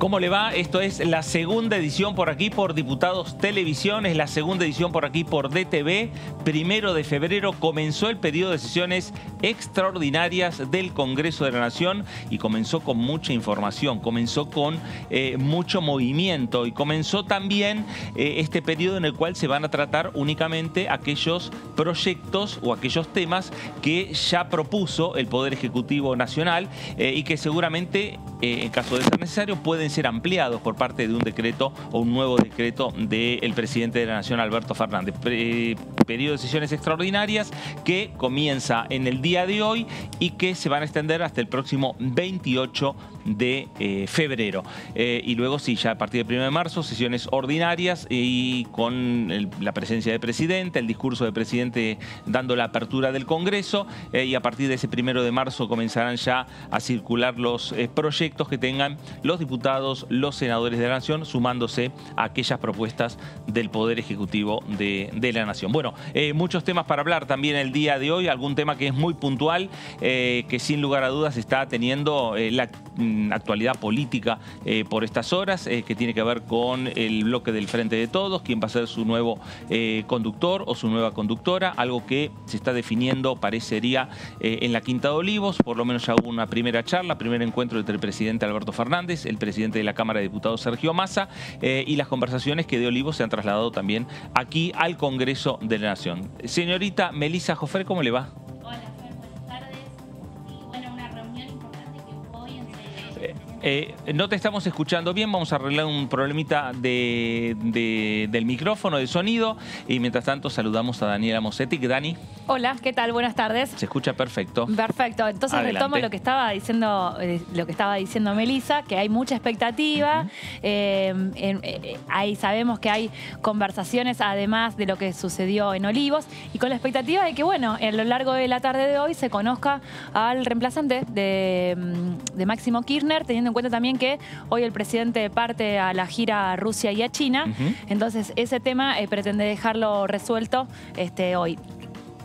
¿Cómo le va? Esto es la segunda edición por aquí por Diputados Televisión, es la segunda edición por aquí por DTV. 1 de febrero comenzó el periodo de sesiones extraordinarias del Congreso de la Nación y comenzó con mucha información, comenzó con mucho movimiento y comenzó también este periodo en el cual se van a tratar únicamente aquellos proyectos o aquellos temas que ya propuso el Poder Ejecutivo Nacional y que seguramente, en caso de ser necesario, pueden ser ampliados por parte de un decreto o un nuevo decreto del presidente de la Nación, Alberto Fernández. Periodo de sesiones extraordinarias que comienza en el día de hoy y que se van a extender hasta el próximo 28 de febrero. Y luego sí, ya a partir del 1 de marzo, sesiones ordinarias y con la presencia del presidente, el discurso del presidente dando la apertura del Congreso, y a partir de ese 1 de marzo comenzarán ya a circular los proyectos que tengan los diputados, los senadores de la Nación, sumándose a aquellas propuestas del Poder Ejecutivo de la Nación. Bueno, muchos temas para hablar también el día de hoy, algún tema que es muy puntual, que sin lugar a dudas está teniendo la actualidad política por estas horas, que tiene que ver con el bloque del Frente de Todos, quién va a ser su nuevo conductor o su nueva conductora, algo que se está definiendo, parecería, en la Quinta de Olivos. Por lo menos ya hubo una primera charla, primer encuentro entre el presidente Alberto Fernández, el presidente de la Cámara de Diputados Sergio Massa, y las conversaciones que de Olivos se han trasladado también aquí al Congreso de la Nación. Señorita Melissa Jofré, ¿cómo le va? Hola, Fer, buenas tardes. Y bueno, una reunión importante que hubo hoy entre... No te estamos escuchando bien, vamos a arreglar un problemita del micrófono, del sonido, y mientras tanto saludamos a Daniela Mosetti. ¿Dani? Hola, ¿qué tal? Buenas tardes. Se escucha perfecto. Perfecto, entonces Adelante. retomo lo que estaba diciendo Melissa, que hay mucha expectativa. Ahí sabemos que hay conversaciones además de lo que sucedió en Olivos, y con la expectativa de que, bueno, a lo largo de la tarde de hoy se conozca al reemplazante de Máximo Kirchner, teniendo en cuenta también que hoy el presidente parte a la gira a Rusia y a China. Entonces ese tema pretende dejarlo resuelto hoy.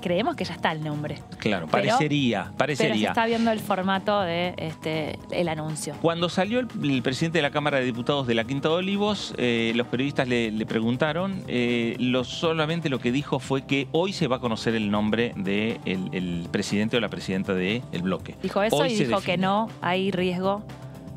Creemos que ya está el nombre. Claro, parecería. Pero se está viendo el formato de el anuncio. Cuando salió el presidente de la Cámara de Diputados de la Quinta de Olivos, los periodistas le preguntaron, solamente lo que dijo fue que hoy se va a conocer el nombre del presidente o la presidenta del bloque. Dijo eso y dijo que no hay riesgo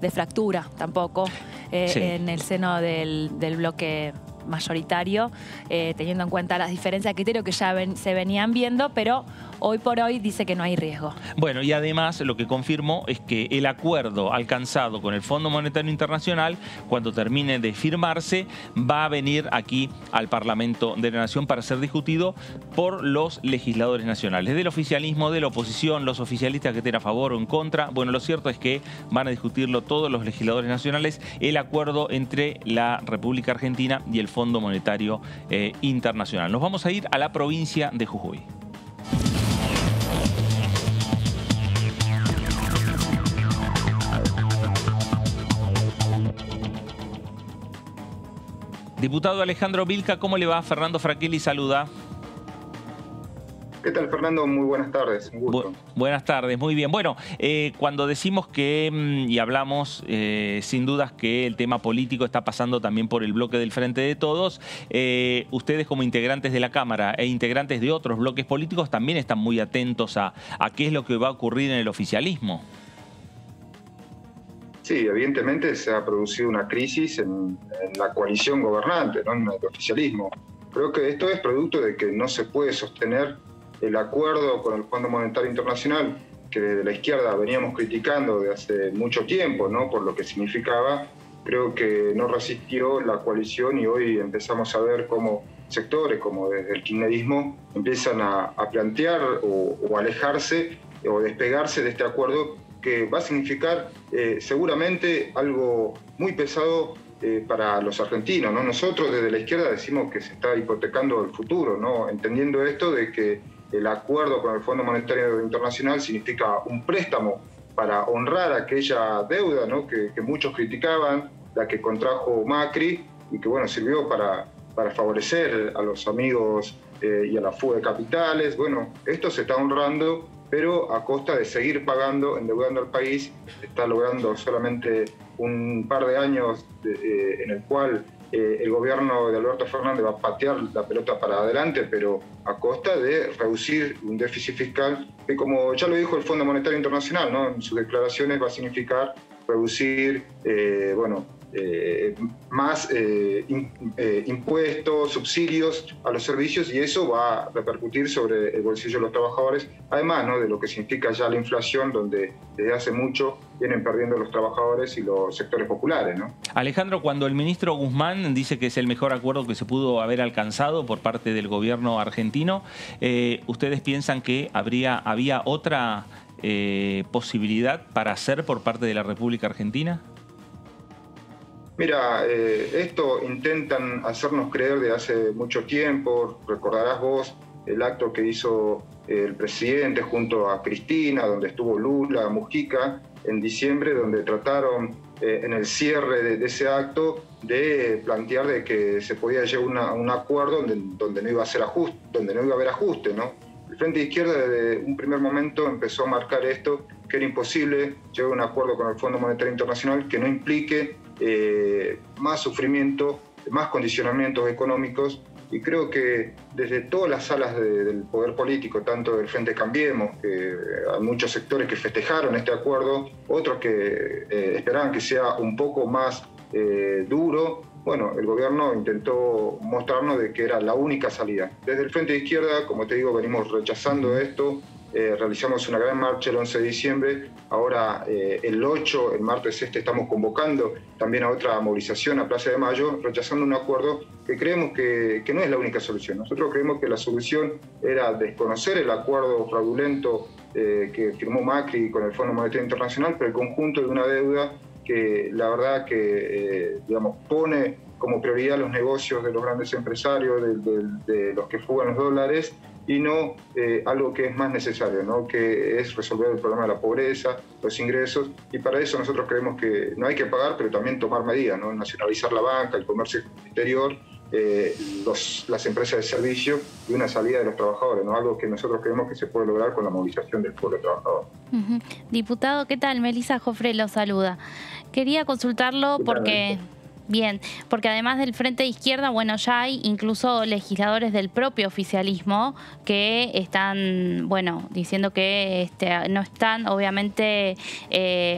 de fractura tampoco en el seno del bloque mayoritario, teniendo en cuenta las diferencias de criterio que ya se venían viendo, pero hoy por hoy dice que no hay riesgo. Bueno, y además lo que confirmó es que el acuerdo alcanzado con el Fondo Monetario Internacional, cuando termine de firmarse, va a venir aquí al Parlamento de la Nación para ser discutido por los legisladores nacionales, del oficialismo, de la oposición, los oficialistas que estén a favor o en contra. Bueno, lo cierto es que van a discutirlo todos los legisladores nacionales, el acuerdo entre la República Argentina y el Fondo Monetario Internacional. Nos vamos a ir a la provincia de Jujuy. Diputado Alejandro Vilca, ¿cómo le va? Fernando Fraquelli saluda. ¿Qué tal, Fernando? Muy buenas tardes. Un gusto. Buenas tardes, muy bien. Bueno, cuando decimos que, y hablamos sin dudas que el tema político está pasando también por el bloque del Frente de Todos, ustedes como integrantes de la Cámara e integrantes de otros bloques políticos también están muy atentos a qué es lo que va a ocurrir en el oficialismo. Sí, evidentemente se ha producido una crisis en la coalición gobernante, ¿no? En el oficialismo. Creo que esto es producto de que no se puede sostener el acuerdo con el Fondo Monetario Internacional, que desde la izquierda veníamos criticando de hace mucho tiempo, ¿no? Por lo que significaba. Creo que no resistió la coalición y hoy empezamos a ver cómo sectores, como desde el kirchnerismo, empiezan a plantear o alejarse o despegarse de este acuerdo, que va a significar seguramente algo muy pesado para los argentinos, ¿no? Nosotros desde la izquierda decimos que se está hipotecando el futuro, ¿no? Entendiendo esto de que el acuerdo con el Fondo Monetario Internacional significa un préstamo para honrar aquella deuda, ¿no? que muchos criticaban, la que contrajo Macri, y que bueno, sirvió para favorecer a los amigos y a la fuga de capitales. Bueno, esto se está honrando, pero a costa de seguir pagando, endeudando al país. Está logrando solamente un par de años en el cual el gobierno de Alberto Fernández va a patear la pelota para adelante, pero a costa de reducir un déficit fiscal que, como ya lo dijo el Fondo Monetario Internacional, ¿no?, en sus declaraciones va a significar reducir más impuestos, subsidios a los servicios, y eso va a repercutir sobre el bolsillo de los trabajadores, además, ¿no?, de lo que significa ya la inflación, donde desde hace mucho vienen perdiendo los trabajadores y los sectores populares, ¿no? Alejandro, cuando el ministro Guzmán dice que es el mejor acuerdo que se pudo haber alcanzado por parte del gobierno argentino, ¿ustedes piensan que había otra posibilidad para hacer por parte de la República Argentina? Mira, esto intentan hacernos creer de hace mucho tiempo. Recordarás vos el acto que hizo el presidente junto a Cristina, donde estuvo Lula, Mujica, en diciembre, donde trataron en el cierre de ese acto de plantear de que se podía llegar a un acuerdo donde no iba a ser ajuste, donde no iba a haber ajuste, ¿no? El Frente de Izquierda desde un primer momento empezó a marcar esto, que era imposible llegar a un acuerdo con el Fondo Monetario Internacional que no implique más sufrimiento, más condicionamientos económicos, y creo que desde todas las salas del poder político, tanto del Frente Cambiemos, que hay muchos sectores que festejaron este acuerdo, otros que esperaban que sea un poco más duro, bueno, el gobierno intentó mostrarnos de que era la única salida. Desde el Frente de Izquierda, como te digo, venimos rechazando esto. Realizamos una gran marcha el 11 de diciembre, ahora el 8, el martes estamos convocando también a otra movilización a Plaza de Mayo, rechazando un acuerdo que creemos que no es la única solución. Nosotros creemos que la solución era desconocer el acuerdo fraudulento que firmó Macri con el Fondo Monetario Internacional, pero el conjunto de una deuda que la verdad que pone como prioridad los negocios de los grandes empresarios, de los que fugan los dólares, y no algo que es más necesario, ¿no?, que es resolver el problema de la pobreza, los ingresos, y para eso nosotros creemos que no hay que pagar, pero también tomar medidas, ¿no?, nacionalizar la banca, el comercio exterior, las empresas de servicio y una salida de los trabajadores, ¿no?, algo que nosotros creemos que se puede lograr con la movilización del pueblo trabajador. Diputado, ¿qué tal? Melissa Jofré lo saluda. Quería consultarlo porque... Bien, porque además del Frente de Izquierda, bueno, ya hay incluso legisladores del propio oficialismo que están, bueno, diciendo que no están obviamente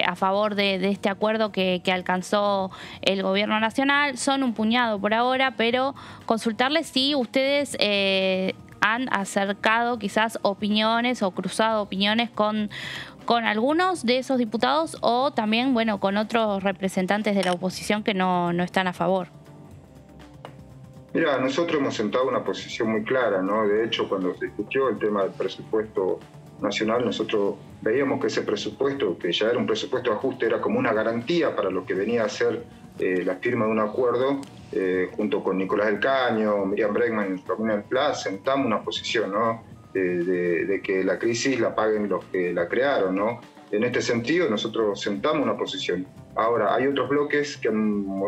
a favor de este acuerdo que alcanzó el gobierno nacional. Son un puñado por ahora, pero consultarles si ustedes han acercado quizás opiniones o cruzado opiniones con algunos de esos diputados o también, bueno, con otros representantes de la oposición que no están a favor. Mira, nosotros hemos sentado una posición muy clara, ¿no? De hecho, cuando se discutió el tema del presupuesto nacional, nosotros veíamos que ese presupuesto, que ya era un presupuesto de ajuste, era como una garantía para lo que venía a ser la firma de un acuerdo, junto con Nicolás del Caño, Miriam Bregman y Romina Pla, sentamos una posición, ¿no?, de que la crisis la paguen los que la crearon, ¿no? En este sentido, nosotros sentamos una posición. Ahora, hay otros bloques que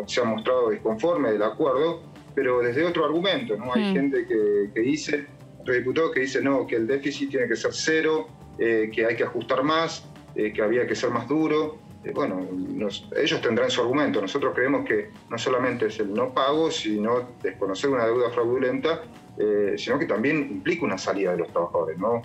se han mostrado disconformes del acuerdo, pero desde otro argumento, ¿no? Hay gente que dice, otro diputado que dice, no, que el déficit tiene que ser cero, que hay que ajustar más, que había que ser más duro. Bueno, ellos tendrán su argumento. Nosotros creemos que no solamente es el no pago, sino desconocer una deuda fraudulenta, sino que también implica una salida de los trabajadores, ¿no?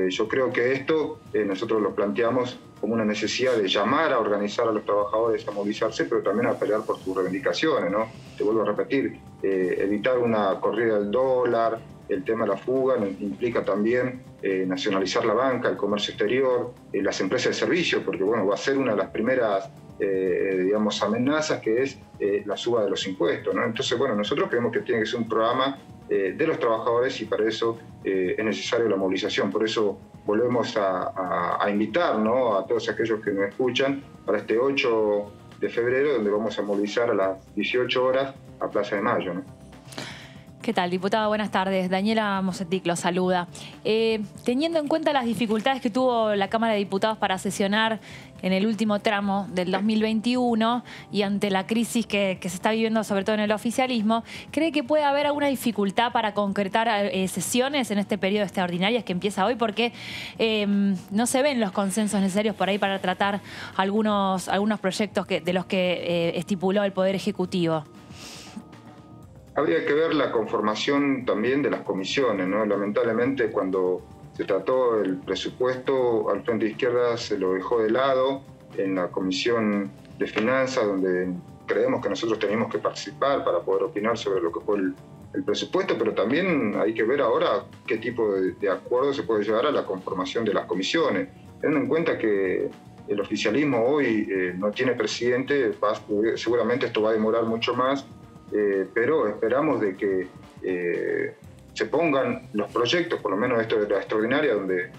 Yo creo que esto nosotros lo planteamos como una necesidad de llamar a organizar a los trabajadores a movilizarse, pero también a pelear por sus reivindicaciones, ¿no? Te vuelvo a repetir, evitar una corrida del dólar, el tema de la fuga implica también nacionalizar la banca, el comercio exterior, las empresas de servicio, porque bueno, va a ser una de las primeras amenazas, que es la suba de los impuestos, ¿no? Entonces, bueno, nosotros creemos que tiene que ser un programa de los trabajadores, y para eso es necesario la movilización. Por eso volvemos a invitar, ¿no?, a todos aquellos que nos escuchan para este 8 de febrero, donde vamos a movilizar a las 18 horas a Plaza de Mayo, ¿no? ¿Qué tal, diputada? Buenas tardes. Daniela Mosetic lo saluda. Teniendo en cuenta las dificultades que tuvo la Cámara de Diputados para sesionar en el último tramo del 2021 y ante la crisis que se está viviendo sobre todo en el oficialismo, ¿cree que puede haber alguna dificultad para concretar sesiones en este periodo extraordinario que empieza hoy? Porque no se ven los consensos necesarios por ahí para tratar algunos proyectos de los que estipuló el Poder Ejecutivo. Habría que ver la conformación también de las comisiones, ¿no? Lamentablemente, cuando se trató el presupuesto, al Frente de Izquierda se lo dejó de lado en la Comisión de Finanzas, donde creemos que nosotros teníamos que participar para poder opinar sobre lo que fue el presupuesto, pero también hay que ver ahora qué tipo de acuerdo se puede llevar a la conformación de las comisiones, teniendo en cuenta que el oficialismo hoy no tiene presidente, seguramente esto va a demorar mucho más, pero esperamos de que se pongan los proyectos, por lo menos esto de la extraordinaria, donde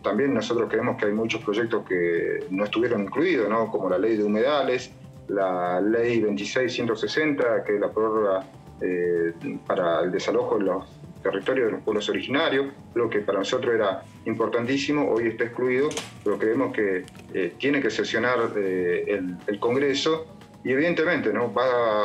también nosotros creemos que hay muchos proyectos que no estuvieron incluidos, ¿no? Como la ley de humedales, la ley 26160, que es la prórroga para el desalojo en los territorios de los pueblos originarios, lo que para nosotros era importantísimo, hoy está excluido, pero creemos que tiene que sesionar el Congreso. Y evidentemente, ¿no?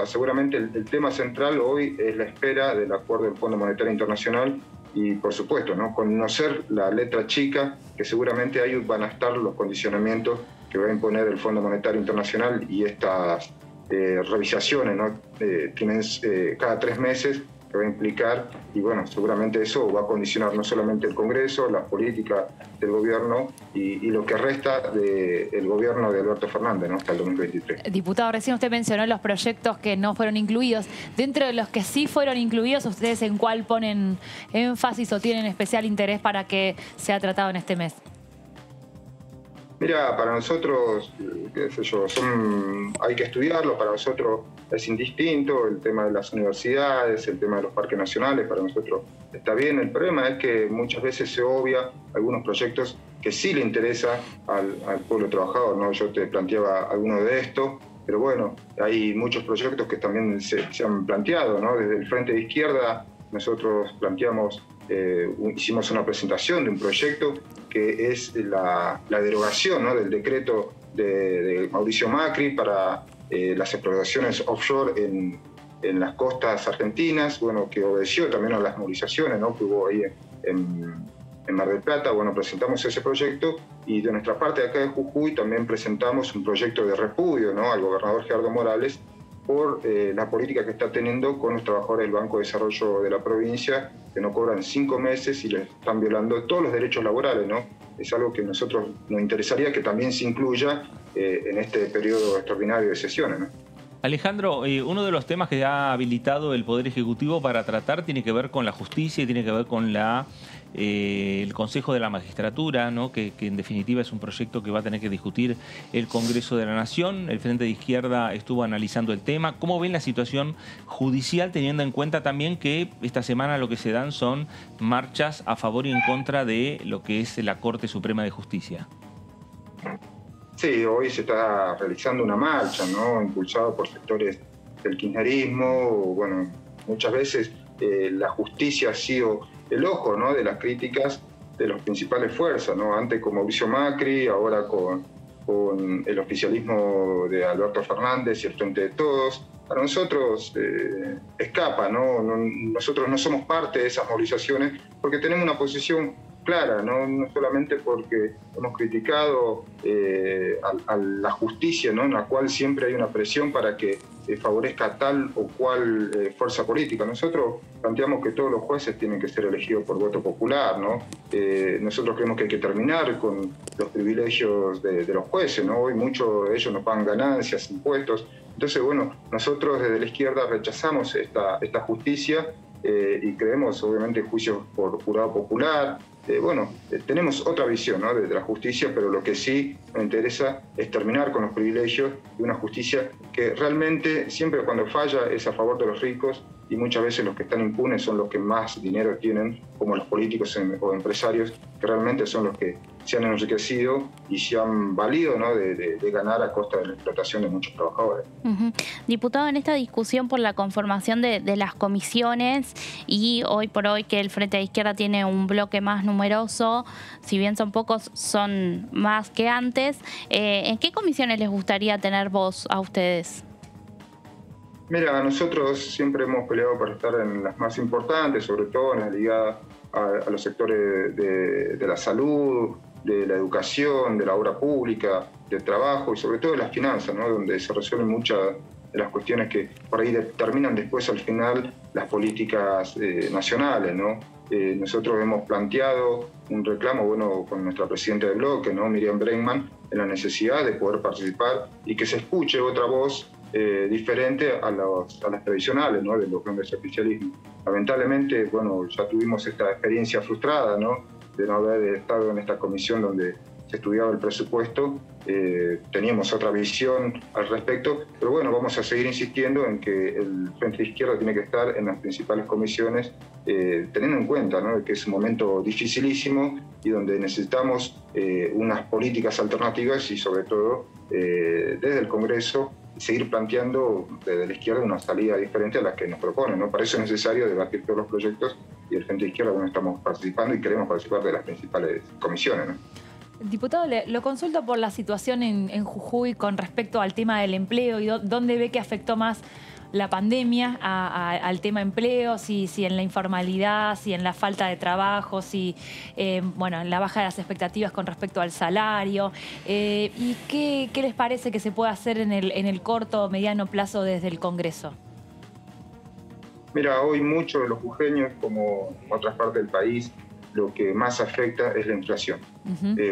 Seguramente el tema central hoy es la espera del acuerdo del Fondo Monetario Internacional y, por supuesto, ¿no? Conocer la letra chica, que seguramente ahí van a estar los condicionamientos que va a imponer el Fondo Monetario Internacional y estas revisaciones, ¿no? Cada 3 meses, que va a implicar, y bueno, seguramente eso va a condicionar no solamente el Congreso, las políticas del gobierno y lo que resta del gobierno de Alberto Fernández, ¿no? Hasta el 2023. Diputado, recién usted mencionó los proyectos que no fueron incluidos. Dentro de los que sí fueron incluidos, ¿ustedes en cuál ponen énfasis o tienen especial interés para que sea tratado en este mes? Mira, para nosotros, qué sé yo, hay que estudiarlo, para nosotros es indistinto, el tema de las universidades, el tema de los parques nacionales, para nosotros está bien. El problema es que muchas veces se obvia algunos proyectos que sí le interesa al pueblo trabajador, ¿no? Yo te planteaba algunos de estos, pero bueno, hay muchos proyectos que también se han planteado, ¿no? Desde el Frente de Izquierda nosotros hicimos una presentación de un proyecto que es la derogación, ¿no? Del decreto de Mauricio Macri para las explotaciones offshore en las costas argentinas, bueno, que obedeció también a las movilizaciones, ¿no? Que hubo ahí en Mar del Plata. Bueno, presentamos ese proyecto y de nuestra parte acá de Jujuy también presentamos un proyecto de repudio, ¿no? Al gobernador Gerardo Morales por la política que está teniendo con los trabajadores del Banco de Desarrollo de la provincia, que no cobran 5 meses y les están violando todos los derechos laborales, ¿no? Es algo que a nosotros nos interesaría que también se incluya en este periodo extraordinario de sesiones, ¿no? Alejandro, uno de los temas que ha habilitado el Poder Ejecutivo para tratar tiene que ver con la justicia y tiene que ver con el Consejo de la Magistratura, ¿no? Que en definitiva es un proyecto que va a tener que discutir el Congreso de la Nación. El Frente de Izquierda estuvo analizando el tema. ¿Cómo ven la situación judicial, teniendo en cuenta también que esta semana lo que se dan son marchas a favor y en contra de lo que es la Corte Suprema de Justicia? Sí, hoy se está realizando una marcha, ¿no? Impulsada por sectores del kirchnerismo. Bueno, muchas veces la justicia ha sido el ojo, ¿no? De las críticas de las principales fuerzas, ¿no? Antes con Mauricio Macri, ahora con el oficialismo de Alberto Fernández y el Frente de Todos. Para nosotros escapa, ¿no? Nosotros no somos parte de esas movilizaciones porque tenemos una posición clara, no solamente porque hemos criticado a la justicia, ¿no? En la cual siempre hay una presión para que favorezca tal o cual fuerza política. Nosotros planteamos que todos los jueces tienen que ser elegidos por voto popular, ¿no? Nosotros creemos que hay que terminar con los privilegios de los jueces, ¿no? Hoy muchos de ellos no pagan ganancias, impuestos. Entonces, bueno, nosotros desde la izquierda rechazamos esta justicia y creemos, obviamente, juicios por jurado popular, tenemos otra visión, ¿no?, de la justicia, pero lo que sí nos interesa es terminar con los privilegios de una justicia que realmente siempre cuando falla es a favor de los ricos, y muchas veces los que están impunes son los que más dinero tienen, como los políticos o empresarios, que realmente son los que se han enriquecido y se han valido, ¿no?, de ganar a costa de la explotación de muchos trabajadores. Diputado, en esta discusión por la conformación de las comisiones y hoy por hoy que el Frente de Izquierda tiene un bloque más numeroso, si bien son pocos, son más que antes, ¿en qué comisiones les gustaría tener voz a ustedes? Mira, nosotros siempre hemos peleado para estar en las más importantes, sobre todo en las ligadas a los sectores de la salud, de la educación, de la obra pública, del trabajo y sobre todo de las finanzas, ¿no?, donde se resuelven muchas de las cuestiones que por ahí determinan después al final las políticas nacionales, ¿no? Nosotros hemos planteado un reclamo, con nuestra presidenta del bloque, ¿no?, Miriam Bregman, en la necesidad de poder participar y que se escuche otra voz diferente a las tradicionales, ¿no?, de los grandes oficialismos. Lamentablemente, ya tuvimos esta experiencia frustrada, ¿no?, de no haber estado en esta comisión donde se estudiaba el presupuesto. Teníamos otra visión al respecto, pero vamos a seguir insistiendo en que el Frente de Izquierda tiene que estar en las principales comisiones, teniendo en cuenta, ¿no?, que es un momento dificilísimo y donde necesitamos unas políticas alternativas y sobre todo desde el Congreso seguir planteando desde la izquierda una salida diferente a la que nos proponen, ¿no? Para eso es necesario debatir todos los proyectos y el Frente de Izquierda estamos participando y queremos participar de las principales comisiones, ¿no? Diputado, lo consulto por la situación en Jujuy con respecto al tema del empleo y dónde ve que afectó más la pandemia al tema empleo, si en la informalidad, si en la falta de trabajo, si en la baja de las expectativas con respecto al salario. ¿Y qué les parece que se puede hacer en el corto o mediano plazo desde el Congreso? Mira, hoy muchos de los jujeños, como en otras partes del país, lo que más afecta es la inflación.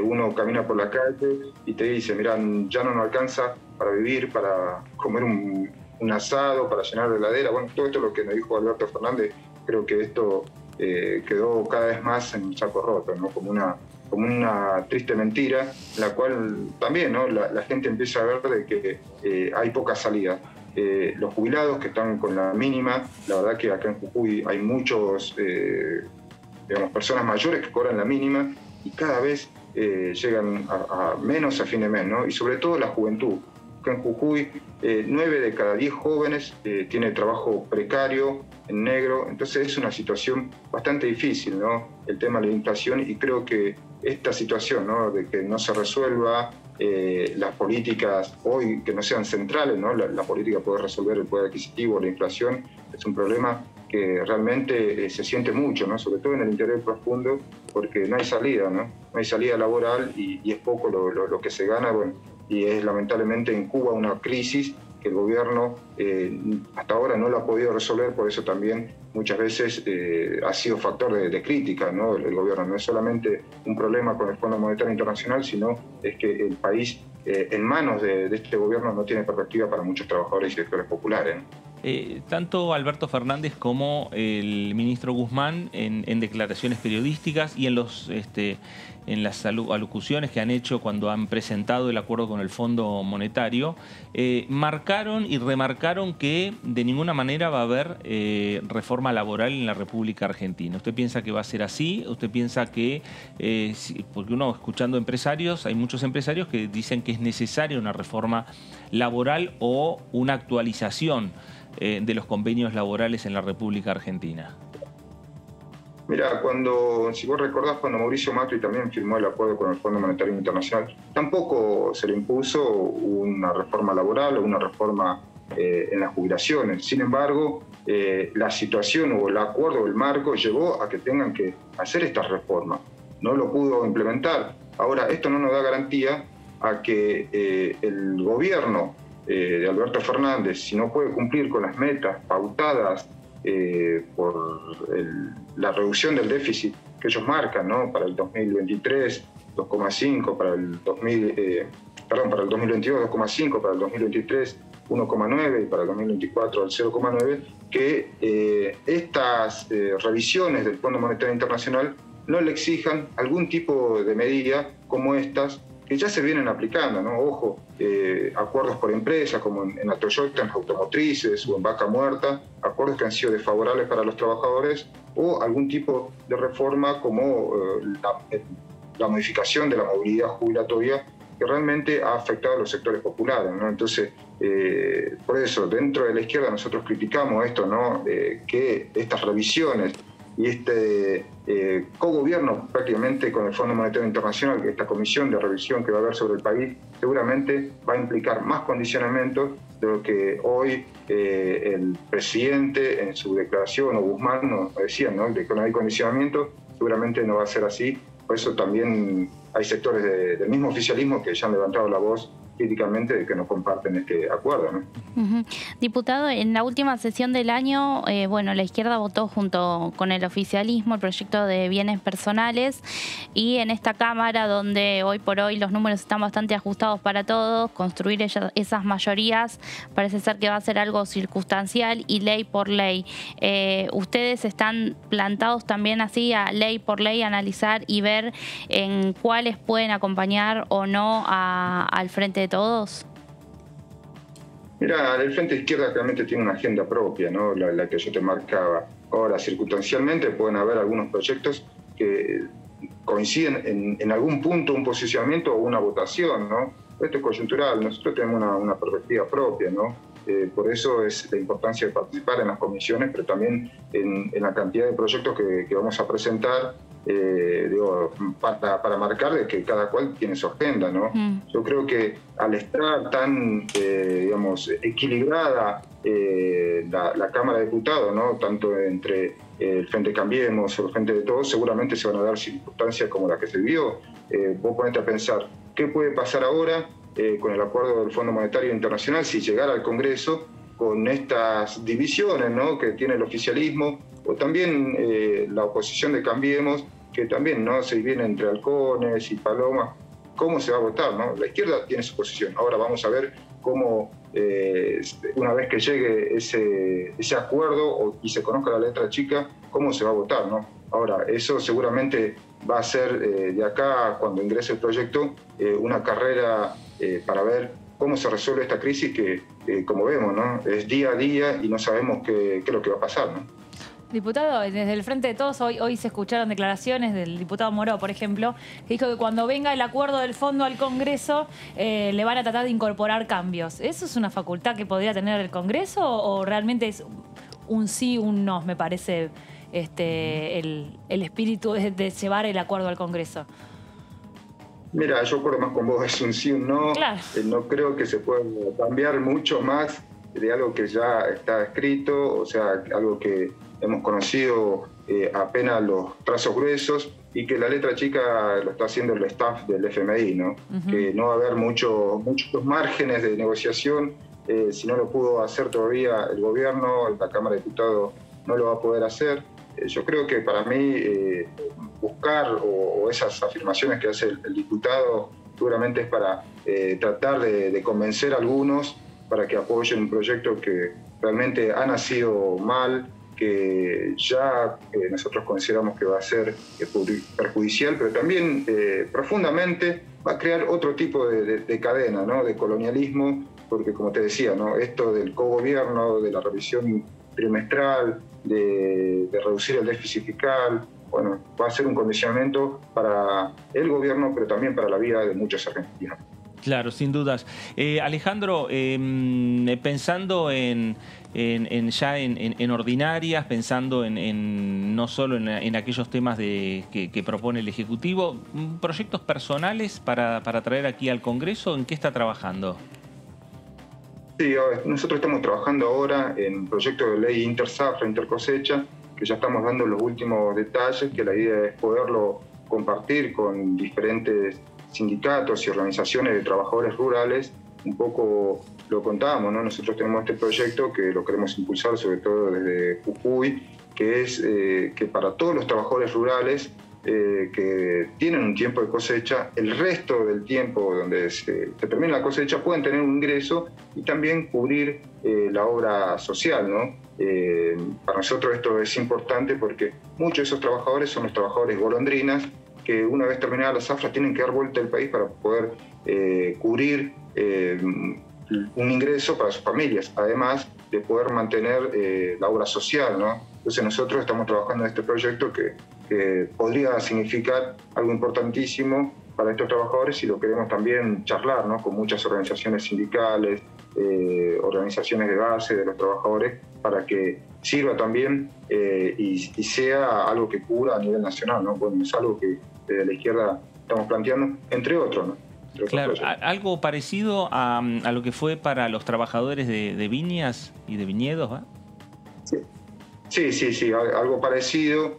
Uno camina por la calle y te dice, mira, ya no nos alcanza para vivir, para comer un asado, para llenar la heladera. Todo esto es lo que nos dijo Alberto Fernández. Creo que esto quedó cada vez más en un saco roto, ¿no?, como una triste mentira, en la cual también, ¿no?, la gente empieza a ver de que hay poca salida. Los jubilados que están con la mínima, la verdad que acá en Jujuy hay muchos personas mayores que cobran la mínima y cada vez llegan a menos a fin de mes, ¿no? Y sobre todo la juventud. En Jujuy, 9 de cada 10 jóvenes tiene trabajo precario, en negro, entonces es una situación bastante difícil, ¿no?, el tema de la inflación, y creo que esta situación, ¿no?, de que no se resuelva las políticas hoy que no sean centrales, ¿no?, la política puede resolver el poder adquisitivo, la inflación, es un problema que realmente se siente mucho, ¿no?, sobre todo en el interior profundo, porque no hay salida, ¿no?, no hay salida laboral y es poco lo que se gana, y es lamentablemente en Cuba una crisis que el gobierno hasta ahora no lo ha podido resolver, por eso también muchas veces ha sido factor de crítica, ¿no? El gobierno no es solamente un problema con el Fondo Monetario Internacional, sino es que el país en manos de este gobierno no tiene perspectiva para muchos trabajadores y sectores populares, ¿no? Tanto Alberto Fernández como el ministro Guzmán en declaraciones periodísticas y en las alocuciones que han hecho cuando han presentado el acuerdo con el Fondo Monetario, marcaron y remarcaron que de ninguna manera va a haber reforma laboral en la República Argentina. ¿Usted piensa que va a ser así? ¿Usted piensa que, porque uno escuchando empresarios, hay muchos empresarios que dicen que es necesaria una reforma laboral o una actualización de los convenios laborales en la República Argentina? Mira, si vos recordás, cuando Mauricio Macri también firmó el acuerdo con el Fondo Monetario Internacional, tampoco se le impuso una reforma laboral o una reforma en las jubilaciones. Sin embargo, la situación o el acuerdo o el marco llevó a que tengan que hacer estas reformas. No lo pudo implementar. Ahora, esto no nos da garantía a que el gobierno de Alberto Fernández, si no puede cumplir con las metas pautadas por la reducción del déficit que ellos marcan, ¿no?, para el 2023 2,5, para el 2022 2,5, para el 2023 1,9 y para el 2024 el 0,9, que estas revisiones del Fondo Monetario Internacional no le exijan algún tipo de medida como estas que ya se vienen aplicando, ¿no? Ojo, acuerdos por empresa, como en la Toyota, en las automotrices o en Vaca Muerta, acuerdos que han sido desfavorables para los trabajadores, o algún tipo de reforma como la modificación de la movilidad jubilatoria, que realmente ha afectado a los sectores populares, ¿no? Entonces, por eso, dentro de la izquierda nosotros criticamos esto, ¿no? Que estas revisiones y este cogobierno prácticamente con el Fondo Monetario Internacional, que esta comisión de revisión que va a haber sobre el país, seguramente va a implicar más condicionamientos de lo que hoy el presidente en su declaración, o Guzmán nos decía, ¿no? De que no hay condicionamiento, seguramente no va a ser así. Por eso también hay sectores del mismo oficialismo que ya han levantado la voz críticamente de que no comparten este acuerdo, ¿no? Diputado, en la última sesión del año, bueno, la izquierda votó junto con el oficialismo el proyecto de bienes personales, y en esta Cámara, donde hoy por hoy los números están bastante ajustados para todos, construir esas mayorías parece ser que va a ser algo circunstancial y ley por ley. ¿Ustedes están plantados también así a ley por ley, analizar y ver en cuáles pueden acompañar o no al Frente de Todos? Mira, el Frente Izquierda realmente tiene una agenda propia, ¿no? La que yo te marcaba. Ahora, circunstancialmente pueden haber algunos proyectos que coinciden en algún punto, un posicionamiento o una votación, ¿no? Esto es coyuntural, nosotros tenemos una perspectiva propia, ¿no? Por eso es la importancia de participar en las comisiones, pero también en la cantidad de proyectos que vamos a presentar, para marcar de que cada cual tiene su agenda, ¿no? Yo creo que al estar tan, equilibrada la Cámara de Diputados, ¿no? Tanto entre el Frente Cambiemos o el Frente de Todos, seguramente se van a dar circunstancias como la que se vivió. Vos ponete a pensar, ¿qué puede pasar ahora con el acuerdo del Fondo Monetario Internacional si llegara al Congreso con estas divisiones, ¿no? Que tiene el oficialismo, o también la oposición de Cambiemos, que también, ¿no? Se viene entre halcones y palomas? ¿Cómo se va a votar, ¿no? La izquierda tiene su posición. Ahora vamos a ver cómo, una vez que llegue ese acuerdo y se conozca la letra chica, cómo se va a votar, ¿no? Ahora, eso seguramente va a ser de acá, cuando ingrese el proyecto, una carrera para ver cómo se resuelve esta crisis que como vemos, ¿no? Es día a día y no sabemos qué es lo que va a pasar, ¿no? Diputado, desde el Frente de Todos hoy se escucharon declaraciones del diputado Moró, por ejemplo, que dijo que cuando venga el acuerdo del fondo al Congreso le van a tratar de incorporar cambios. ¿Eso es una facultad que podría tener el Congreso o realmente es un sí, un no? Me parece el espíritu de llevar el acuerdo al Congreso. Mira, yo acuerdo más con vos, es un sí, un no. Claro. No creo que se pueda cambiar mucho más de algo que ya está escrito, o sea, algo que hemos conocido apenas los trazos gruesos, y que la letra chica lo está haciendo el staff del FMI, ¿no? Que no va a haber muchos márgenes de negociación. Si no lo pudo hacer todavía el gobierno, la Cámara de Diputados no lo va a poder hacer. Yo creo que para mí buscar o esas afirmaciones que hace el diputado seguramente es para tratar de convencer a algunos para que apoyen un proyecto que realmente ha nacido mal, que ya nosotros consideramos que va a ser perjudicial, pero también profundamente va a crear otro tipo de cadena, ¿no? De colonialismo, porque como te decía, ¿no? Esto del cogobierno, de la revisión trimestral, de reducir el déficit fiscal, bueno, va a ser un condicionamiento para el gobierno, pero también para la vida de muchos argentinos. Claro, sin dudas. Alejandro, pensando en ordinarias, pensando no solo en aquellos temas que propone el Ejecutivo, ¿proyectos personales para traer aquí al Congreso? ¿En qué está trabajando? Sí, nosotros estamos trabajando ahora en un proyecto de ley interzafra, intercosecha, que ya estamos dando los últimos detalles, que la idea es poderlo compartir con diferentes sindicatos y organizaciones de trabajadores rurales. Un poco lo contábamos, ¿no? Nosotros tenemos este proyecto que lo queremos impulsar sobre todo desde Jujuy, que es que para todos los trabajadores rurales que tienen un tiempo de cosecha, el resto del tiempo donde se termina la cosecha pueden tener un ingreso y también cubrir la obra social, ¿no? Para nosotros esto es importante porque muchos de esos trabajadores son los trabajadores golondrinas que una vez terminada la zafra tienen que dar vuelta al país para poder cubrir un ingreso para sus familias, además de poder mantener la obra social, ¿no? Entonces nosotros estamos trabajando en este proyecto que podría significar algo importantísimo para estos trabajadores y lo queremos también charlar, ¿no? Con muchas organizaciones sindicales, organizaciones de base de los trabajadores, para que sirva también y sea algo que cubra a nivel nacional, ¿no? Bueno, es algo que desde la izquierda estamos planteando, entre otros, ¿no? Claro, algo parecido a lo que fue para los trabajadores de viñas y de viñedos, ¿va? Sí, algo parecido.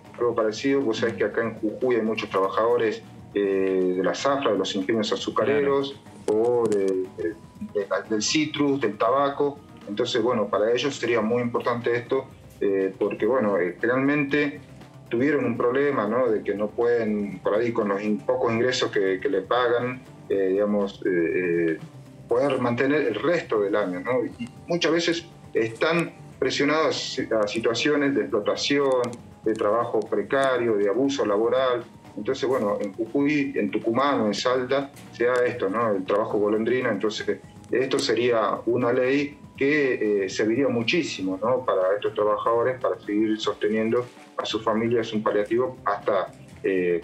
Vos sabés que acá en Jujuy hay muchos trabajadores de la zafra, de los ingenios azucareros, o del citrus, del tabaco. Entonces, bueno, para ellos sería muy importante esto, porque, bueno, realmente tuvieron un problema, ¿no? De que no pueden, por ahí, con los pocos ingresos que le pagan, poder mantener el resto del año, ¿no? Y muchas veces están presionados a situaciones de explotación, de trabajo precario, de abuso laboral. Entonces, bueno, en Jujuy, en Tucumán o en Salta se da esto, ¿no? El trabajo golondrina. Entonces, esto sería una ley que serviría muchísimo, ¿no? Para estos trabajadores, para seguir sosteniendo a sus familias un paliativo hasta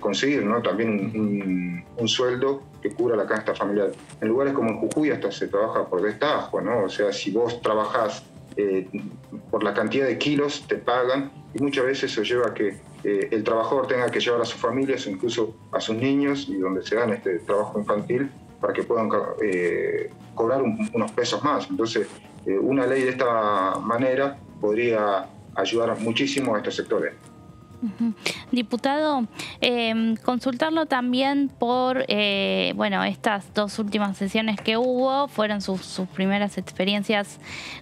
conseguir, ¿no? También un sueldo que cubra la canasta familiar. En lugares como en Jujuy hasta se trabaja por destajo, ¿no? O sea, si vos trabajás por la cantidad de kilos te pagan, y muchas veces eso lleva a que el trabajador tenga que llevar a sus familias o incluso a sus niños, y donde se dan este trabajo infantil, para que puedan cobrar unos pesos más. Entonces, una ley de esta manera podría ayudar muchísimo a estos sectores. Diputado, consultarlo también por, bueno, estas dos últimas sesiones que hubo, fueron sus primeras experiencias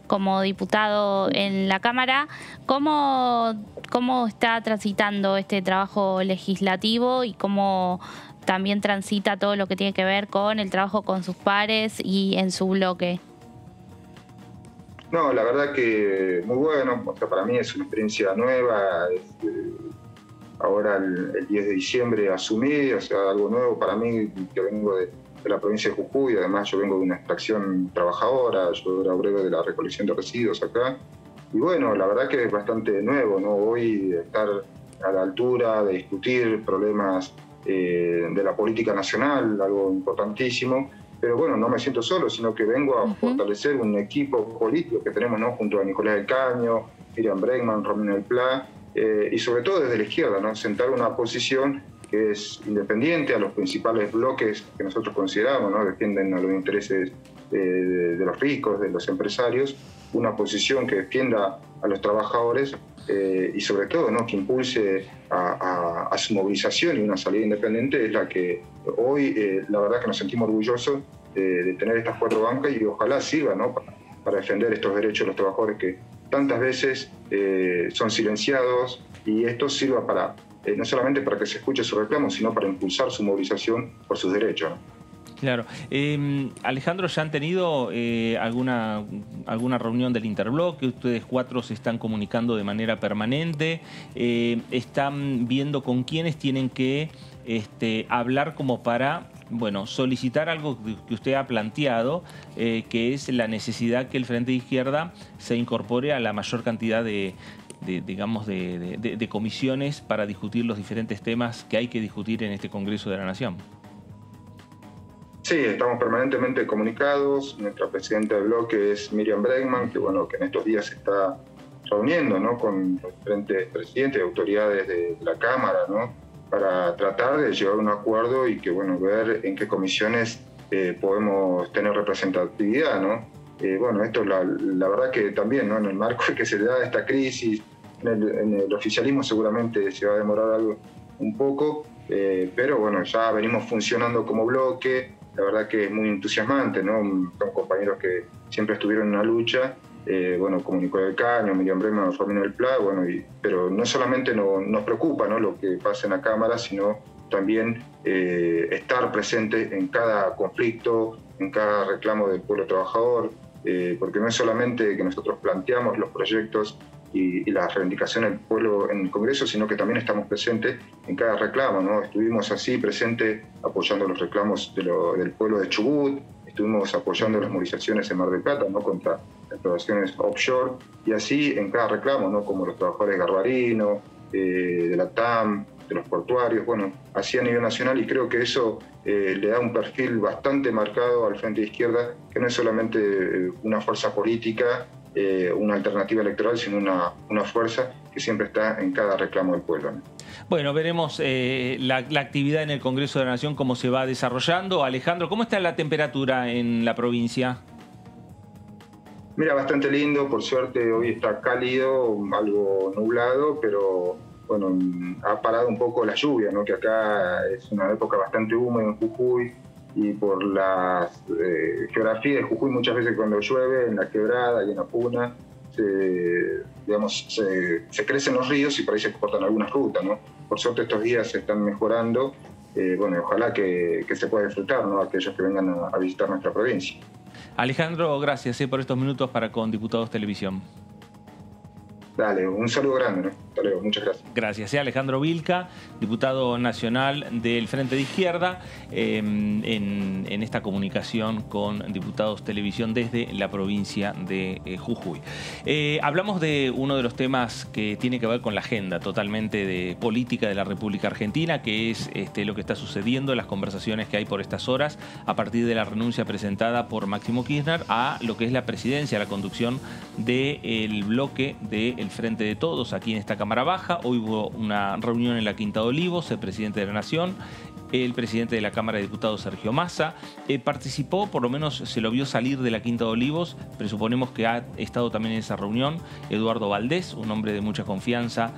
como diputado en la Cámara. ¿Cómo está transitando este trabajo legislativo y cómo también transita todo lo que tiene que ver con el trabajo con sus pares y en su bloque? No, la verdad que muy bueno. O sea, para mí es una experiencia nueva. Ahora el 10 de diciembre asumí, o sea, algo nuevo para mí, que vengo de la provincia de Jujuy. Además, yo vengo de una extracción trabajadora, yo era obrero de la recolección de residuos acá. Y bueno, la verdad que es bastante nuevo, ¿no? Hoy estar a la altura de discutir problemas de la política nacional, algo importantísimo. Pero bueno, no me siento solo, sino que vengo a fortalecer un equipo político que tenemos, ¿no? Junto a Nicolás del Caño, Miriam Bregman, Romina del Pla, y sobre todo desde la izquierda, ¿no? Sentar una posición que es independiente a los principales bloques que nosotros consideramos, ¿no? Defienden a los intereses de los ricos, de los empresarios, una posición que defienda a los trabajadores y sobre todo, ¿no? Que impulse a su movilización, y una salida independiente es la que hoy, la verdad que nos sentimos orgullosos de tener estas 4 bancas, y ojalá sirva, ¿no? Para defender estos derechos de los trabajadores que tantas veces son silenciados, y esto sirva para no solamente para que se escuche su reclamo, sino para impulsar su movilización por sus derechos, ¿no? Claro. Alejandro, ¿ya han tenido alguna reunión del Interbloque? Ustedes 4 se están comunicando de manera permanente. ¿Están viendo con quiénes tienen que hablar como para, bueno, solicitar algo que usted ha planteado, que es la necesidad que el Frente de Izquierda se incorpore a la mayor cantidad de comisiones para discutir los diferentes temas que hay que discutir en este Congreso de la Nación? Sí, estamos permanentemente comunicados. Nuestra presidenta del bloque es Miriam Bregman, que bueno, que en estos días se está reuniendo, ¿no? Con los diferentes presidentes y autoridades de la Cámara, ¿no? Para tratar de llegar a un acuerdo y que, bueno, ver en qué comisiones podemos tener representatividad, ¿no? Bueno, esto la verdad que también, ¿no? En el marco que se le da esta crisis, en el oficialismo seguramente se va a demorar algo un poco, pero bueno, ya venimos funcionando como bloque. La verdad que es muy entusiasmante, ¿no? Son compañeros que siempre estuvieron en la lucha, bueno, como Nicolás del Caño, Miriam Bregman, Romina del Pla, bueno, pero no solamente nos preocupa, ¿no?, lo que pasa en la Cámara, sino también estar presente en cada conflicto, en cada reclamo del pueblo trabajador, porque no es solamente que nosotros planteamos los proyectos y las reivindicaciones del pueblo en el Congreso, sino que también estamos presentes en cada reclamo, ¿no? Estuvimos así presentes apoyando los reclamos del pueblo de Chubut, estuvimos apoyando las movilizaciones en Mar del Plata, ¿no?, contra explotaciones offshore, y así en cada reclamo, ¿no?, como los trabajadores de Garbarino, de la TAM, de los portuarios, bueno, así a nivel nacional, y creo que eso le da un perfil bastante marcado al Frente de Izquierda, que no es solamente una fuerza política, una alternativa electoral, sino una fuerza que siempre está en cada reclamo del pueblo, ¿no? Bueno, veremos la actividad en el Congreso de la Nación, cómo se va desarrollando. Alejandro, ¿cómo está la temperatura en la provincia? Mira, bastante lindo, por suerte hoy está cálido, algo nublado, pero bueno, ha parado un poco la lluvia, ¿no?, que acá es una época bastante húmeda en Jujuy, y por la geografía de Jujuy muchas veces cuando llueve en la quebrada y en la puna se crecen los ríos y por ahí se cortan algunas rutas, ¿no? Por suerte estos días se están mejorando, bueno, ojalá que se pueda disfrutar, ¿no?, aquellos que vengan a visitar nuestra provincia. Alejandro, gracias por estos minutos para Con Diputados Televisión. Dale, un saludo grande, ¿no? Hasta luego, muchas gracias. Gracias. Alejandro Vilca, diputado nacional del Frente de Izquierda, en esta comunicación con Diputados Televisión desde la provincia de Jujuy. Hablamos de uno de los temas que tiene que ver con la agenda totalmente de política de la República Argentina, que es lo que está sucediendo, las conversaciones que hay por estas horas a partir de la renuncia presentada por Máximo Kirchner a lo que es la presidencia, la conducción del bloque del Frente de Todos aquí en esta Cámara Baja. Hoy hubo una reunión en la Quinta de Olivos, el presidente de la Nación, el presidente de la Cámara de Diputados, Sergio Massa, participó, por lo menos se lo vio salir de la Quinta de Olivos, presuponemos que ha estado también en esa reunión, Eduardo Valdés, un hombre de mucha confianza,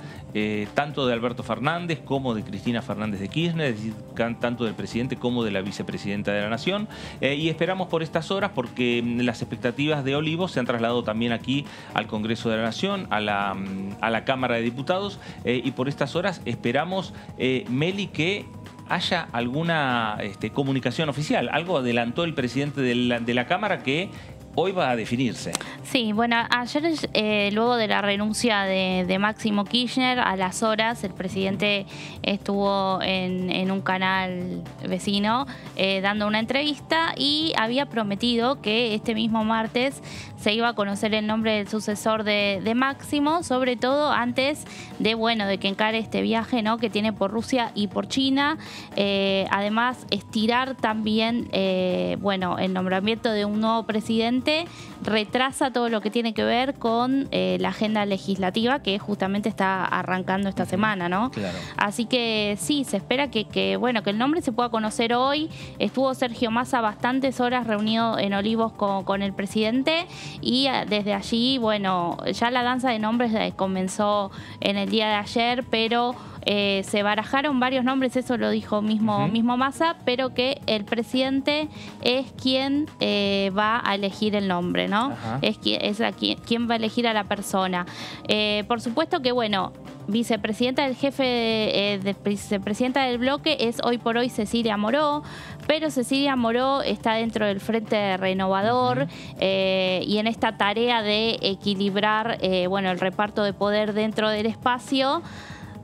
tanto de Alberto Fernández como de Cristina Fernández de Kirchner, es decir, tanto del presidente como de la vicepresidenta de la Nación, y esperamos por estas horas porque las expectativas de Olivos se han trasladado también aquí al Congreso de la Nación, a la Cámara de Diputados, y por estas horas esperamos, Meli, que haya alguna comunicación oficial. Algo adelantó el presidente de la Cámara que hoy va a definirse. Sí, bueno, ayer luego de la renuncia de Máximo Kirchner, a las horas el presidente estuvo en un canal vecino dando una entrevista y había prometido que este mismo martes se iba a conocer el nombre del sucesor de Máximo, sobre todo antes de que encare este viaje, ¿no?, que tiene por Rusia y por China. Además, estirar también el nombramiento de un nuevo presidente retrasa todo lo que tiene que ver con la agenda legislativa que justamente está arrancando esta semana, ¿no? Claro. Así que sí, se espera que el nombre se pueda conocer hoy. Estuvo Sergio Massa bastantes horas reunido en Olivos con el presidente y desde allí, ya la danza de nombres comenzó en el día de ayer, pero se barajaron varios nombres, eso lo dijo mismo Massa, pero que el presidente es quien va a elegir el nombre, ¿no? Es quien va a elegir a la persona. Por supuesto que, vicepresidenta del vicepresidenta del bloque es hoy por hoy Cecilia Moró, pero Cecilia Moró está dentro del Frente Renovador y en esta tarea de equilibrar el reparto de poder dentro del espacio.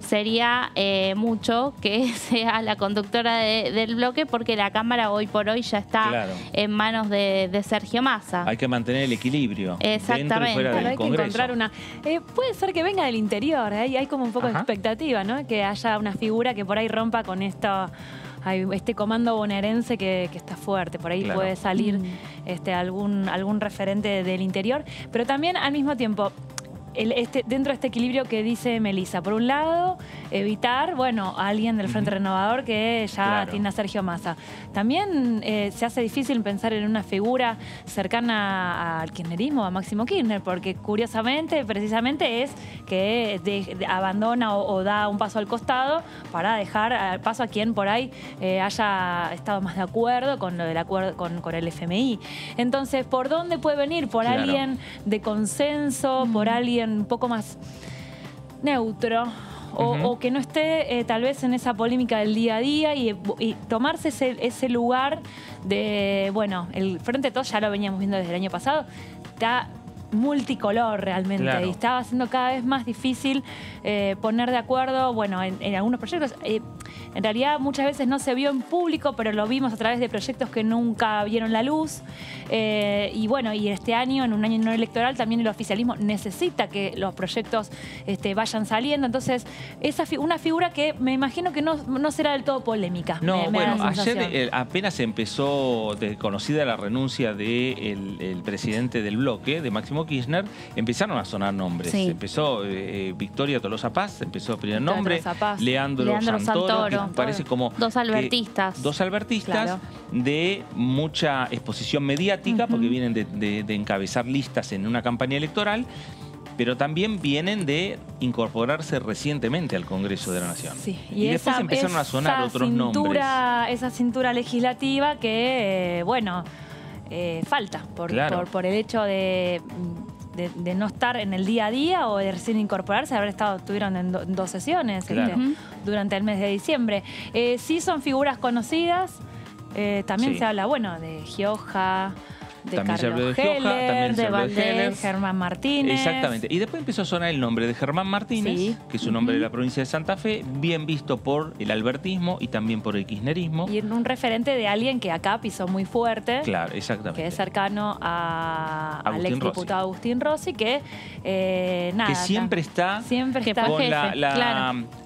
Sería mucho que sea la conductora del bloque porque la Cámara hoy por hoy ya está en manos de Sergio Massa. Hay que mantener el equilibrio. Exactamente. Dentro y fuera del hay Congreso. que encontrar una... puede ser que venga del interior, hay como un poco de expectativa, ¿no? Que haya una figura que por ahí rompa con este comando bonaerense que está fuerte. Por ahí puede salir algún referente del interior. Pero también al mismo tiempo... dentro de este equilibrio que dice Melisa. Por un lado, evitar, bueno, a alguien del Frente Renovador que ya tiene a Sergio Massa. También se hace difícil pensar en una figura cercana al kirchnerismo, a Máximo Kirchner, porque curiosamente, precisamente es que abandona o da un paso al costado para dejar paso a quien por ahí haya estado más de acuerdo con lo del acuerdo con el FMI. Entonces, ¿por dónde puede venir? Por alguien de consenso, por alguien un poco más neutro. O que no esté tal vez en esa polémica del día a día y tomarse ese lugar de, bueno, el Frente de Todos ya lo veníamos viendo desde el año pasado, está multicolor realmente y estaba siendo cada vez más difícil poner de acuerdo, bueno, en algunos proyectos. En realidad muchas veces no se vio en público, pero lo vimos a través de proyectos que nunca vieron la luz. Y bueno, y este año, en un año no electoral, también el oficialismo necesita que los proyectos vayan saliendo. Entonces, una figura que me imagino que no será del todo polémica. No, bueno, ayer apenas empezó, conocida la renuncia del presidente del bloque, de Máximo Kirchner, empezaron a sonar nombres. Sí. Empezó Victoria Tolosa Paz, empezó el primer nombre, Leandro Santoro, que parece como dos albertistas. Dos albertistas de mucha exposición mediática, porque vienen de encabezar listas en una campaña electoral, pero también vienen de incorporarse recientemente al Congreso de la Nación. Sí. Y después empezaron a sonar otros nombres. Esa cintura legislativa que, bueno, falta por el hecho de no estar en el día a día o de recién incorporarse, estuvieron en dos sesiones durante el mes de diciembre. Sí son figuras conocidas, también se habla, bueno, de Gioja, de Carlos Heller, de Valdés, Germán Martínez. Exactamente. Y después empezó a sonar el nombre de Germán Martínez, que es un nombre de la provincia de Santa Fe, bien visto por el albertismo y también por el kirchnerismo. Y un referente de alguien que acá pisó muy fuerte. Claro, exactamente. Que es cercano al exdiputado Agustín Rossi, que nada. Que siempre está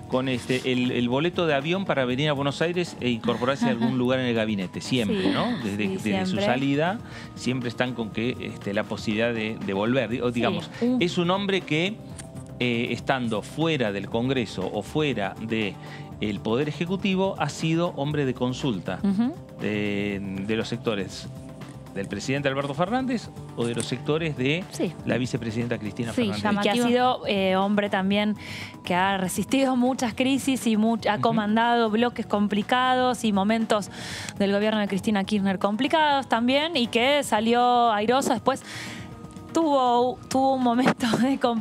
con el boleto de avión para venir a Buenos Aires e incorporarse a algún lugar en el gabinete, siempre, ¿no? Desde su salida, siempre están con que la posibilidad de volver. Digamos, es un hombre que, estando fuera del Congreso o fuera del Poder Ejecutivo, ha sido hombre de consulta de los sectores del presidente Alberto Fernández o de los sectores de la vicepresidenta Cristina Fernández. Y que ha sido hombre también que ha resistido muchas crisis y ha comandado bloques complicados y momentos del gobierno de Cristina Kirchner complicados también, y que salió airoso después. Tuvo un momento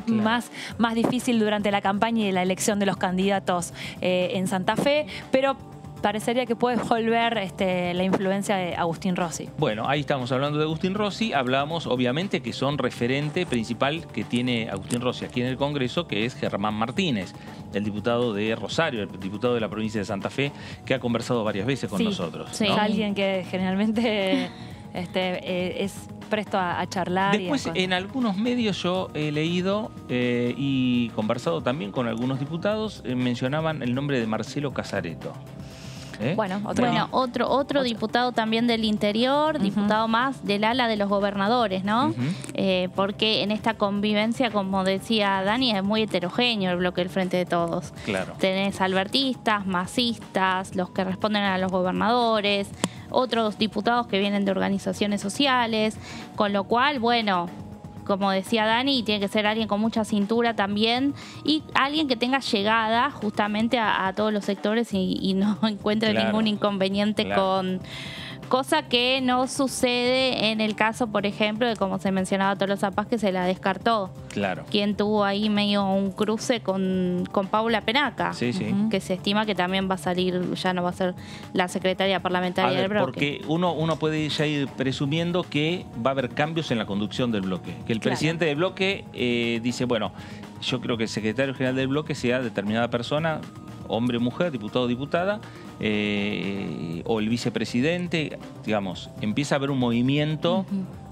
más difícil durante la campaña y la elección de los candidatos en Santa Fe, pero parecería que puede volver la influencia de Agustín Rossi. Bueno, ahí estamos hablando de Agustín Rossi. Hablábamos, obviamente, que son referente principal que tiene Agustín Rossi aquí en el Congreso, que es Germán Martínez, el diputado de Rosario, el diputado de la provincia de Santa Fe, que ha conversado varias veces con nosotros. Sí, ¿no? Es alguien que generalmente es presto a charlar. Después, en algunos medios yo he leído y conversado también con algunos diputados, mencionaban el nombre de Marcelo Casareto. Bueno, otro diputado también del interior, diputado más del ala de los gobernadores, ¿no? Porque en esta convivencia, como decía Dani, es muy heterogéneo el bloque del Frente de Todos. Claro. Tenés albertistas, masistas, los que responden a los gobernadores, otros diputados que vienen de organizaciones sociales, con lo cual, bueno, como decía Dani, tiene que ser alguien con mucha cintura también y alguien que tenga llegada justamente a todos los sectores y no encuentre ningún inconveniente con... Cosa que no sucede en el caso, por ejemplo, de como se mencionaba Tolosa Paz, que se la descartó. Claro. Quien tuvo ahí medio un cruce con Paula Penaca, que se estima que también va a salir, ya no va a ser la secretaria parlamentaria del bloque. Porque uno puede ya ir presumiendo que va a haber cambios en la conducción del bloque. Que el presidente del bloque dice, bueno, yo creo que el secretario general del bloque sea determinada persona, hombre, mujer, diputado o diputada, o el vicepresidente, digamos, empieza a haber un movimiento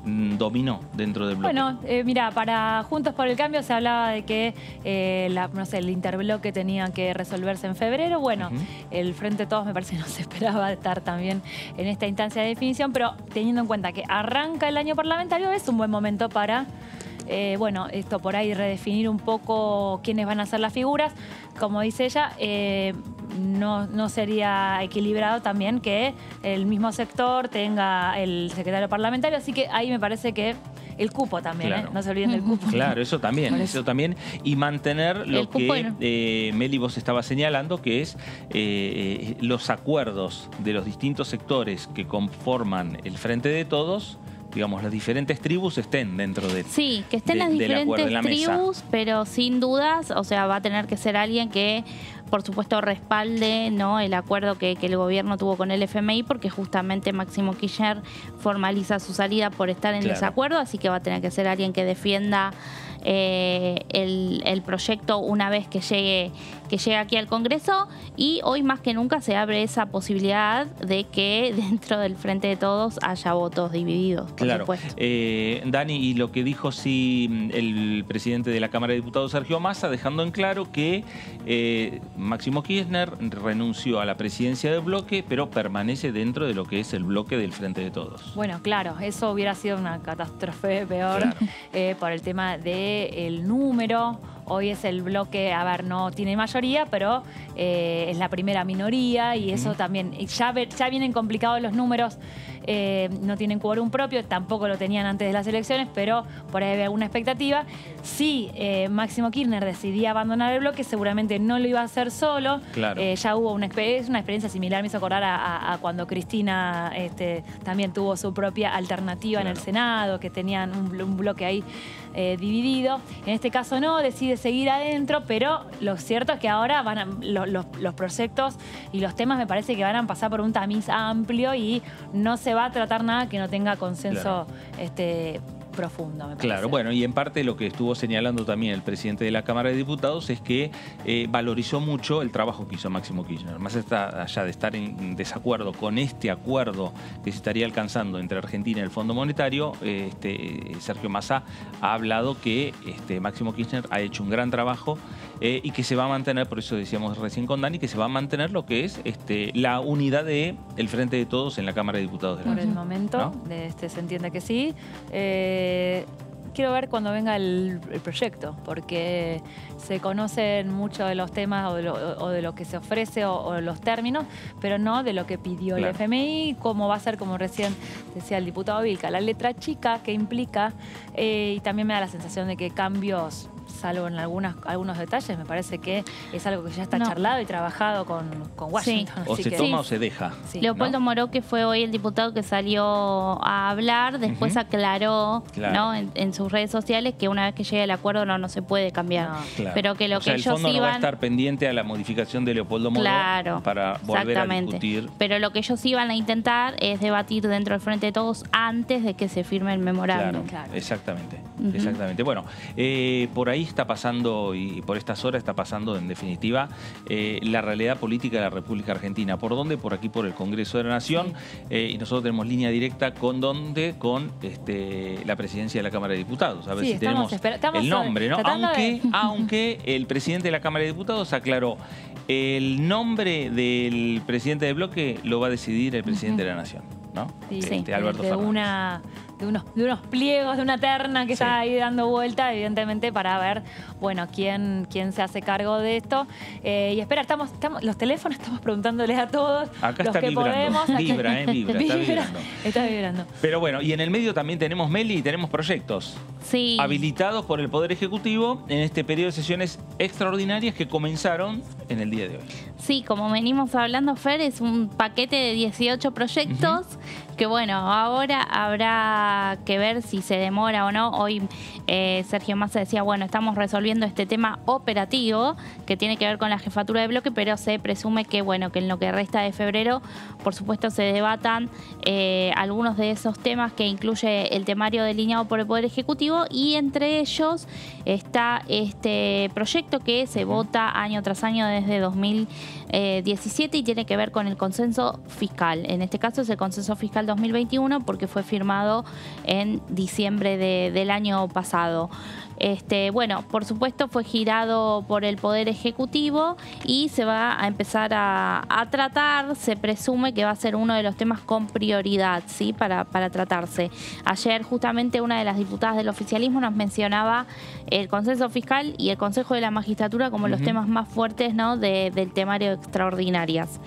dominó dentro del bloque. Bueno, mira, para Juntos por el Cambio se hablaba de que el interbloque tenía que resolverse en febrero. Bueno, el Frente de Todos me parece que no se esperaba estar también en esta instancia de definición, pero teniendo en cuenta que arranca el año parlamentario, es un buen momento para bueno, esto por ahí redefinir un poco quiénes van a ser las figuras. Como dice ella, no sería equilibrado también que el mismo sector tenga el secretario parlamentario, así que ahí me parece que el cupo también, claro. No se olviden del cupo. Claro, eso también. Y mantener lo que Meli vos estaba señalando, que es los acuerdos de los distintos sectores que conforman el Frente de Todos, digamos, las diferentes tribus estén dentro de Sí, que estén las diferentes tribus, pero sin dudas, o sea, va a tener que ser alguien que, por supuesto, respalde, ¿no?, el acuerdo que el gobierno tuvo con el FMI, porque justamente Máximo Kirchner formaliza su salida por estar en desacuerdo, así que va a tener que ser alguien que defienda el proyecto una vez que llegue aquí al Congreso, y hoy más que nunca se abre esa posibilidad de que dentro del Frente de Todos haya votos divididos, por supuesto. Dani, y lo que dijo el presidente de la Cámara de Diputados, Sergio Massa, dejando en claro que Máximo Kirchner renunció a la presidencia del bloque, pero permanece dentro de lo que es el bloque del Frente de Todos. Bueno, claro, eso hubiera sido una catástrofe peor por el tema del número. Hoy es el bloque, a ver, no tiene mayoría, pero es la primera minoría, y eso también, ya vienen complicados los números, no tienen quórum propio, tampoco lo tenían antes de las elecciones, pero por ahí había alguna expectativa. Si Máximo Kirchner decidía abandonar el bloque, seguramente no lo iba a hacer solo. Claro. Ya hubo una experiencia similar, me hizo acordar a cuando Cristina también tuvo su propia alternativa en el Senado, que tenían un bloque ahí dividido. En este caso no, decide seguir adentro, pero lo cierto es que ahora los proyectos y los temas me parece que van a pasar por un tamiz amplio y no se va a tratar nada que no tenga consenso profundo, me parece. Claro, bueno, y en parte lo que estuvo señalando también el presidente de la Cámara de Diputados es que valorizó mucho el trabajo que hizo Máximo Kirchner. Más allá de estar en desacuerdo con este acuerdo que se estaría alcanzando entre Argentina y el Fondo Monetario, Sergio Massa ha hablado que Máximo Kirchner ha hecho un gran trabajo y que se va a mantener, por eso decíamos recién con Dani, que se va a mantener lo que es la unidad del Frente de Todos en la Cámara de Diputados de la Nación. Por el momento, ¿no? Se entiende que sí. Quiero ver cuando venga el proyecto, porque se conocen mucho de los temas o de lo que se ofrece o los términos, pero no de lo que pidió el FMI, cómo va a ser, como recién decía el diputado Vilca, la letra chica que implica, y también me da la sensación de que cambios, salvo en algunos detalles, me parece que es algo que ya está charlado y trabajado con Washington. O se toma o se deja. Leopoldo Moró, que fue hoy el diputado que salió a hablar, después aclaró, ¿no?, en sus redes sociales, que una vez que llegue el acuerdo no se puede cambiar. Pero que lo que ellos el fondo iban... no va a estar pendiente a la modificación de Leopoldo Moró para volver a discutir. Pero lo que ellos iban a intentar es debatir dentro del Frente de Todos antes de que se firme el memorándum. Exactamente. Exactamente. Bueno, por ahí está pasando, y por estas horas está pasando, en definitiva, la realidad política de la República Argentina. ¿Por dónde? Por aquí, por el Congreso de la Nación. Y nosotros tenemos línea directa con la presidencia de la Cámara de Diputados. A ver si tenemos el nombre, ¿no? Aunque el presidente de la Cámara de Diputados aclaró, el nombre del presidente del bloque lo va a decidir el presidente de la Nación, ¿no? Alberto Fernández. De unos pliegos, de una terna que está ahí dando vuelta, evidentemente, para ver, bueno, quién se hace cargo de esto. Y espera, los teléfonos estamos preguntándoles a todos. Acá los está que vibrando. Podemos. Vibra, está vibrando. Está vibrando. Pero bueno, y en el medio también tenemos, Meli, y tenemos proyectos habilitados por el Poder Ejecutivo en este periodo de sesiones extraordinarias que comenzaron en el día de hoy. Sí, como venimos hablando, Fer, es un paquete de 18 proyectos que, bueno, ahora habrá que ver si se demora o no. Hoy Sergio Massa decía, bueno, estamos resolviendo este tema operativo que tiene que ver con la jefatura de bloque, pero se presume que, bueno, que en lo que resta de febrero, por supuesto, se debatan algunos de esos temas que incluye el temario delineado por el Poder Ejecutivo, y entre ellos está este proyecto que se vota año tras año desde 2017 y tiene que ver con el consenso fiscal. En este caso es el consenso fiscal 2021 porque fue firmado en diciembre del año pasado. Bueno, por supuesto fue girado por el Poder Ejecutivo y se va a empezar a tratar, se presume que va a ser uno de los temas con prioridad, ¿sí? Para tratarse. Ayer justamente una de las diputadas del oficialismo nos mencionaba el consenso fiscal y el Consejo de la Magistratura como los temas más fuertes, ¿no? del temario de extraordinarias.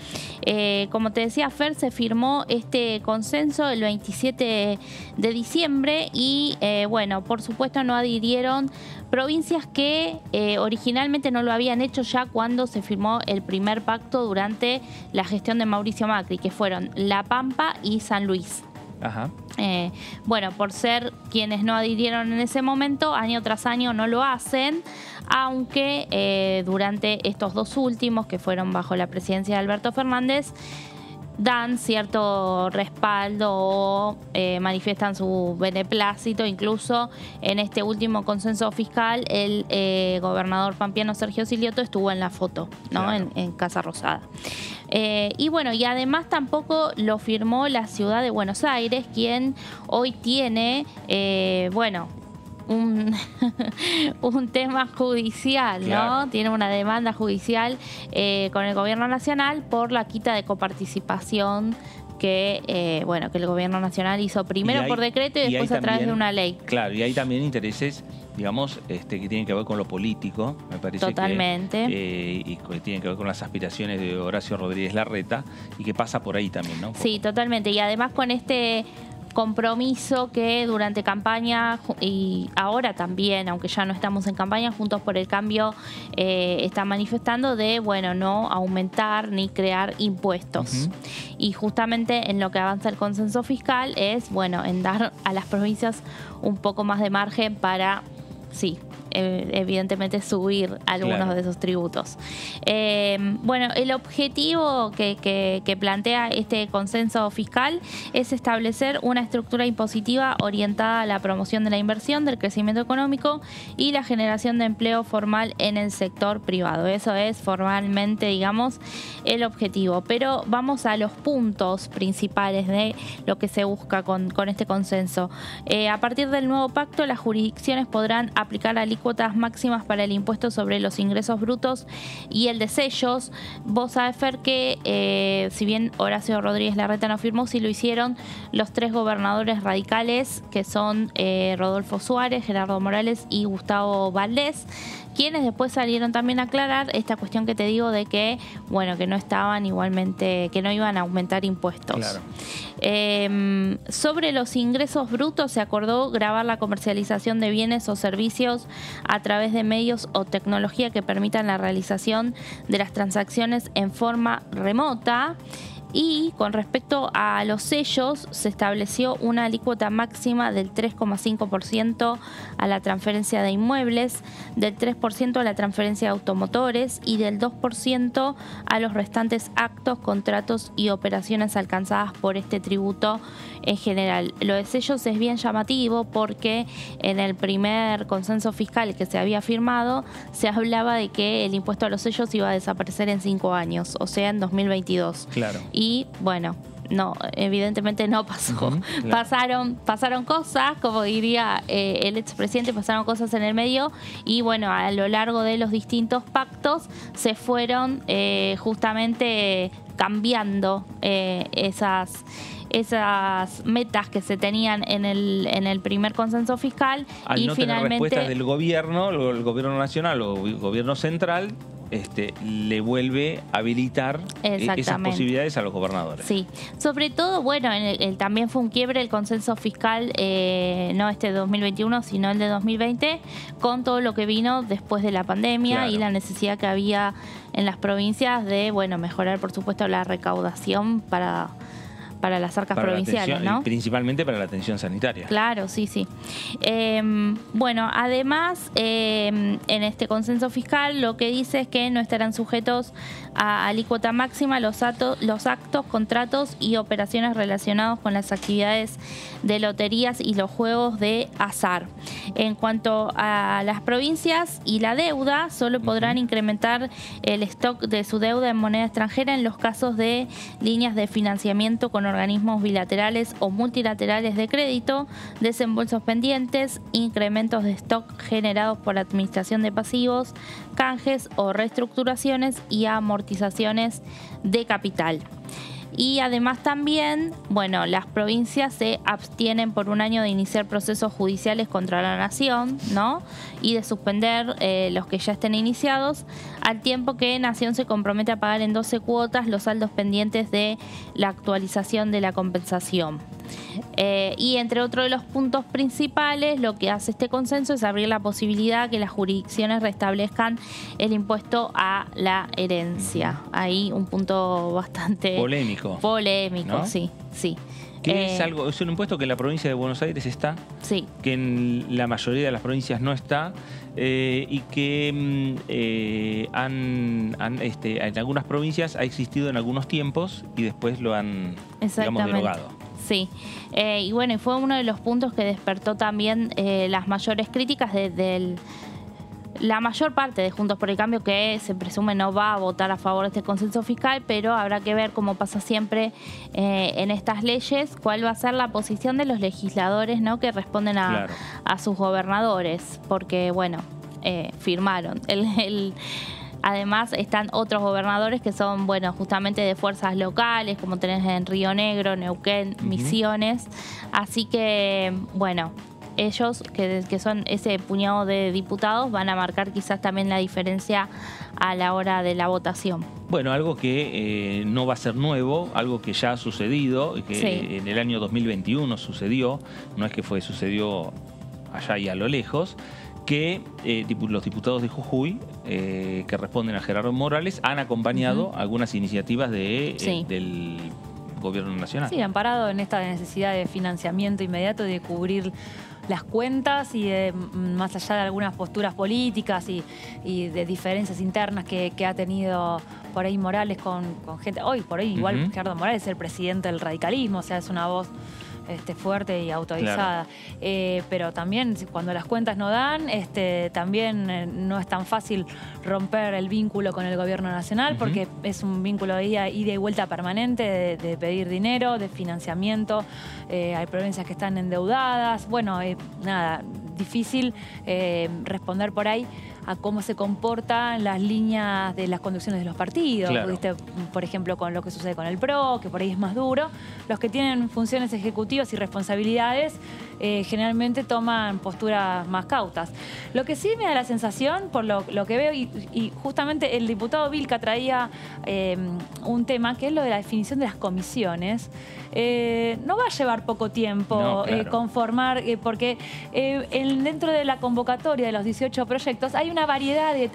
Como te decía, Fer, se firmó este consenso el 27 de diciembre y, bueno, por supuesto no adhirieron provincias que originalmente no lo habían hecho ya cuando se firmó el primer pacto durante la gestión de Mauricio Macri, que fueron La Pampa y San Luis. Ajá. Bueno, por ser quienes no adhirieron en ese momento, año tras año no lo hacen, aunque durante estos dos últimos, que fueron bajo la presidencia de Alberto Fernández, dan cierto respaldo o manifiestan su beneplácito. Incluso en este último consenso fiscal, el gobernador pampeano Sergio Silioto estuvo en la foto, ¿no? Claro. En Casa Rosada. Y bueno, y además tampoco lo firmó la ciudad de Buenos Aires, quien hoy tiene, bueno, un tema judicial, ¿no? Claro. Tiene una demanda judicial con el gobierno nacional por la quita de coparticipación que, bueno, que el gobierno nacional hizo primero por decreto y después a través de una ley. Claro, y hay también intereses, digamos, que tienen que ver con lo político, me parece. Totalmente. Y que tienen que ver con las aspiraciones de Horacio Rodríguez Larreta y que pasa por ahí también, ¿no? Sí, totalmente. Y además con este compromiso que durante campaña y ahora también, aunque ya no estamos en campaña, Juntos por el Cambio está manifestando de, bueno, no aumentar ni crear impuestos. Y justamente en lo que avanza el consenso fiscal es, bueno, en dar a las provincias un poco más de margen para, sí, evidentemente subir algunos de esos tributos. Bueno, el objetivo que plantea este consenso fiscal es establecer una estructura impositiva orientada a la promoción de la inversión, del crecimiento económico y la generación de empleo formal en el sector privado. Eso es formalmente, digamos, el objetivo. Pero vamos a los puntos principales de lo que se busca con este consenso. A partir del nuevo pacto, las jurisdicciones podrán aplicar alícuotas máximas para el impuesto sobre los ingresos brutos y el de sellos. Vos sabés, Fer, que si bien Horacio Rodríguez Larreta no firmó, sí lo hicieron los tres gobernadores radicales, que son Rodolfo Suárez, Gerardo Morales y Gustavo Valdés, quienes después salieron también a aclarar esta cuestión que te digo de que, bueno, que no estaban igualmente, que no iban a aumentar impuestos. Claro. Sobre los ingresos brutos se acordó gravar la comercialización de bienes o servicios a través de medios o tecnología que permitan la realización de las transacciones en forma remota. Y con respecto a los sellos, se estableció una alícuota máxima del 3,5% a la transferencia de inmuebles, del 3% a la transferencia de automotores y del 2% a los restantes actos, contratos y operaciones alcanzadas por este tributo en general. Lo de sellos es bien llamativo porque en el primer consenso fiscal que se había firmado se hablaba de que el impuesto a los sellos iba a desaparecer en 5 años, o sea, en 2022. Claro. Y bueno, no, evidentemente no pasó. Claro. Pasaron cosas, como diría el expresidente, pasaron cosas en el medio y bueno, a lo largo de los distintos pactos se fueron justamente cambiando esas metas que se tenían en el primer consenso fiscal. Al y no finalmente tener respuestas del gobierno, el gobierno nacional o el gobierno central, le vuelve a habilitar esas posibilidades a los gobernadores. Sí, sobre todo, bueno, también fue un quiebre el consenso fiscal, no este de 2021, sino el de 2020, con todo lo que vino después de la pandemia. Claro. Y la necesidad que había en las provincias de, bueno, mejorar, por supuesto, la recaudación para las arcas provinciales, ¿no? Principalmente para la atención sanitaria. Claro, sí, sí. Bueno, además, en este consenso fiscal lo que dice es que no estarán sujetos a alícuota máxima los actos, contratos y operaciones relacionados con las actividades de loterías y los juegos de azar. En cuanto a las provincias y la deuda, solo podrán incrementar el stock de su deuda en moneda extranjera en los casos de líneas de financiamiento con organismos bilaterales o multilaterales de crédito, desembolsos pendientes, incrementos de stock generados por administración de pasivos, canjes o reestructuraciones y amortizaciones de capital. Y además también, bueno, las provincias se abstienen por un año de iniciar procesos judiciales contra la Nación, ¿no? Y de suspender los que ya estén iniciados, al tiempo que Nación se compromete a pagar en 12 cuotas los saldos pendientes de la actualización de la compensación. Y entre otros de los puntos principales, lo que hace este consenso es abrir la posibilidad que las jurisdicciones restablezcan el impuesto a la herencia. Ahí un punto bastante polémico, ¿no? Sí. Que es un impuesto que en la provincia de Buenos Aires está, sí, que en la mayoría de las provincias no está, y que en algunas provincias ha existido en algunos tiempos y después lo han, digamos, derogado. Sí, y bueno, fue uno de los puntos que despertó también las mayores críticas de la mayor parte de Juntos por el Cambio, que se presume no va a votar a favor de este consenso fiscal, pero habrá que ver, como pasa siempre en estas leyes, cuál va a ser la posición de los legisladores, ¿no?, que responden a sus gobernadores, porque bueno, firmaron. Además están otros gobernadores que son, bueno, justamente de fuerzas locales, como tenés en Río Negro, Neuquén, Misiones. Así que, bueno, ellos, que son ese puñado de diputados, van a marcar quizás también la diferencia a la hora de la votación. Bueno, algo que no va a ser nuevo, algo que ya ha sucedido, que en el año 2021 sucedió, no es que sucedió allá y a lo lejos, que los diputados de Jujuy, que responden a Gerardo Morales, han acompañado algunas iniciativas del gobierno nacional. Sí, han parado en esta necesidad de financiamiento inmediato, de cubrir las cuentas y de, más allá de algunas posturas políticas y de diferencias internas que ha tenido por ahí Morales con gente. Hoy por hoy igual Gerardo Morales es el presidente del radicalismo, o sea, es una voz fuerte y autorizada. Claro. Pero también cuando las cuentas no dan, también no es tan fácil romper el vínculo con el gobierno nacional, porque es un vínculo de ida y vuelta permanente, de pedir dinero, de financiamiento. Hay provincias que están endeudadas. Bueno, nada, difícil responder por ahí a cómo se comportan las líneas de las conducciones de los partidos. Claro. ¿Viste? Por ejemplo, con lo que sucede con el PRO, que por ahí es más duro. Los que tienen funciones ejecutivas y responsabilidades generalmente toman posturas más cautas. Lo que sí me da la sensación, por lo que veo, y justamente el diputado Vilca traía un tema, que es lo de la definición de las comisiones. No va a llevar poco tiempo conformar, porque dentro de la convocatoria de los 18 proyectos hay una variedad de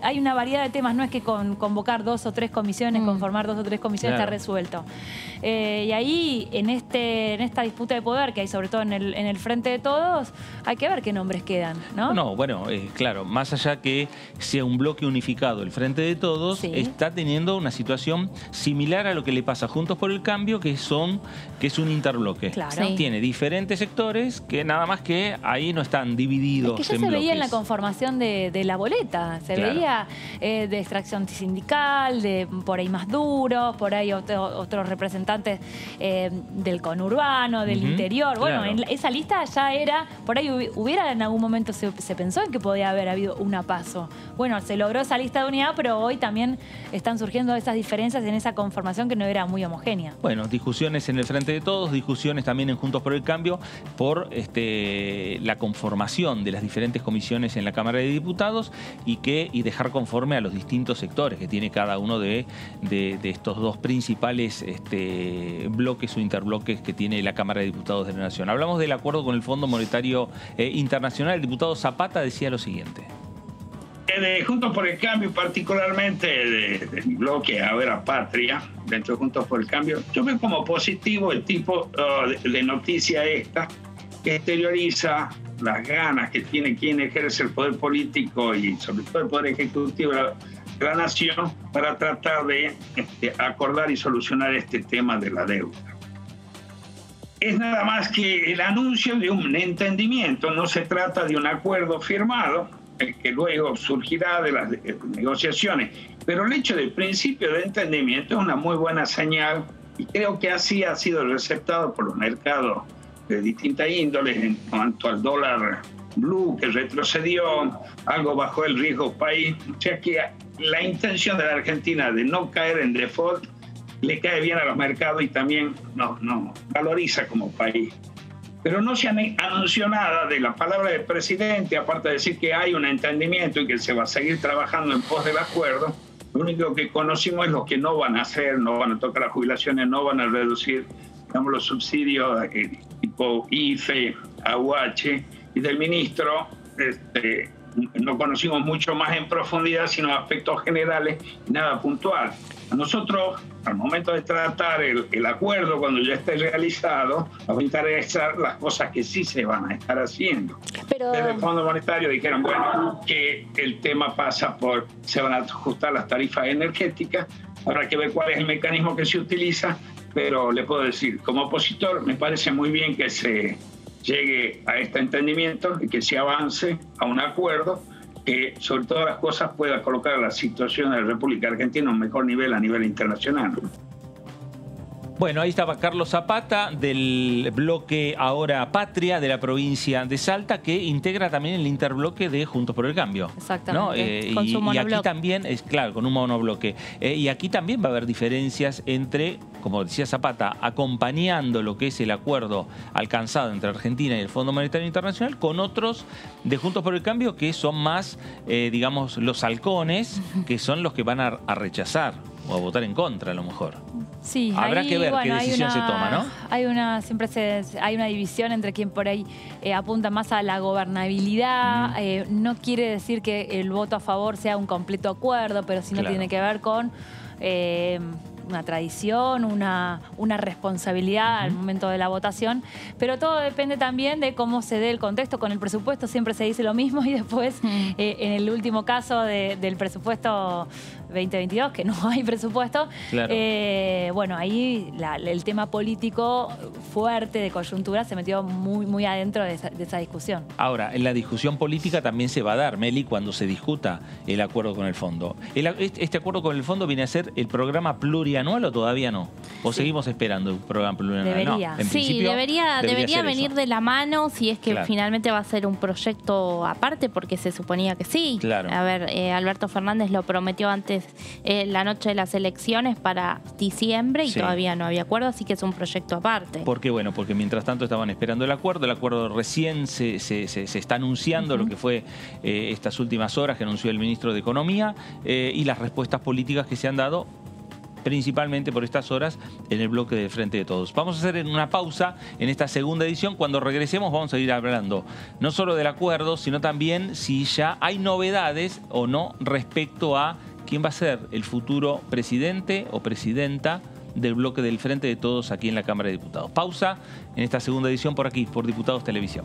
temas. No es que convocar 2 o 3 comisiones, conformar 2 o 3 comisiones está resuelto. Y ahí, en esta disputa de poder que hay, sobre todo en el Frente de Todos, hay que ver qué nombres quedan, ¿no? No, bueno, claro, más allá que sea un bloque unificado, el Frente de Todos está teniendo una situación similar a lo que le pasa a Juntos por el Cambio, que es un interbloque. Claro. Tiene diferentes sectores que nada más que ahí no están divididos. Es que ya se veía en la conformación de la boleta, se veía de extracción sindical, de por ahí más duros, por ahí otros representantes del conurbano, del interior. Bueno, en esa lista ya era, por ahí hubiera en algún momento se pensó en que podía haber habido una PASO. Bueno, se logró esa lista de unidad, pero hoy también están surgiendo esas diferencias en esa conformación que no era muy homogénea. Bueno, discusiones en el Frente de Todos, discusiones también en Juntos por el Cambio por la conformación de las diferentes comisiones en la Cámara de Diputados y dejar conforme a los distintos sectores que tiene cada uno de estos dos principales bloques o interbloques que tiene la Cámara de Diputados de la Nación. Hablamos del acuerdo con el Fondo Monetario Internacional. El diputado Zapata decía lo siguiente. De Juntos por el Cambio, particularmente del bloque Ahora Patria, dentro de Juntos por el Cambio, yo veo como positivo el tipo de noticia esta, que exterioriza las ganas que tiene quien ejerce el poder político y sobre todo el poder ejecutivo de la nación para tratar de acordar y solucionar este tema de la deuda. Es nada más que el anuncio de un entendimiento, no se trata de un acuerdo firmado, que luego surgirá de las negociaciones. Pero el hecho del principio de entendimiento es una muy buena señal Y creo que así ha sido receptado por los mercados de distintas índoles en cuanto al dólar blue, que retrocedió, algo bajó el riesgo país. O sea que la intención de la Argentina de no caer en default le cae bien a los mercados y también nos valoriza como país. Pero no se anunció nada de la palabra del presidente, aparte de decir que hay un entendimiento y que se va a seguir trabajando en pos del acuerdo. Lo único que conocimos es lo que no van a hacer, no van a tocar las jubilaciones, no van a reducir, digamos, los subsidios tipo IFE, AUH, y del ministro no conocimos mucho más en profundidad, sino aspectos generales y nada puntual. A nosotros, al momento de tratar el acuerdo, cuando ya esté realizado, nos interesa las cosas que sí se van a estar haciendo. Pero... Desde el Fondo Monetario dijeron, bueno, que el tema pasa por, se van a ajustar las tarifas energéticas, habrá que ver cuál es el mecanismo que se utiliza, pero le puedo decir, como opositor, me parece muy bien que se llegue a este entendimiento y que se avance a un acuerdo que sobre todas las cosas pueda colocar a la situación de la República Argentina a un mejor nivel a nivel internacional. Bueno, ahí estaba Carlos Zapata del bloque Ahora Patria de la provincia de Salta, que integra también el interbloque de Juntos por el Cambio. Exactamente, ¿no? con su monobloque. Y aquí también, claro, con un monobloque. Y aquí también va a haber diferencias entre, como decía Zapata, acompañando lo que es el acuerdo alcanzado entre Argentina y el Fondo Monetario Internacional, con otros de Juntos por el Cambio que son más, digamos, los halcones, que son los que van a rechazar o a votar en contra a lo mejor. Sí, habrá ahí, que ver bueno, qué decisión se toma, ¿no? Hay una división entre quien por ahí apunta más a la gobernabilidad. No quiere decir que el voto a favor sea un completo acuerdo, pero sí no tiene que ver con una tradición, una responsabilidad al momento de la votación. Pero todo depende también de cómo se dé el contexto. Con el presupuesto siempre se dice lo mismo y después, en el último caso del presupuesto 2022, que no hay presupuesto, bueno, ahí el tema político fuerte de coyuntura se metió muy adentro de esa discusión. Ahora, en la discusión política también se va a dar, Meli, cuando se discuta el acuerdo con el fondo. ¿Este acuerdo con el fondo viene a ser el programa plurianual o todavía no? ¿O seguimos esperando un programa plurianual? Debería. No, en sí, debería venir eso de la mano, si es que finalmente va a ser un proyecto aparte, porque se suponía que sí. Claro. A ver, Alberto Fernández lo prometió antes la noche de las elecciones para diciembre y todavía no había acuerdo, así que es un proyecto aparte. ¿Por qué? Bueno, porque mientras tanto estaban esperando el acuerdo recién se está anunciando, lo que fue estas últimas horas que anunció el ministro de Economía, y las respuestas políticas que se han dado principalmente por estas horas en el bloque del Frente de Todos. Vamos a hacer una pausa en esta segunda edición. Cuando regresemos vamos a ir hablando no solo del acuerdo, sino también si ya hay novedades o no respecto a quién va a ser el futuro presidente o presidenta del bloque del Frente de Todos aquí en la Cámara de Diputados. Pausa en esta segunda edición por aquí, por Diputados Televisión.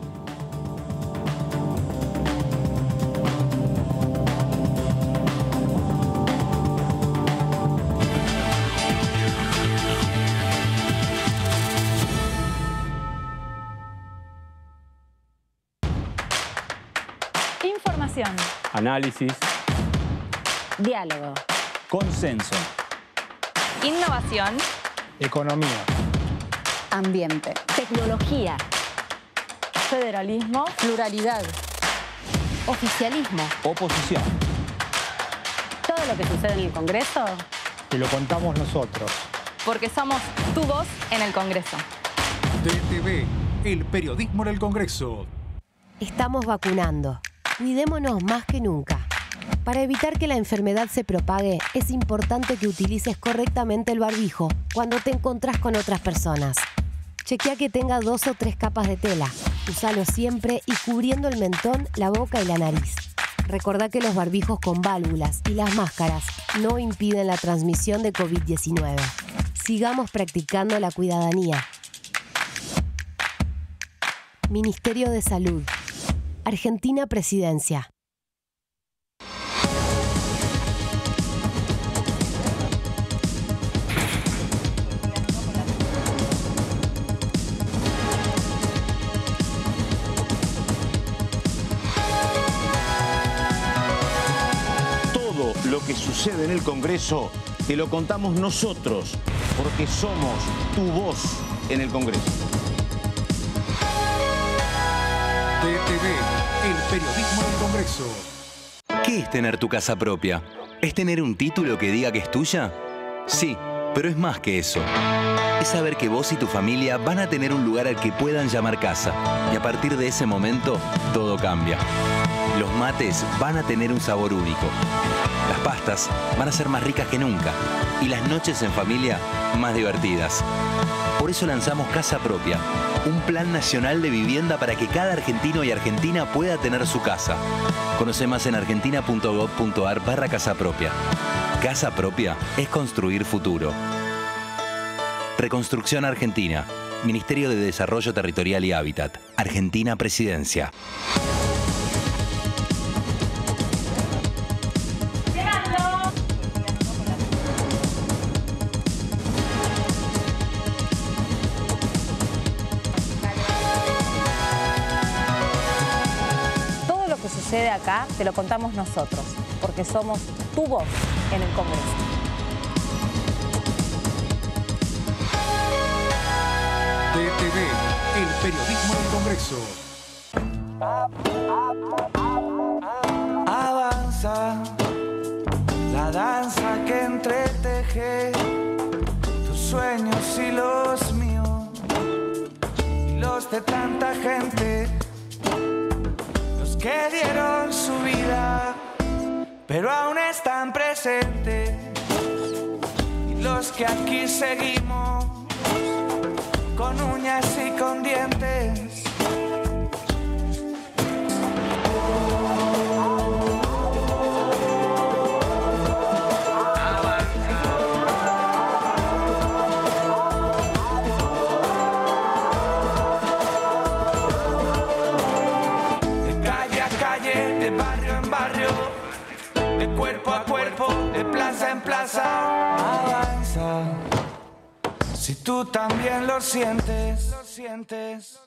Información. Análisis. Diálogo. Consenso. Innovación. Economía. Ambiente. Tecnología. Federalismo. Pluralidad. Oficialismo. Oposición. Todo lo que sucede en el Congreso. Te lo contamos nosotros. Porque somos tu voz en el Congreso. DTV, el periodismo en el Congreso. Estamos vacunando. Cuidémonos más que nunca. Para evitar que la enfermedad se propague, es importante que utilices correctamente el barbijo cuando te encontrás con otras personas. Chequea que tenga 2 o 3 capas de tela. Úsalo siempre y cubriendo el mentón, la boca y la nariz. Recordá que los barbijos con válvulas y las máscaras no impiden la transmisión de COVID-19. Sigamos practicando la cuidadanía. Ministerio de Salud. Argentina Presidencia. Todo lo que sucede en el Congreso te lo contamos nosotros. porque somos tu voz en el Congreso. DTV, el periodismo del Congreso. ¿Qué es tener tu casa propia? ¿Es tener un título que diga que es tuya? Sí, pero es más que eso. Es saber que vos y tu familia van a tener un lugar al que puedan llamar casa. Y a partir de ese momento, todo cambia. Los mates van a tener un sabor único. Las pastas van a ser más ricas que nunca. Y las noches en familia, más divertidas. Por eso lanzamos Casa Propia, un plan nacional de vivienda para que cada argentino y argentina pueda tener su casa. Conoce más en argentina.gov.ar/Casa Propia. Casa Propia es construir futuro. Reconstrucción Argentina. Ministerio de Desarrollo Territorial y Hábitat. Argentina Presidencia. Todo lo que sucede acá te lo contamos nosotros, porque somos tu voz en el Congreso. DTV, el periodismo del Congreso. Avanza la danza que entreteje tus sueños y los míos y los de tanta gente, los que dieron su vida pero aún están presentes, y los que aquí seguimos con uñas y con dientes. De calle a calle, de barrio en barrio, de cuerpo a cuerpo, de plaza en plaza, avanza. Si tú también lo sientes, lo sientes.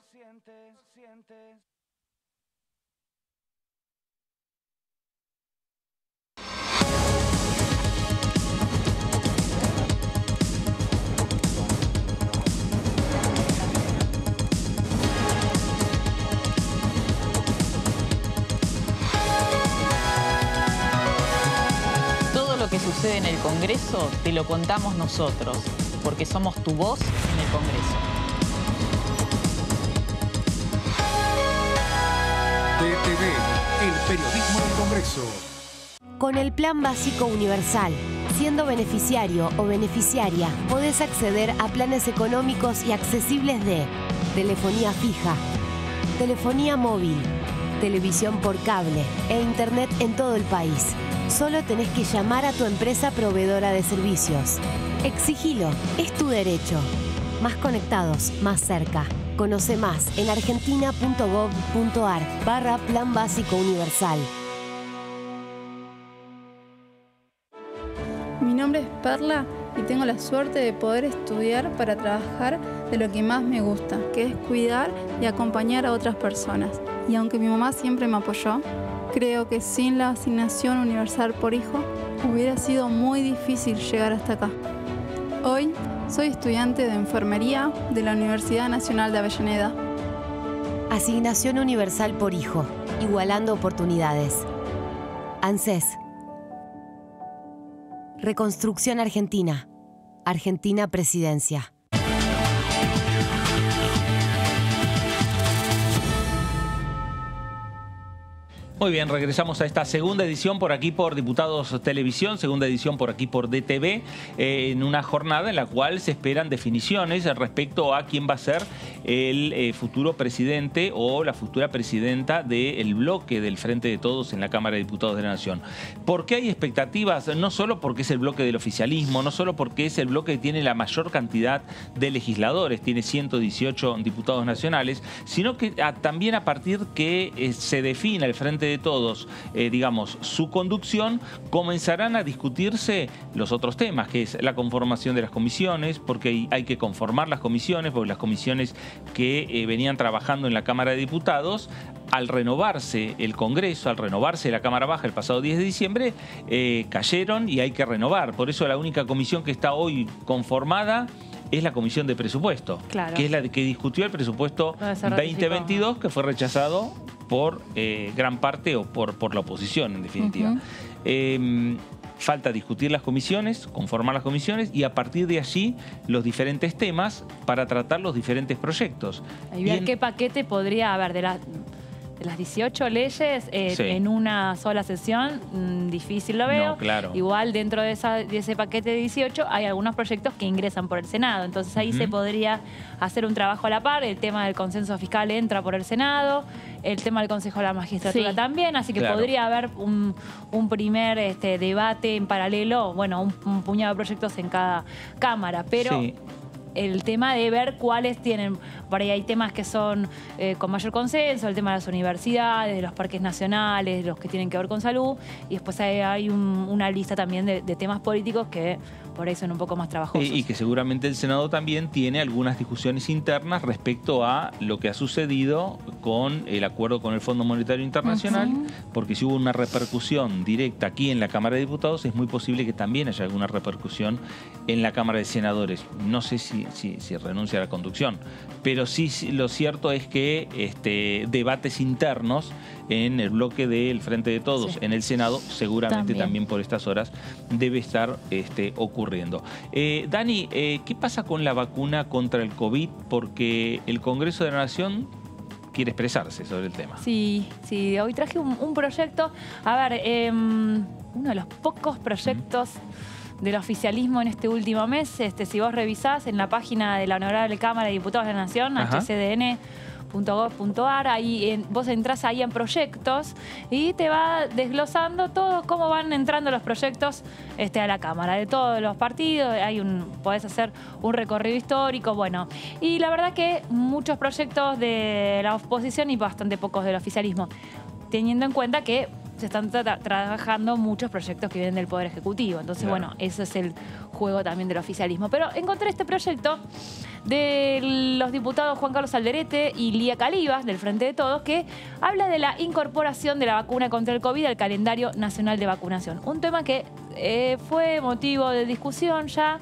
Todo lo que sucede en el Congreso te lo contamos nosotros, porque somos tu voz en el Congreso. DTV, el periodismo del Congreso. Con el Plan Básico Universal, siendo beneficiario o beneficiaria, podés acceder a planes económicos y accesibles de telefonía fija, telefonía móvil, televisión por cable e internet en todo el país. Solo tenés que llamar a tu empresa proveedora de servicios. Exigilo, es tu derecho. Más conectados, más cerca. Conoce más en argentina.gov.ar/Plan Básico Universal. Mi nombre es Perla y tengo la suerte de poder estudiar para trabajar de lo que más me gusta, que es cuidar y acompañar a otras personas. Y aunque mi mamá siempre me apoyó, creo que sin la asignación universal por hijo hubiera sido muy difícil llegar hasta acá. Hoy soy estudiante de enfermería de la Universidad Nacional de Avellaneda. Asignación universal por hijo, igualando oportunidades. ANSES. Reconstrucción Argentina. Argentina Presidencia. Muy bien, regresamos a esta segunda edición por aquí por Diputados Televisión, segunda edición por aquí por DTV, en una jornada en la cual se esperan definiciones respecto a quién va a ser el futuro presidente o la futura presidenta del bloque del Frente de Todos en la Cámara de Diputados de la Nación. ¿Por qué hay expectativas? No solo porque es el bloque del oficialismo, no solo porque es el bloque que tiene la mayor cantidad de legisladores, tiene 118 diputados nacionales, sino que también a partir que se defina el Frente Frente de Todos, digamos, su conducción, comenzarán a discutirse los otros temas, que es la conformación de las comisiones, porque hay que conformar las comisiones, porque las comisiones que venían trabajando en la Cámara de Diputados, al renovarse el Congreso, al renovarse la Cámara Baja el pasado 10 de diciembre, cayeron y hay que renovar. Por eso la única comisión que está hoy conformada es la Comisión de Presupuesto, que es la que discutió el presupuesto 2022, que fue rechazado por gran parte o por la oposición, en definitiva. Falta discutir las comisiones, conformar las comisiones y a partir de allí los diferentes temas para tratar los diferentes proyectos. Y ver qué paquete podría haber de las 18 leyes en una sola sesión, difícil lo veo. No, claro. Igual dentro de ese paquete de 18 hay algunos proyectos que ingresan por el Senado. Entonces ahí se podría hacer un trabajo a la par. El tema del consenso fiscal entra por el Senado, el tema del Consejo de la Magistratura también. Así que podría haber un primer debate en paralelo, bueno, un puñado de proyectos en cada Cámara. Pero el tema de ver cuáles tienen, por ahí hay temas que son con mayor consenso, el tema de las universidades, de los parques nacionales, los que tienen que ver con salud, y después hay una lista también de temas políticos que por ahí son un poco más trabajosos. Y que seguramente el Senado también tiene algunas discusiones internas respecto a lo que ha sucedido con el acuerdo con el Fondo Monetario Internacional, porque si hubo una repercusión directa aquí en la Cámara de Diputados, es muy posible que también haya alguna repercusión en la Cámara de Senadores. No sé si renuncia a la conducción, pero sí lo cierto es que debates internos en el bloque del Frente de Todos en el Senado, seguramente también por estas horas debe estar ocurriendo. Dani, ¿qué pasa con la vacuna contra el COVID? Porque el Congreso de la Nación quiere expresarse sobre el tema. Sí, hoy traje un proyecto. A ver, uno de los pocos proyectos del oficialismo en este último mes. Si vos revisás en la página de la Honorable Cámara de Diputados de la Nación, hcdn.gov.ar, ahí vos entrás ahí en proyectos y te va desglosando todo cómo van entrando los proyectos a la Cámara, de todos los partidos. Podés hacer un recorrido histórico, bueno. Y la verdad que muchos proyectos de la oposición y bastante pocos del oficialismo, teniendo en cuenta que se están trabajando muchos proyectos que vienen del Poder Ejecutivo. Entonces, bueno, ese es el juego también del oficialismo. Pero encontré este proyecto de los diputados Juan Carlos Alderete y Lía Calivas, del Frente de Todos, que habla de la incorporación de la vacuna contra el COVID al calendario nacional de vacunación. Un tema que fue motivo de discusión ya,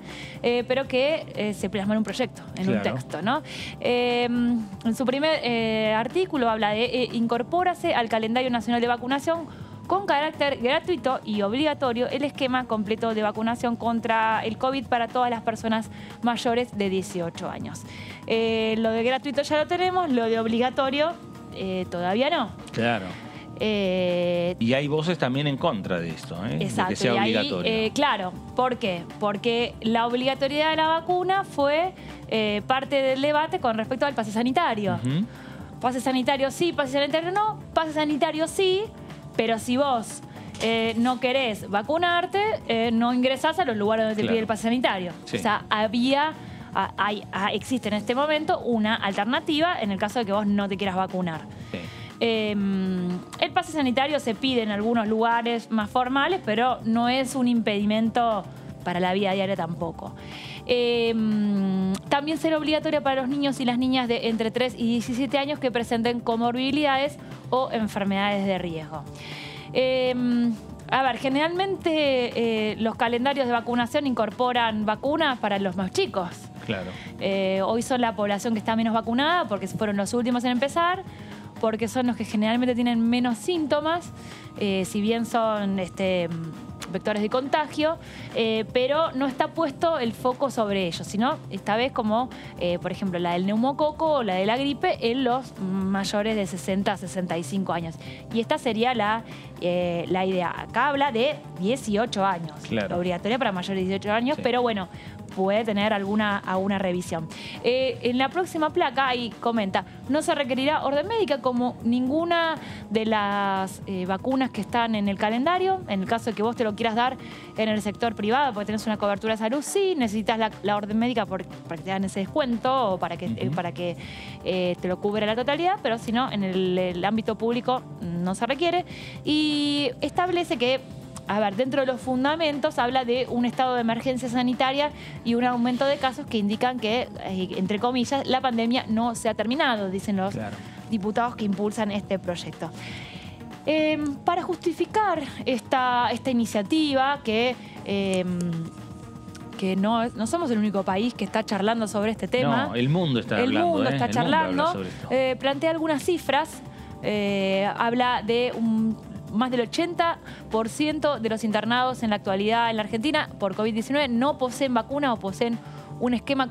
pero que se plasmó en un proyecto, en un texto, ¿no? En su primer artículo habla de incorpórase al calendario nacional de vacunación con carácter gratuito y obligatorio el esquema completo de vacunación contra el COVID para todas las personas mayores de 18 años. Lo de gratuito ya lo tenemos, lo de obligatorio todavía no. Claro. Y hay voces también en contra de esto, exacto, de que sea obligatorio. Claro, ¿por qué? Porque la obligatoriedad de la vacuna fue parte del debate con respecto al pase sanitario. Pase sanitario sí, pase sanitario no, pase sanitario sí, pero si vos no querés vacunarte, no ingresás a los lugares donde te pide el pase sanitario. O sea, existe en este momento una alternativa en el caso de que vos no te quieras vacunar. El pase sanitario se pide en algunos lugares más formales, pero no es un impedimento para la vida diaria tampoco. También será obligatoria para los niños y las niñas de entre 3 y 17 años que presenten comorbilidades o enfermedades de riesgo. A ver, generalmente los calendarios de vacunación incorporan vacunas para los más chicos. Claro. Hoy son la población que está menos vacunada porque fueron los últimos en empezar, porque son los que generalmente tienen menos síntomas, si bien son vectores de contagio, pero no está puesto el foco sobre ellos, sino esta vez como, por ejemplo, la del neumococo o la de la gripe en los mayores de 60 a 65 años. Y esta sería la idea. Acá habla de 18 años, obligatoria para mayores de 18 años, pero bueno, puede tener alguna revisión. En la próxima placa, ahí comenta, no se requerirá orden médica como ninguna de las vacunas que están en el calendario. En el caso de que vos te lo quieras dar en el sector privado, porque tenés una cobertura de salud, sí, necesitas la orden médica para que te dan ese descuento o para que, te lo cubra la totalidad, pero si no, en el ámbito público no se requiere. Y establece que, a ver, dentro de los fundamentos habla de un estado de emergencia sanitaria y un aumento de casos que indican que, entre comillas, la pandemia no se ha terminado, dicen los diputados que impulsan este proyecto. Para justificar esta iniciativa que no somos el único país que está charlando sobre este tema. No, el mundo está hablando. El mundo está charlando. Mundo habla sobre esto. Plantea algunas cifras. Habla de más del 80% de los internados en la actualidad en la Argentina por COVID-19 no poseen vacuna o poseen un esquema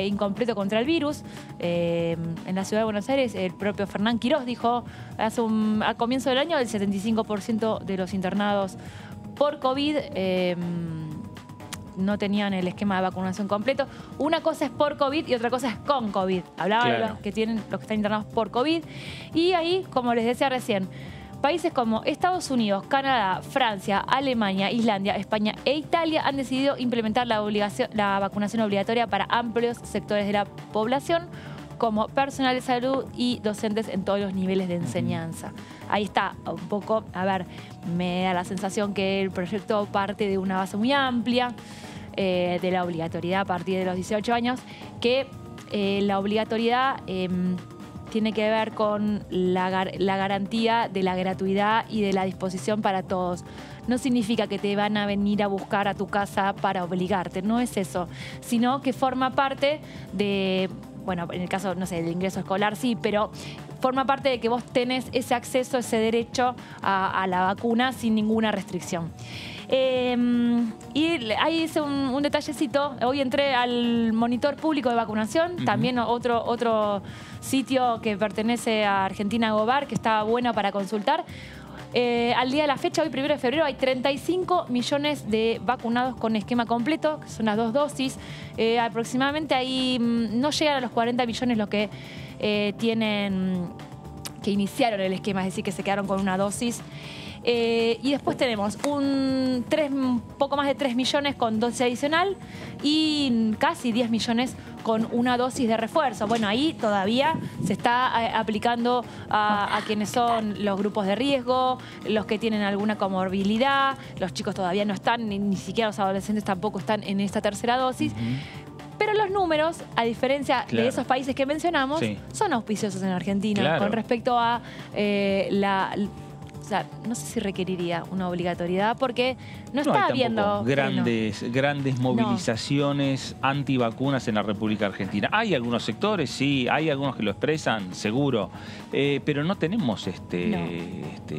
incompleto contra el virus. En la ciudad de Buenos Aires, el propio Fernán Quirós dijo al comienzo del año el 75% de los internados por COVID no tenían el esquema de vacunación completo. Una cosa es por COVID y otra cosa es con COVID. Hablaba de los que están internados por COVID. Y ahí, como les decía recién, países como Estados Unidos, Canadá, Francia, Alemania, Islandia, España e Italia han decidido implementar la vacunación obligatoria para amplios sectores de la población, como personal de salud y docentes en todos los niveles de enseñanza. Ahí está, un poco, a ver, me da la sensación que el proyecto parte de una base muy amplia, de la obligatoriedad a partir de los 18 años, que la obligatoriedad tiene que ver con la garantía de la gratuidad y de la disposición para todos. No significa que te van a venir a buscar a tu casa para obligarte, no es eso, sino que forma parte de, bueno, en el caso, no sé, del ingreso escolar sí, pero forma parte de que vos tenés ese acceso, ese derecho a la vacuna sin ninguna restricción. Y ahí hice un detallecito. Hoy entré al monitor público de vacunación, también otro sitio que pertenece a Argentina Gobar, que está bueno para consultar. Al día de la fecha, hoy 1 de febrero, hay 35 millones de vacunados con esquema completo, que son las 2 dosis. Aproximadamente ahí no llegan a los 40 millones los que que iniciaron el esquema, es decir, que se quedaron con una dosis. Y después tenemos poco más de 3 millones con dosis adicional y casi 10 millones con una dosis de refuerzo. Bueno, ahí todavía se está aplicando a quienes son los grupos de riesgo, los que tienen alguna comorbilidad, los chicos todavía no están, ni siquiera los adolescentes tampoco están en esta tercera dosis. Pero los números, a diferencia de esos países que mencionamos, son auspiciosos en Argentina con respecto a o sea, no sé si requeriría una obligatoriedad porque no está habiendo grandes movilizaciones antivacunas en la República Argentina. Hay algunos sectores, sí, hay algunos que lo expresan, seguro, pero no tenemos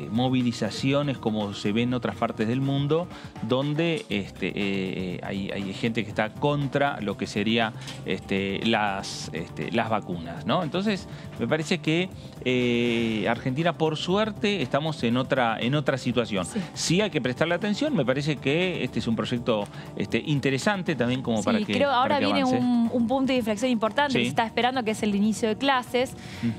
movilizaciones como se ve en otras partes del mundo, donde hay gente que está contra lo que sería las vacunas, ¿no? Entonces, me parece que Argentina, por suerte, estamos en otra situación. Sí hay que prestarle atención. Me parece que este es un proyecto interesante también como para que creo ahora viene avance. un punto de inflexión importante que se está esperando, que es el inicio de clases.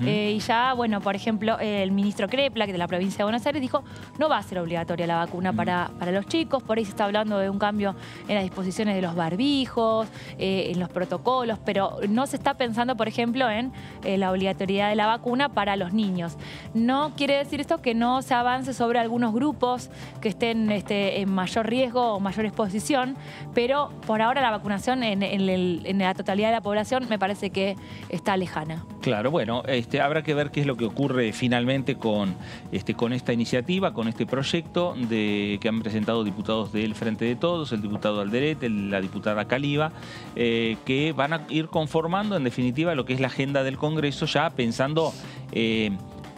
Y ya, bueno, por ejemplo, el ministro Crepla, que de la provincia de Buenos Aires, dijo no va a ser obligatoria la vacuna para los chicos. Por ahí se está hablando de un cambio en las disposiciones de los barbijos, en los protocolos, pero no se está pensando, por ejemplo, en la obligatoriedad de la vacuna para los niños. No quiere decir esto que no se avance sobre algunos grupos que estén en mayor riesgo o mayor exposición, pero por ahora la vacunación en la totalidad de la población me parece que está lejana. Claro, bueno, habrá que ver qué es lo que ocurre finalmente con esta iniciativa, con este proyecto que han presentado diputados del Frente de Todos, el diputado Alderet, la diputada Caliba, que van a ir conformando en definitiva lo que es la agenda del Congreso, ya pensando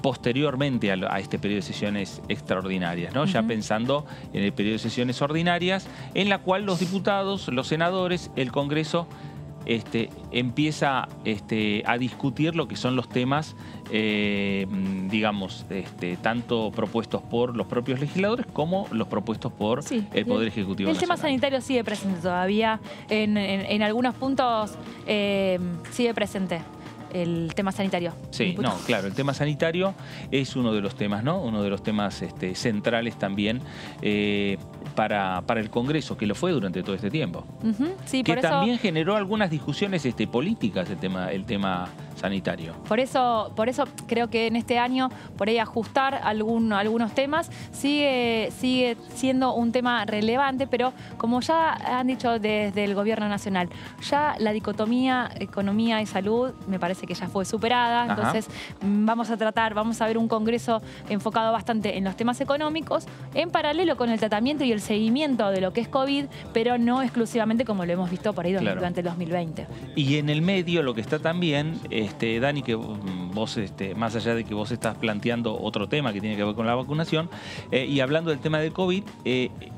posteriormente a este periodo de sesiones extraordinarias, ¿no? Ya pensando en el periodo de sesiones ordinarias, en la cual los diputados, los senadores, el Congreso empieza a discutir lo que son los temas, digamos, tanto propuestos por los propios legisladores como los propuestos por el Poder Ejecutivo El Nacional. tema sanitario sigue presente todavía, en algunos puntos sigue presente el tema sanitario. Sí, no, claro, el tema sanitario es uno de los temas, ¿no? Uno de los temas centrales también para el Congreso, que lo fue durante todo este tiempo. Sí, que por eso, también generó algunas discusiones políticas el tema sanitario. por eso creo que en este año, por ahí ajustar algunos temas, sigue siendo un tema relevante, pero como ya han dicho desde el Gobierno Nacional, ya la dicotomía economía y salud me parece que ya fue superada. Entonces vamos a ver un Congreso enfocado bastante en los temas económicos, en paralelo con el tratamiento y el seguimiento de lo que es COVID, pero no exclusivamente como lo hemos visto por ahí durante el 2020. Y en el medio lo que está también, Dani, que vos, más allá de que vos estás planteando otro tema que tiene que ver con la vacunación, y hablando del tema del COVID,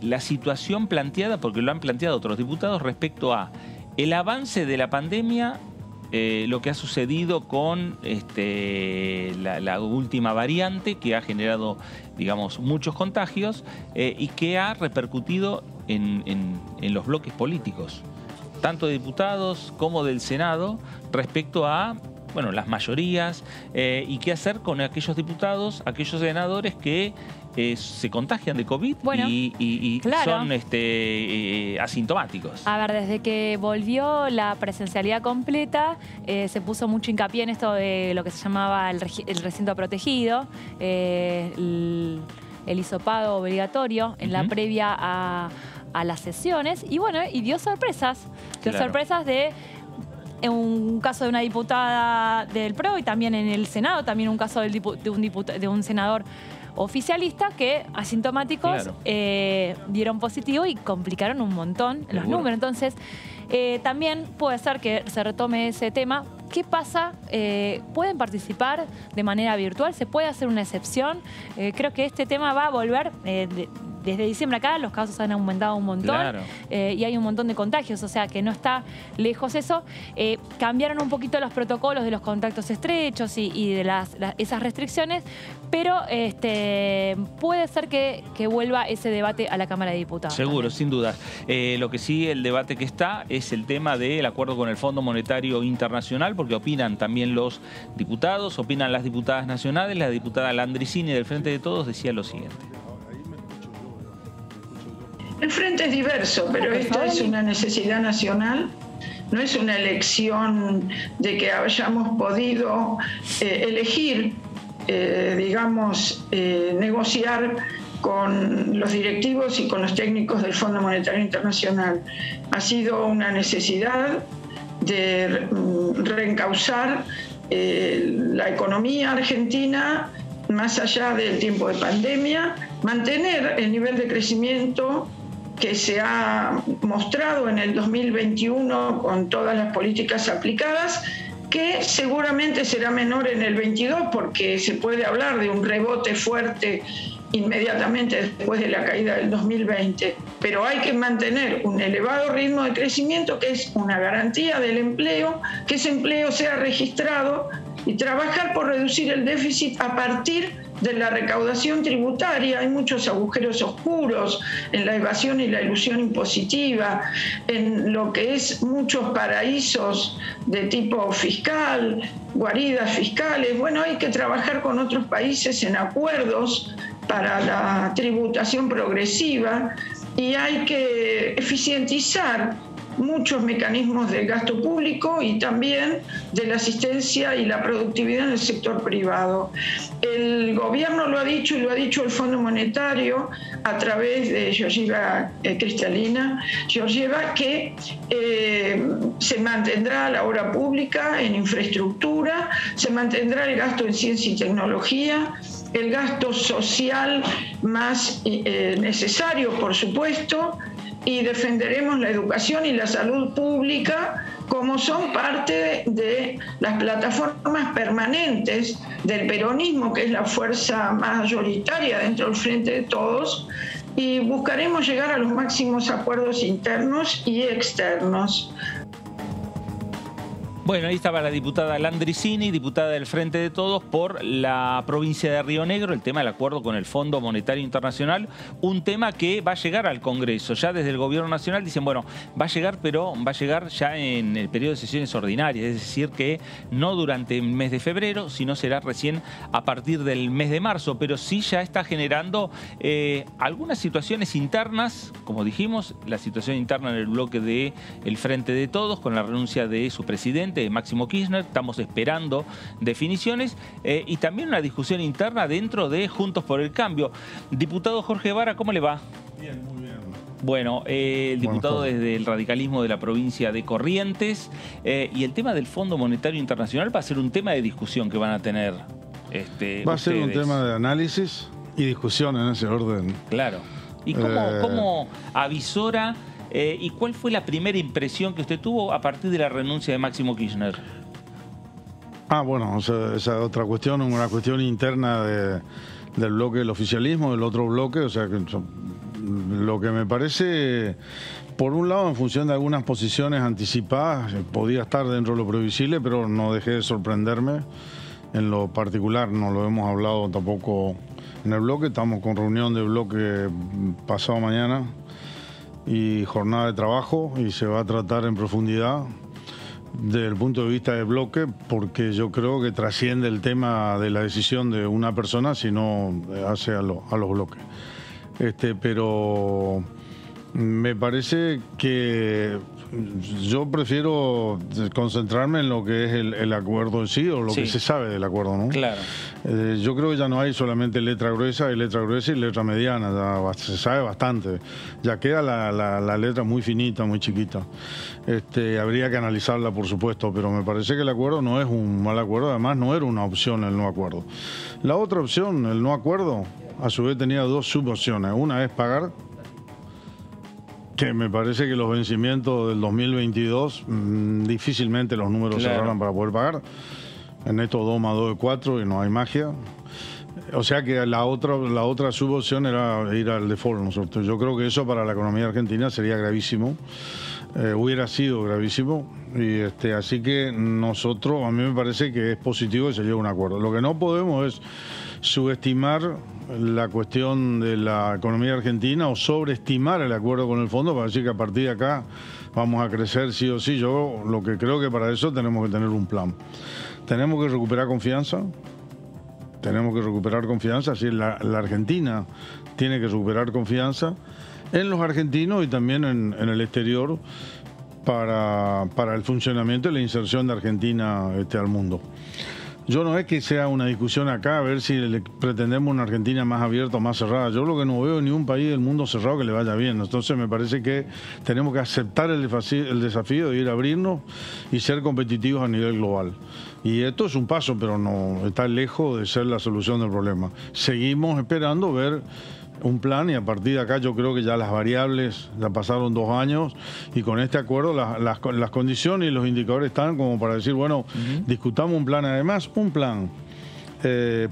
la situación planteada, porque lo han planteado otros diputados, respecto a el avance de la pandemia, lo que ha sucedido con la última variante que ha generado, digamos, muchos contagios y que ha repercutido en los bloques políticos, tanto de diputados como del Senado, respecto a las mayorías y qué hacer con aquellos diputados, aquellos senadores que se contagian de COVID y son asintomáticos. A ver, desde que volvió la presencialidad completa, se puso mucho hincapié en esto de lo que se llamaba el recinto protegido, el hisopado obligatorio en la previa a las sesiones, y dio sorpresas. Dio sorpresas en un caso de una diputada del PRO y también en el Senado, también un caso de un senador oficialista que asintomáticos dieron positivo y complicaron un montón los números. Entonces, también puede ser que se retome ese tema. ¿Qué pasa? ¿Pueden participar de manera virtual? ¿Se puede hacer una excepción? Creo que este tema va a volver desde diciembre acá, los casos han aumentado un montón y hay un montón de contagios, o sea que no está lejos eso. Cambiaron un poquito los protocolos de los contactos estrechos y de esas restricciones, pero puede ser que vuelva ese debate a la Cámara de Diputados. Seguro, sin duda. Lo que sí, el debate que está es el tema del acuerdo con el Fondo Monetario Internacional, porque opinan también los diputados, opinan las diputadas nacionales. La diputada Landricini del Frente de Todos decía lo siguiente. El frente es diverso, pero esto es una necesidad nacional, no es una elección de que hayamos podido elegir, negociar con los directivos y con los técnicos del Fondo Monetario Internacional. Ha sido una necesidad de reencauzar la economía argentina más allá del tiempo de pandemia, mantener el nivel de crecimiento que se ha mostrado en el 2021 con todas las políticas aplicadas, que seguramente será menor en el 22 porque se puede hablar de un rebote fuerte inmediatamente después de la caída del 2020. Pero hay que mantener un elevado ritmo de crecimiento que es una garantía del empleo, que ese empleo sea registrado y trabajar por reducir el déficit a partir de la recaudación tributaria. Hay muchos agujeros oscuros en la evasión y la ilusión impositiva, en lo que es muchos paraísos de tipo fiscal, guaridas fiscales. Bueno, hay que trabajar con otros países en acuerdos para la tributación progresiva y hay que eficientizar muchos mecanismos del gasto público y también de la asistencia y la productividad en el sector privado. El gobierno lo ha dicho y lo ha dicho el Fondo Monetario a través de Kristalina Georgieva, que se mantendrá la obra pública en infraestructura, se mantendrá el gasto en ciencia y tecnología, el gasto social más necesario, por supuesto, y defenderemos la educación y la salud pública como son parte de las plataformas permanentes del peronismo, que es la fuerza mayoritaria dentro del Frente de Todos, y buscaremos llegar a los máximos acuerdos internos y externos. Bueno, ahí estaba la diputada Landricini, diputada del Frente de Todos por la provincia de Río Negro, el tema del acuerdo con el Fondo Monetario Internacional, un tema que va a llegar al Congreso. Ya desde el Gobierno Nacional dicen, bueno, va a llegar, pero va a llegar ya en el periodo de sesiones ordinarias, es decir, que no durante el mes de febrero, sino será recién a partir del mes de marzo, pero sí ya está generando algunas situaciones internas, como dijimos, la situación interna en el bloque del Frente de Todos, con la renuncia de su presidente, Máximo Kirchner. Estamos esperando definiciones y también una discusión interna dentro de Juntos por el Cambio. Diputado Jorge Vara, ¿cómo le va? Bien, muy bien. Bueno, el diputado desde el radicalismo de la provincia de Corrientes, y el tema del Fondo Monetario Internacional va a ser un tema de discusión que van a tener va a ser un tema de análisis y discusión en ese orden. Claro. ¿Y cómo avisora y cuál fue la primera impresión que usted tuvo a partir de la renuncia de Máximo Kirchner? Bueno, esa es otra cuestión, una cuestión interna del bloque del oficialismo, del otro bloque, o sea, que lo que me parece, por un lado, en función de algunas posiciones anticipadas, podía estar dentro de lo previsible, pero no dejé de sorprenderme. En lo particular, no lo hemos hablado tampoco en el bloque, estamos con reunión de bloque pasado mañana y jornada de trabajo, y se va a tratar en profundidad desde el punto de vista del bloque, porque yo creo que trasciende el tema de la decisión de una persona, sino hace a los bloques. Pero me parece que yo prefiero concentrarme en lo que es el acuerdo en sí, o lo que se sabe del acuerdo, ¿no? Claro. Yo creo que ya no hay solamente letra gruesa, hay letra gruesa y letra mediana, ya se sabe bastante. Ya queda la letra muy finita, muy chiquita. Habría que analizarla, por supuesto, pero me parece que el acuerdo no es un mal acuerdo, además no era una opción el no acuerdo. La otra opción, el no acuerdo, a su vez tenía dos subopciones. Una es pagar, que me parece que los vencimientos del 2022 difícilmente los números cerraran para poder pagar. En esto 2 más 2 es 4 y no hay magia. O sea que la otra subopción era ir al default, ¿no es cierto? Yo creo que eso para la economía argentina sería gravísimo. Hubiera sido gravísimo. Y así que nosotros, a mí me parece que es positivo que se llegue a un acuerdo. Lo que no podemos es subestimar la cuestión de la economía argentina o sobreestimar el acuerdo con el fondo para decir que a partir de acá vamos a crecer sí o sí. Yo lo que creo que para eso tenemos que tener un plan. Tenemos que recuperar confianza. Así la Argentina tiene que recuperar confianza en los argentinos y también en el exterior para el funcionamiento y la inserción de Argentina al mundo. Yo no es que sea una discusión acá a ver si pretendemos una Argentina más abierta o más cerrada. Yo lo que no veo ni un país del mundo cerrado que le vaya bien. Entonces me parece que tenemos que aceptar el desafío de ir a abrirnos y ser competitivos a nivel global. Y esto es un paso, pero no está lejos de ser la solución del problema. Seguimos esperando ver un plan y a partir de acá yo creo que ya las variables, ya pasaron 2 años y con este acuerdo las condiciones y los indicadores están como para decir, bueno, discutamos un plan, además un plan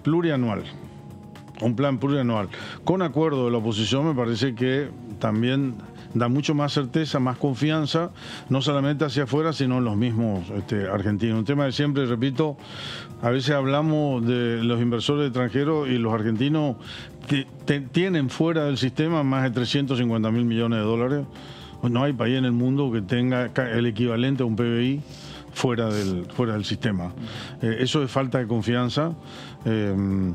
plurianual. Un plan plurianual. Con acuerdo de la oposición me parece que también da mucho más certeza, más confianza, no solamente hacia afuera, sino en los mismos argentinos. Un tema de siempre, repito, a veces hablamos de los inversores extranjeros y los argentinos tienen fuera del sistema más de 350.000 millones de dólares. No hay país en el mundo que tenga el equivalente a un PBI fuera del sistema. Eso es falta de confianza en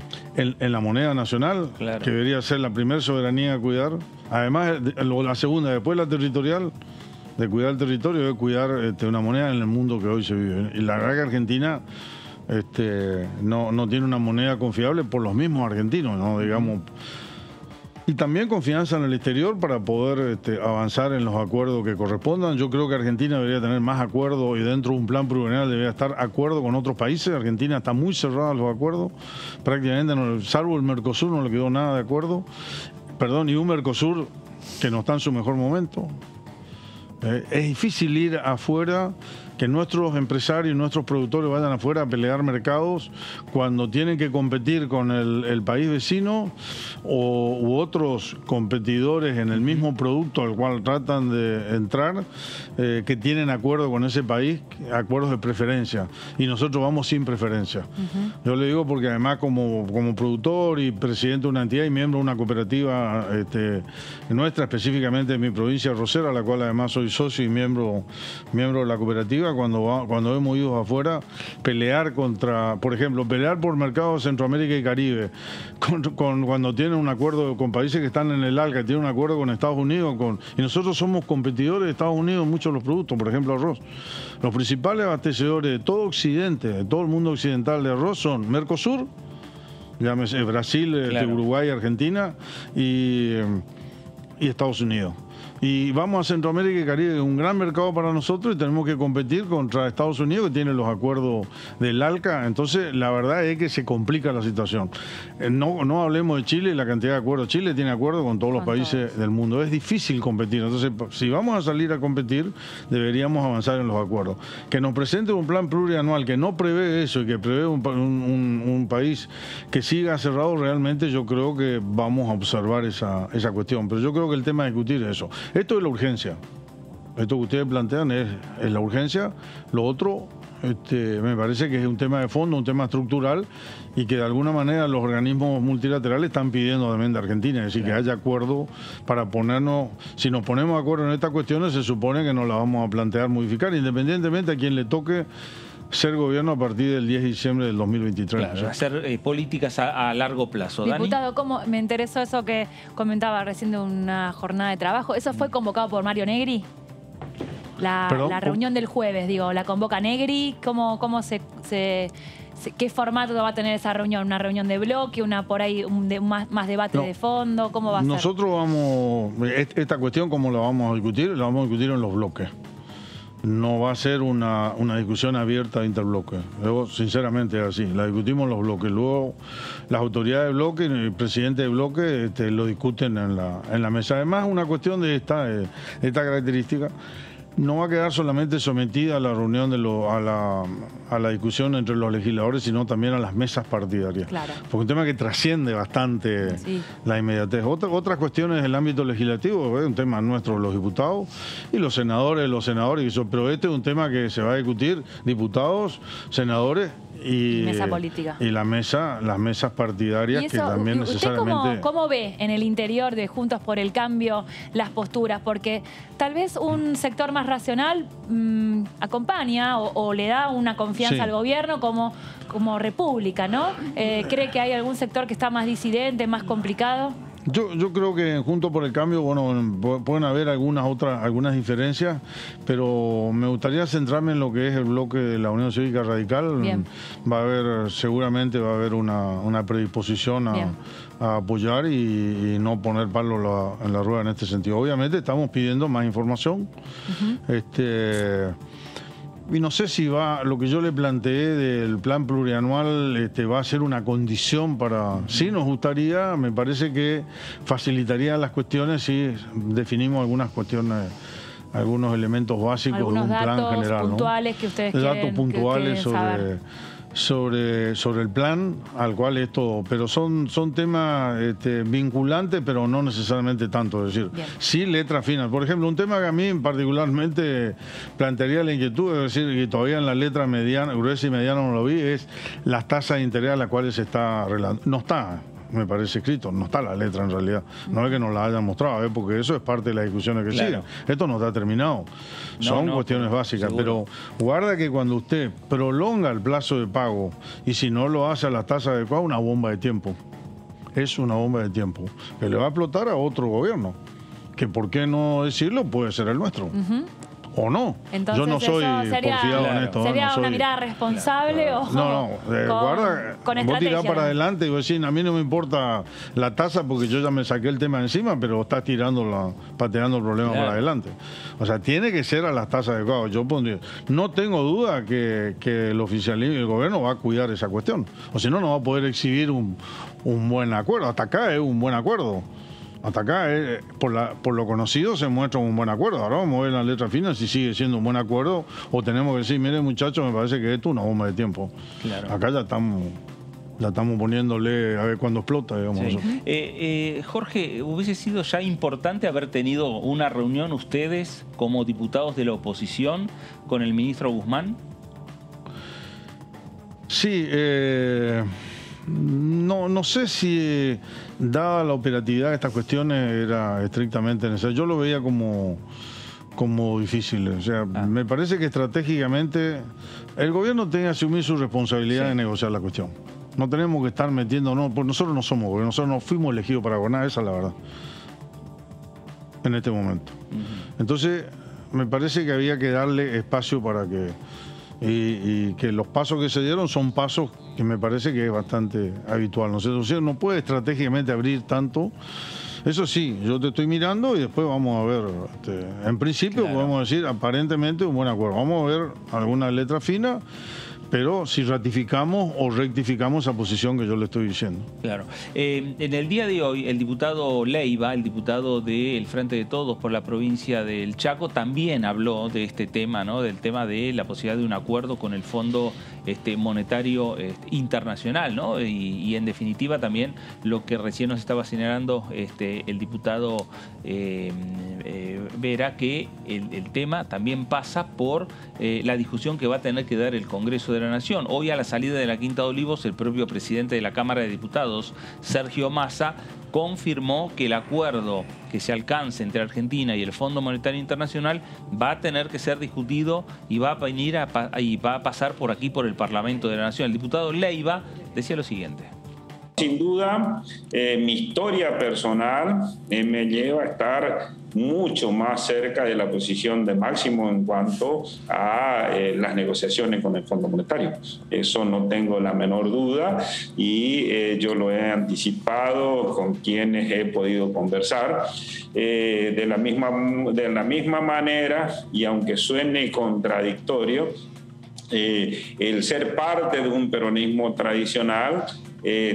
la moneda nacional, claro, que debería ser la primera soberanía a cuidar. Además, la segunda, después la territorial, de cuidar el territorio, de cuidar una moneda en el mundo que hoy se vive. Y la verdad que Argentina no tiene una moneda confiable por los mismos argentinos, ¿no? Digamos. Y también confianza en el exterior para poder avanzar en los acuerdos que correspondan. Yo creo que Argentina debería tener más acuerdos y dentro de un plan plurianual debería estar acuerdo con otros países. Argentina está muy cerrada a los acuerdos. Prácticamente, salvo el Mercosur, no le quedó nada de acuerdo. Perdón, y un Mercosur que no está en su mejor momento. Es difícil ir afuera que nuestros empresarios y nuestros productores vayan afuera a pelear mercados cuando tienen que competir con el país vecino u otros competidores en el mismo producto al cual tratan de entrar, que tienen acuerdo con ese país, acuerdos de preferencia, y nosotros vamos sin preferencia. Yo le digo porque además como productor y presidente de una entidad y miembro de una cooperativa nuestra, específicamente en mi provincia Rosera, a la cual además soy socio y miembro de la cooperativa, cuando hemos ido afuera, pelear contra, por ejemplo, pelear por mercados de Centroamérica y Caribe, cuando tienen un acuerdo con países que están en el ALCA, tienen un acuerdo con Estados Unidos, y nosotros somos competidores de Estados Unidos en muchos de los productos, por ejemplo arroz. Los principales abastecedores de todo Occidente, de todo el mundo occidental de arroz son Mercosur, llámese Brasil, Uruguay, Argentina y Estados Unidos. Y vamos a Centroamérica y Caribe, es un gran mercado para nosotros y tenemos que competir contra Estados Unidos, que tiene los acuerdos del ALCA. Entonces, la verdad es que se complica la situación. No hablemos de Chile y la cantidad de acuerdos. Chile tiene acuerdos con todos los países del mundo. Es difícil competir. Entonces, si vamos a salir a competir, deberíamos avanzar en los acuerdos. Que nos presente un plan plurianual que no prevé eso y que prevé un país que siga cerrado, realmente yo creo que vamos a observar esa cuestión. Pero yo creo que el tema a discutir es eso. Esto es la urgencia. Esto que ustedes plantean es la urgencia. Lo otro, me parece que es un tema de fondo, un tema estructural, y que de alguna manera los organismos multilaterales están pidiendo también de Argentina, es decir, que haya acuerdo para ponernos, si nos ponemos de acuerdo en estas cuestiones, se supone que nos las vamos a plantear modificar, independientemente a quien le toque ser gobierno a partir del 10 de diciembre del 2023. Claro, hacer políticas a largo plazo. Diputado, ¿cómo me interesó eso que comentaba recién de una jornada de trabajo? ¿Eso fue convocado por Mario Negri? La reunión del jueves, digo, ¿la convoca Negri? ¿Cómo qué formato va a tener esa reunión? ¿Una reunión de bloque? ¿Una por ahí más debate de fondo? ¿Cómo va a ser? Nosotros vamos, esta cuestión, ¿cómo la vamos a discutir? La vamos a discutir en los bloques. No va a ser una discusión abierta de interbloque. Luego, sinceramente, es así. La discutimos en los bloques. Luego, las autoridades de bloque y el presidente de bloque lo discuten en la mesa. Además, una cuestión de esta característica no va a quedar solamente sometida a la reunión a la discusión entre los legisladores, sino también a las mesas partidarias. Claro. Porque un tema que trasciende bastante la inmediatez. Otras cuestiones del ámbito legislativo, es un tema nuestro, los diputados y los senadores, pero este es un tema que se va a discutir diputados, senadores y mesa política. Y las mesas partidarias, que también necesariamente... ¿Cómo ve en el interior de Juntos por el Cambio las posturas? Porque tal vez un sector más racional acompaña o le da una confianza al gobierno como república, ¿no? ¿Cree que hay algún sector que está más disidente, más complicado? Yo creo que Juntos por el Cambio, bueno, pueden haber algunas diferencias, pero me gustaría centrarme en lo que es el bloque de la Unión Cívica Radical. Bien. Seguramente va a haber una predisposición a apoyar y no poner palo en la rueda en este sentido. Obviamente estamos pidiendo más información. Y no sé si lo que yo le planteé del plan plurianual va a ser una condición para... Sí, nos gustaría, me parece que facilitaría las cuestiones si definimos algunas cuestiones, algunos elementos básicos de un plan general. Puntuales, ¿no? Que ustedes datos puntuales sobre el plan al cual pero son temas vinculantes, pero no necesariamente tanto, es decir, sí letras finas. Por ejemplo, un tema que a mí particularmente plantearía la inquietud, es decir, que todavía en la letra mediana, gruesa y mediana no lo vi, es las tasas de interés a las cuales se está arreglando. No está, me parece escrito, no está la letra en realidad, no es que nos la hayan mostrado, porque eso es parte de las discusiones que siguen. Esto no está terminado, son cuestiones básicas, seguro. Pero guarda que cuando usted prolonga el plazo de pago y si no lo hace a las tasas adecuadas, una bomba de tiempo, es una bomba de tiempo que le va a explotar a otro gobierno, que por qué no decirlo, puede ser el nuestro. O no. Entonces, yo no soy porfiado en esto. ¿Sería una mirada responsable o guarda, con vos estrategia? tirás para adelante y vos decís, a mí no me importa la tasa porque yo ya me saqué el tema encima, pero estás pateando el problema para adelante. O sea, tiene que ser a las tasas adecuadas. Yo pondría, no tengo duda que el oficialismo y el gobierno va a cuidar esa cuestión. O si no, no va a poder exhibir un buen acuerdo. Hasta acá es un buen acuerdo. Hasta acá, por lo conocido, se muestra un buen acuerdo. Ahora vamos a ver la letra fina si sigue siendo un buen acuerdo o tenemos que decir, mire muchachos, me parece que esto es una bomba de tiempo. Claro. Acá ya estamos poniéndole a ver cuándo explota, digamos. Sí. Jorge, ¿hubiese sido ya importante haber tenido una reunión ustedes como diputados de la oposición con el ministro Guzmán? Sí, no sé si dada la operatividad de estas cuestiones era estrictamente necesario. Yo lo veía como difícil. O sea, me parece que estratégicamente el gobierno tiene que asumir su responsabilidad de negociar la cuestión. No tenemos que estar metiéndonos, porque nosotros no somos gobierno, nosotros no fuimos elegidos para gobernar, esa es la verdad, en este momento. Entonces, me parece que había que darle espacio para que... Y que los pasos que se dieron son pasos que me parece que es bastante habitual, ¿no? O sea, no puede estratégicamente abrir tanto. Eso sí, yo te estoy mirando y después vamos a ver. En principio podemos decir aparentemente un buen acuerdo. Vamos a ver alguna letra fina, pero si ratificamos o rectificamos esa posición que yo le estoy diciendo. Claro. En el día de hoy, el diputado Leiva, el diputado del Frente de Todos por la provincia del Chaco, también habló de este tema, ¿no? Del tema de la posibilidad de un acuerdo con el Fondo Monetario Internacional, ¿no? Y en definitiva también lo que recién nos estaba señalando el diputado Vera, que el tema también pasa por la discusión que va a tener que dar el Congreso de la Nación. Hoy, a la salida de la Quinta de Olivos, el propio presidente de la Cámara de Diputados, Sergio Massa, confirmó que el acuerdo que se alcance entre Argentina y el Fondo Monetario Internacional va a tener que ser discutido y va a venir y va a pasar por aquí, por el Parlamento de la Nación. El diputado Leiva decía lo siguiente. Sin duda, mi historia personal me lleva a estar mucho más cerca de la posición de Máximo en cuanto a las negociaciones con el Fondo Monetario. Eso no tengo la menor duda y yo lo he anticipado con quienes he podido conversar. De la misma manera, y aunque suene contradictorio, el ser parte de un peronismo tradicional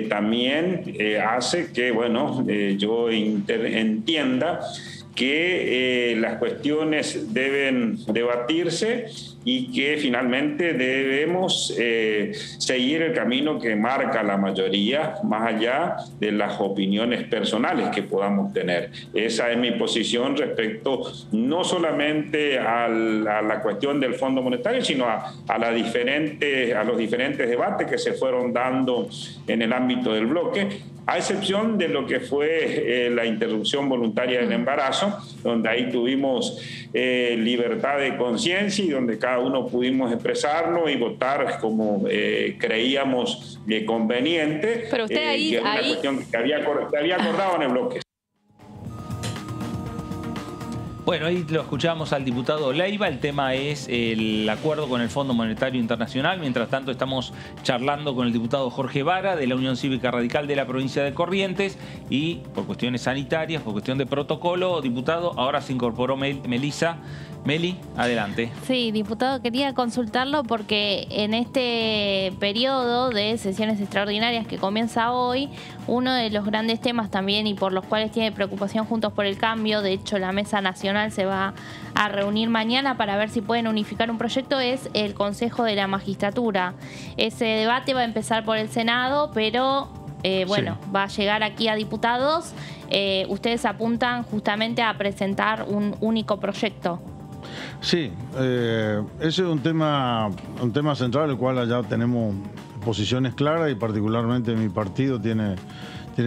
también hace que, bueno, yo entienda que las cuestiones deben debatirse y que finalmente debemos seguir el camino que marca la mayoría, más allá de las opiniones personales que podamos tener. Esa es mi posición respecto no solamente a la cuestión del Fondo Monetario, sino a los diferentes debates que se fueron dando en el ámbito del bloque, a excepción de lo que fue la interrupción voluntaria del embarazo, donde ahí tuvimos libertad de conciencia y donde cada uno pudimos expresarnos y votar como creíamos conveniente. Pero usted que era una cuestión que había acordado en el bloque. Bueno, ahí lo escuchamos al diputado Leiva. El tema es el acuerdo con el Fondo Monetario Internacional. Mientras tanto, estamos charlando con el diputado Jorge Vara, de la Unión Cívica Radical de la provincia de Corrientes. Y por cuestiones sanitarias, por cuestión de protocolo, diputado, ahora se incorporó Melisa. Meli, adelante. Sí, diputado, quería consultarlo porque en este periodo de sesiones extraordinarias que comienza hoy, uno de los grandes temas también y por los cuales tiene preocupación Juntos por el Cambio, de hecho la Mesa Nacional se va a reunir mañana para ver si pueden unificar un proyecto, es el Consejo de la Magistratura. Ese debate va a empezar por el Senado, pero bueno, sí, va a llegar aquí a diputados. Ustedes apuntan justamente a presentar un único proyecto. Sí, ese es un tema central, el cual allá tenemos posiciones claras y particularmente mi partido tiene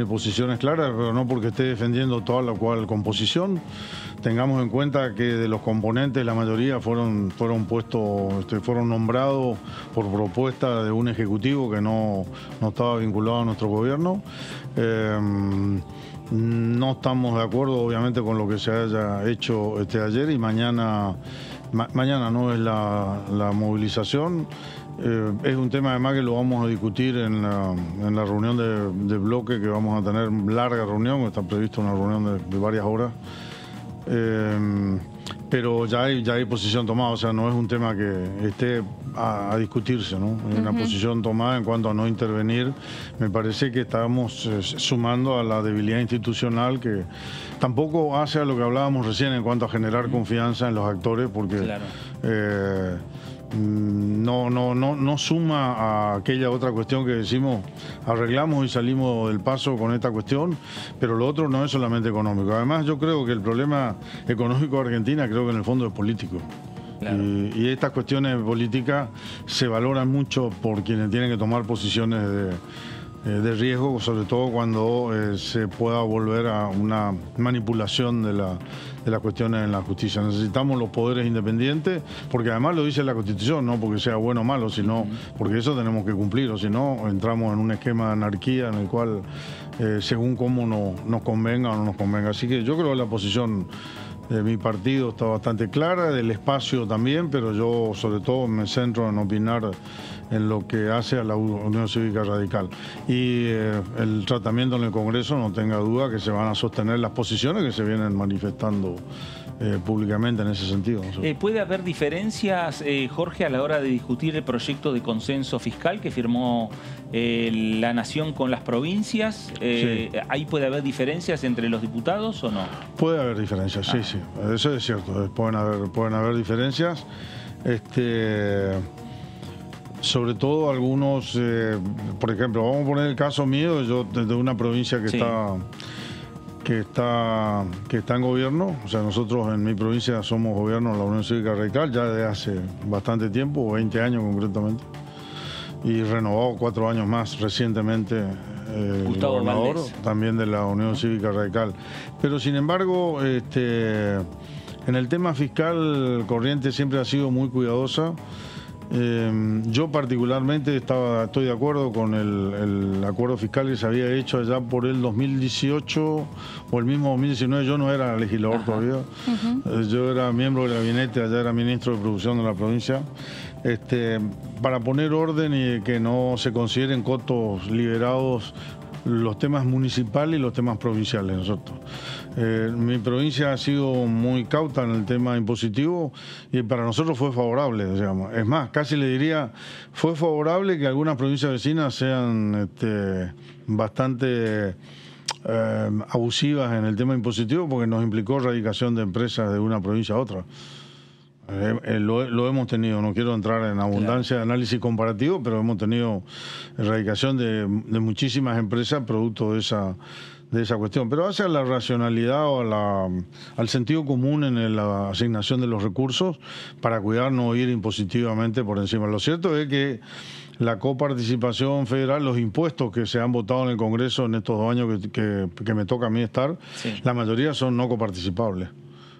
posiciones claras, pero no porque esté defendiendo toda la cual composición. Tengamos en cuenta que de los componentes la mayoría fueron nombrados por propuesta de un ejecutivo que no estaba vinculado a nuestro gobierno. No estamos de acuerdo, obviamente, con lo que se haya hecho ayer y mañana no es la movilización. Es un tema además que lo vamos a discutir en la reunión de bloque que vamos a tener, larga reunión, está prevista una reunión de varias horas. Pero ya hay posición tomada, o sea, no es un tema que esté a discutirse, ¿no? Hay una posición tomada en cuanto a no intervenir. Me parece que estamos sumando a la debilidad institucional, que tampoco hace a lo que hablábamos recién en cuanto a generar confianza en los actores, porque no suma a aquella otra cuestión que decimos, arreglamos y salimos del paso con esta cuestión, pero lo otro no es solamente económico. Además, yo creo que el problema económico de Argentina, creo que en el fondo es político. Claro. Y estas cuestiones políticas se valoran mucho por quienes tienen que tomar posiciones de riesgo, sobre todo cuando se pueda volver a una manipulación de las cuestiones en la justicia. Necesitamos los poderes independientes, porque además lo dice la Constitución, no porque sea bueno o malo, sino porque eso tenemos que cumplir, o si no entramos en un esquema de anarquía en el cual según cómo nos convenga o no nos convenga. Así que yo creo que la posición de mi partido está bastante clara, del espacio también, pero yo sobre todo me centro en opinar en lo que hace a la Unión Cívica Radical. Y el tratamiento en el Congreso, no tenga duda que se van a sostener las posiciones que se vienen manifestando públicamente en ese sentido. ¿Puede haber diferencias, Jorge, a la hora de discutir el proyecto de consenso fiscal que firmó la Nación con las provincias? Sí. ¿Ahí puede haber diferencias entre los diputados o no? Puede haber diferencias, sí, sí. Eso es cierto. Pueden haber diferencias. Sobre todo algunos, por ejemplo, vamos a poner el caso mío, yo desde una provincia que está en gobierno, o sea, nosotros en mi provincia somos gobierno de la Unión Cívica Radical ya desde hace bastante tiempo, 20 años concretamente, y renovado 4 años más recientemente el gobernador también de la Unión Cívica Radical. Pero sin embargo, en el tema fiscal, Corrientes siempre ha sido muy cuidadosa. Yo particularmente estoy de acuerdo con el acuerdo fiscal que se había hecho allá por el 2018 o el mismo 2019. Yo no era legislador todavía, yo era miembro del gabinete, allá era ministro de producción de la provincia, para poner orden y que no se consideren cotos liberados los temas municipales y los temas provinciales. Nosotros, mi provincia ha sido muy cauta en el tema impositivo y para nosotros fue favorable, digamos. Es más, casi le diría, fue favorable que algunas provincias vecinas sean bastante abusivas en el tema impositivo, porque nos implicó radicación de empresas de una provincia a otra. Lo hemos tenido, no quiero entrar en abundancia de análisis comparativo, pero hemos tenido erradicación de muchísimas empresas producto de esa cuestión. Pero hacia la racionalidad o al sentido común en la asignación de los recursos para cuidar no ir impositivamente por encima. Lo cierto es que la coparticipación federal, los impuestos que se han votado en el Congreso en estos 2 años que me toca a mí estar, la mayoría son no coparticipables.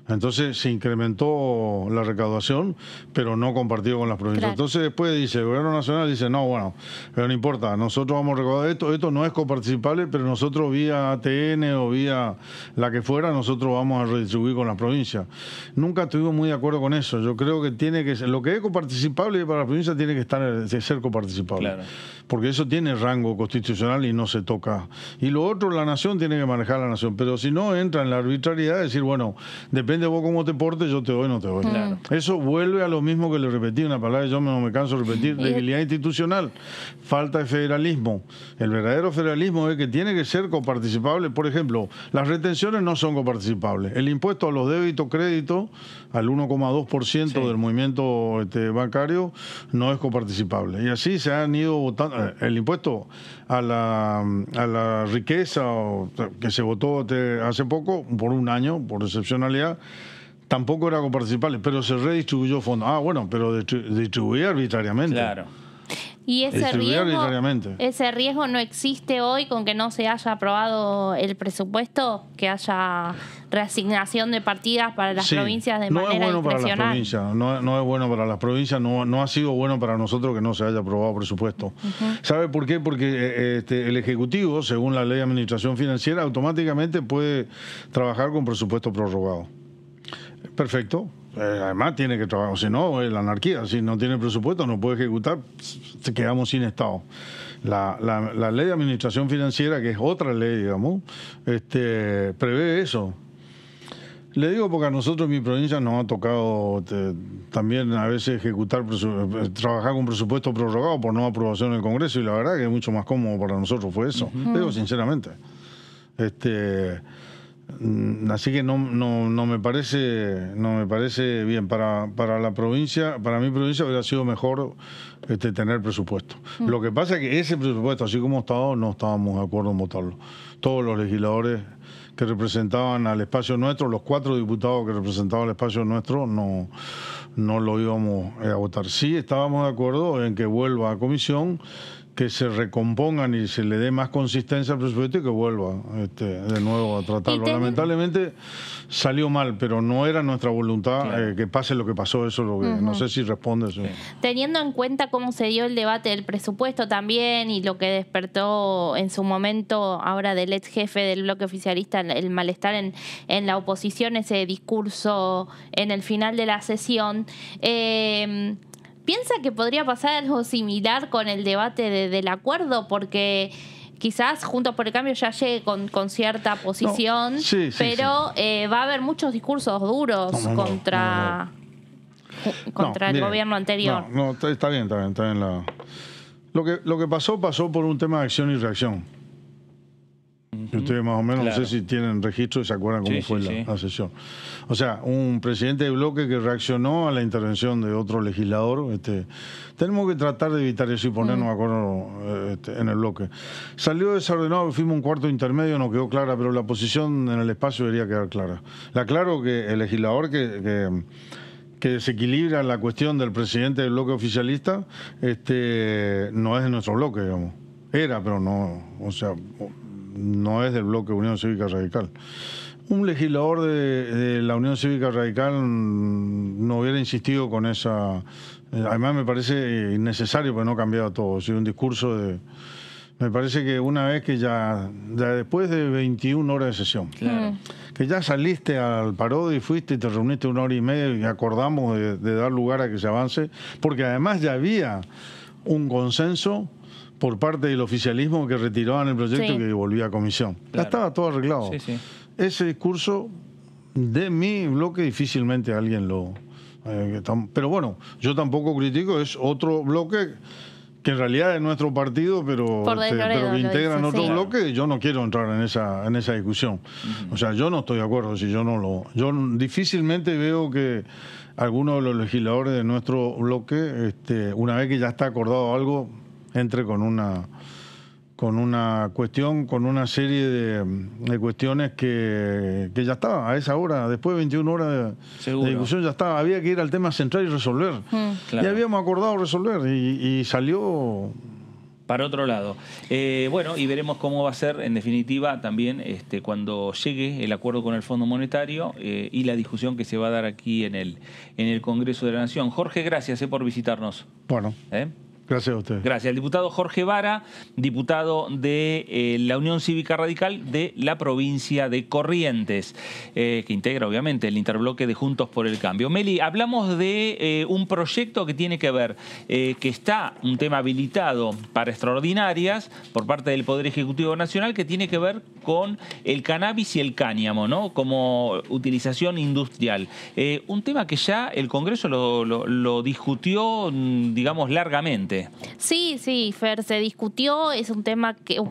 Entonces se incrementó la recaudación, pero no compartido con las provincias. Claro. Entonces después dice, el gobierno nacional dice, no, bueno, pero no importa, nosotros vamos a recaudar esto no es coparticipable, pero nosotros vía ATN o vía la que fuera, nosotros vamos a redistribuir con las provincias. Nunca estuvimos muy de acuerdo con eso. Yo creo que tiene que ser, lo que es coparticipable para las provincias tiene que ser coparticipable. Claro. Porque eso tiene rango constitucional y no se toca. Y lo otro, la nación tiene que manejar la nación, pero si no entra en la arbitrariedad de decir, bueno, depende de vos cómo te portes, yo te doy, no te doy. Claro. Eso vuelve a lo mismo que le repetí, una palabra que yo no me canso de repetir, debilidad institucional, falta de federalismo. El verdadero federalismo es que tiene que ser coparticipable. Por ejemplo, las retenciones no son coparticipables. El impuesto a los débitos créditos, al 1,2% del movimiento bancario, no es coparticipable. Y así se han ido votando. El impuesto a la riqueza que se votó hace poco, por 1 año, por excepcionalidad, tampoco era coparticipable, pero se redistribuyó fondos. Ah, bueno, pero distribuía arbitrariamente. Claro. Y ese riesgo no existe hoy con que no se haya aprobado el presupuesto, que haya reasignación de partidas para las provincias de manera discrecional. Para las provincias, no es bueno para las provincias, no ha sido bueno para nosotros que no se haya aprobado presupuesto. ¿Sabe por qué? Porque el Ejecutivo, según la Ley de Administración Financiera, automáticamente puede trabajar con presupuesto prorrogado. Perfecto. Además tiene que trabajar, si no, es la anarquía. Si no tiene presupuesto, no puede ejecutar, quedamos sin Estado. La Ley de Administración Financiera, que es otra ley, digamos, prevé eso. Le digo porque a nosotros en mi provincia nos ha tocado también a veces trabajar con presupuesto prorrogado por no aprobación en el Congreso, y la verdad que es mucho más cómodo para nosotros fue eso. Le digo sinceramente. Así que no me parece bien para la provincia. Para mi provincia hubiera sido mejor tener presupuesto. Lo que pasa es que ese presupuesto, así como estaba, no estábamos de acuerdo en votarlo. Todos los legisladores que representaban al espacio nuestro, los 4 diputados que representaban al espacio nuestro, no lo íbamos a votar. Sí estábamos de acuerdo en que vuelva a comisión, que se recompongan y se le dé más consistencia al presupuesto y que vuelva de nuevo a tratarlo. Lamentablemente salió mal, pero no era nuestra voluntad que pase lo que pasó. Eso es lo que no sé si responde eso. Teniendo en cuenta cómo se dio el debate del presupuesto también y lo que despertó en su momento ahora del ex jefe del bloque oficialista, el malestar en la oposición, ese discurso en el final de la sesión, ¿piensa que podría pasar algo similar con el debate del acuerdo? Porque quizás Juntos por el Cambio ya llegue con cierta posición, pero va a haber muchos discursos duros contra el gobierno anterior. Está bien. Lo que pasó por un tema de acción y reacción. Ustedes más o menos, no sé si tienen registro y se acuerdan cómo fue la sesión. O sea, un presidente de bloque que reaccionó a la intervención de otro legislador. Tenemos que tratar de evitar eso y ponernos de acuerdo en el bloque. Salió desordenado, fuimos un cuarto intermedio, no quedó clara, pero la posición en el espacio debería quedar clara. La claro que el legislador que desequilibra la cuestión del presidente del bloque oficialista no es de nuestro bloque, digamos. Era, pero no, o sea, no es del bloque Unión Cívica Radical. Un legislador de la Unión Cívica Radical no hubiera insistido con esa... Además me parece innecesario, porque no ha cambiado todo. Un discurso de... Me parece que una vez que ya después de 21 horas de sesión, que ya saliste al Parodi y fuiste y te reuniste 1 hora y media y acordamos de dar lugar a que se avance, porque además ya había un consenso por parte del oficialismo que retiraban el proyecto y que volvía a comisión. Ya estaba todo arreglado. Ese discurso de mi bloque difícilmente alguien lo... pero bueno, yo tampoco critico, es otro bloque que en realidad es nuestro partido, pero que integran otro bloque. Yo no quiero entrar en esa discusión. O sea, yo no estoy de acuerdo. Si yo difícilmente veo que alguno de los legisladores de nuestro bloque, una vez que ya está acordado algo, entre con una cuestión, con una serie de cuestiones que ya estaba a esa hora, después de 21 horas de discusión ya estaba, había que ir al tema central y resolver. Y habíamos acordado resolver y salió para otro lado. Bueno, y veremos cómo va a ser, en definitiva, también cuando llegue el acuerdo con el Fondo Monetario y la discusión que se va a dar aquí en el Congreso de la Nación. Jorge, gracias por visitarnos. Bueno. Gracias a usted. Gracias. El diputado Jorge Vara, diputado de la Unión Cívica Radical de la provincia de Corrientes, que integra obviamente el interbloque de Juntos por el Cambio. Meli, hablamos de un proyecto que tiene que ver, que está un tema habilitado para extraordinarias por parte del Poder Ejecutivo Nacional, que tiene que ver con el cannabis y el cáñamo, ¿no? Como utilización industrial. Un tema que ya el Congreso lo discutió, digamos, largamente. Sí, Fer, se discutió, es un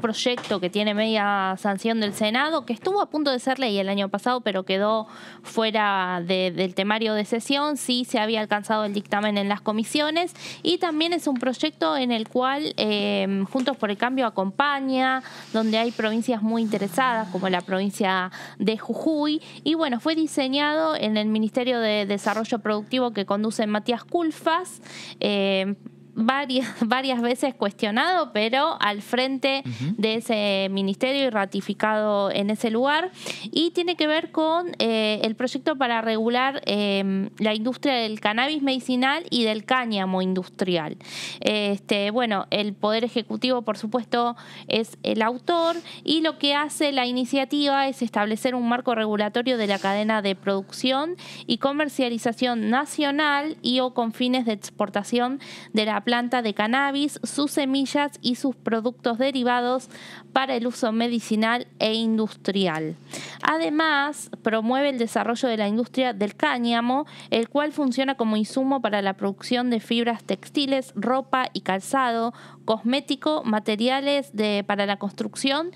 proyecto que tiene media sanción del Senado, que estuvo a punto de ser ley el año pasado, pero quedó fuera del temario de sesión. Sí se había alcanzado el dictamen en las comisiones, y también es un proyecto en el cual Juntos por el Cambio acompaña, donde hay provincias muy interesadas, como la provincia de Jujuy, y bueno, fue diseñado en el Ministerio de Desarrollo Productivo que conduce Matías Culfas, varias veces cuestionado, pero al frente de ese ministerio y ratificado en ese lugar, y tiene que ver con el proyecto para regular la industria del cannabis medicinal y del cáñamo industrial. Bueno, el Poder Ejecutivo, por supuesto, es el autor, y lo que hace la iniciativa es establecer un marco regulatorio de la cadena de producción y comercialización nacional y o con fines de exportación de la planta de cannabis, sus semillas y sus productos derivados para el uso medicinal e industrial. Además, promueve el desarrollo de la industria del cáñamo, el cual funciona como insumo para la producción de fibras textiles, ropa y calzado, cosmético, materiales para la construcción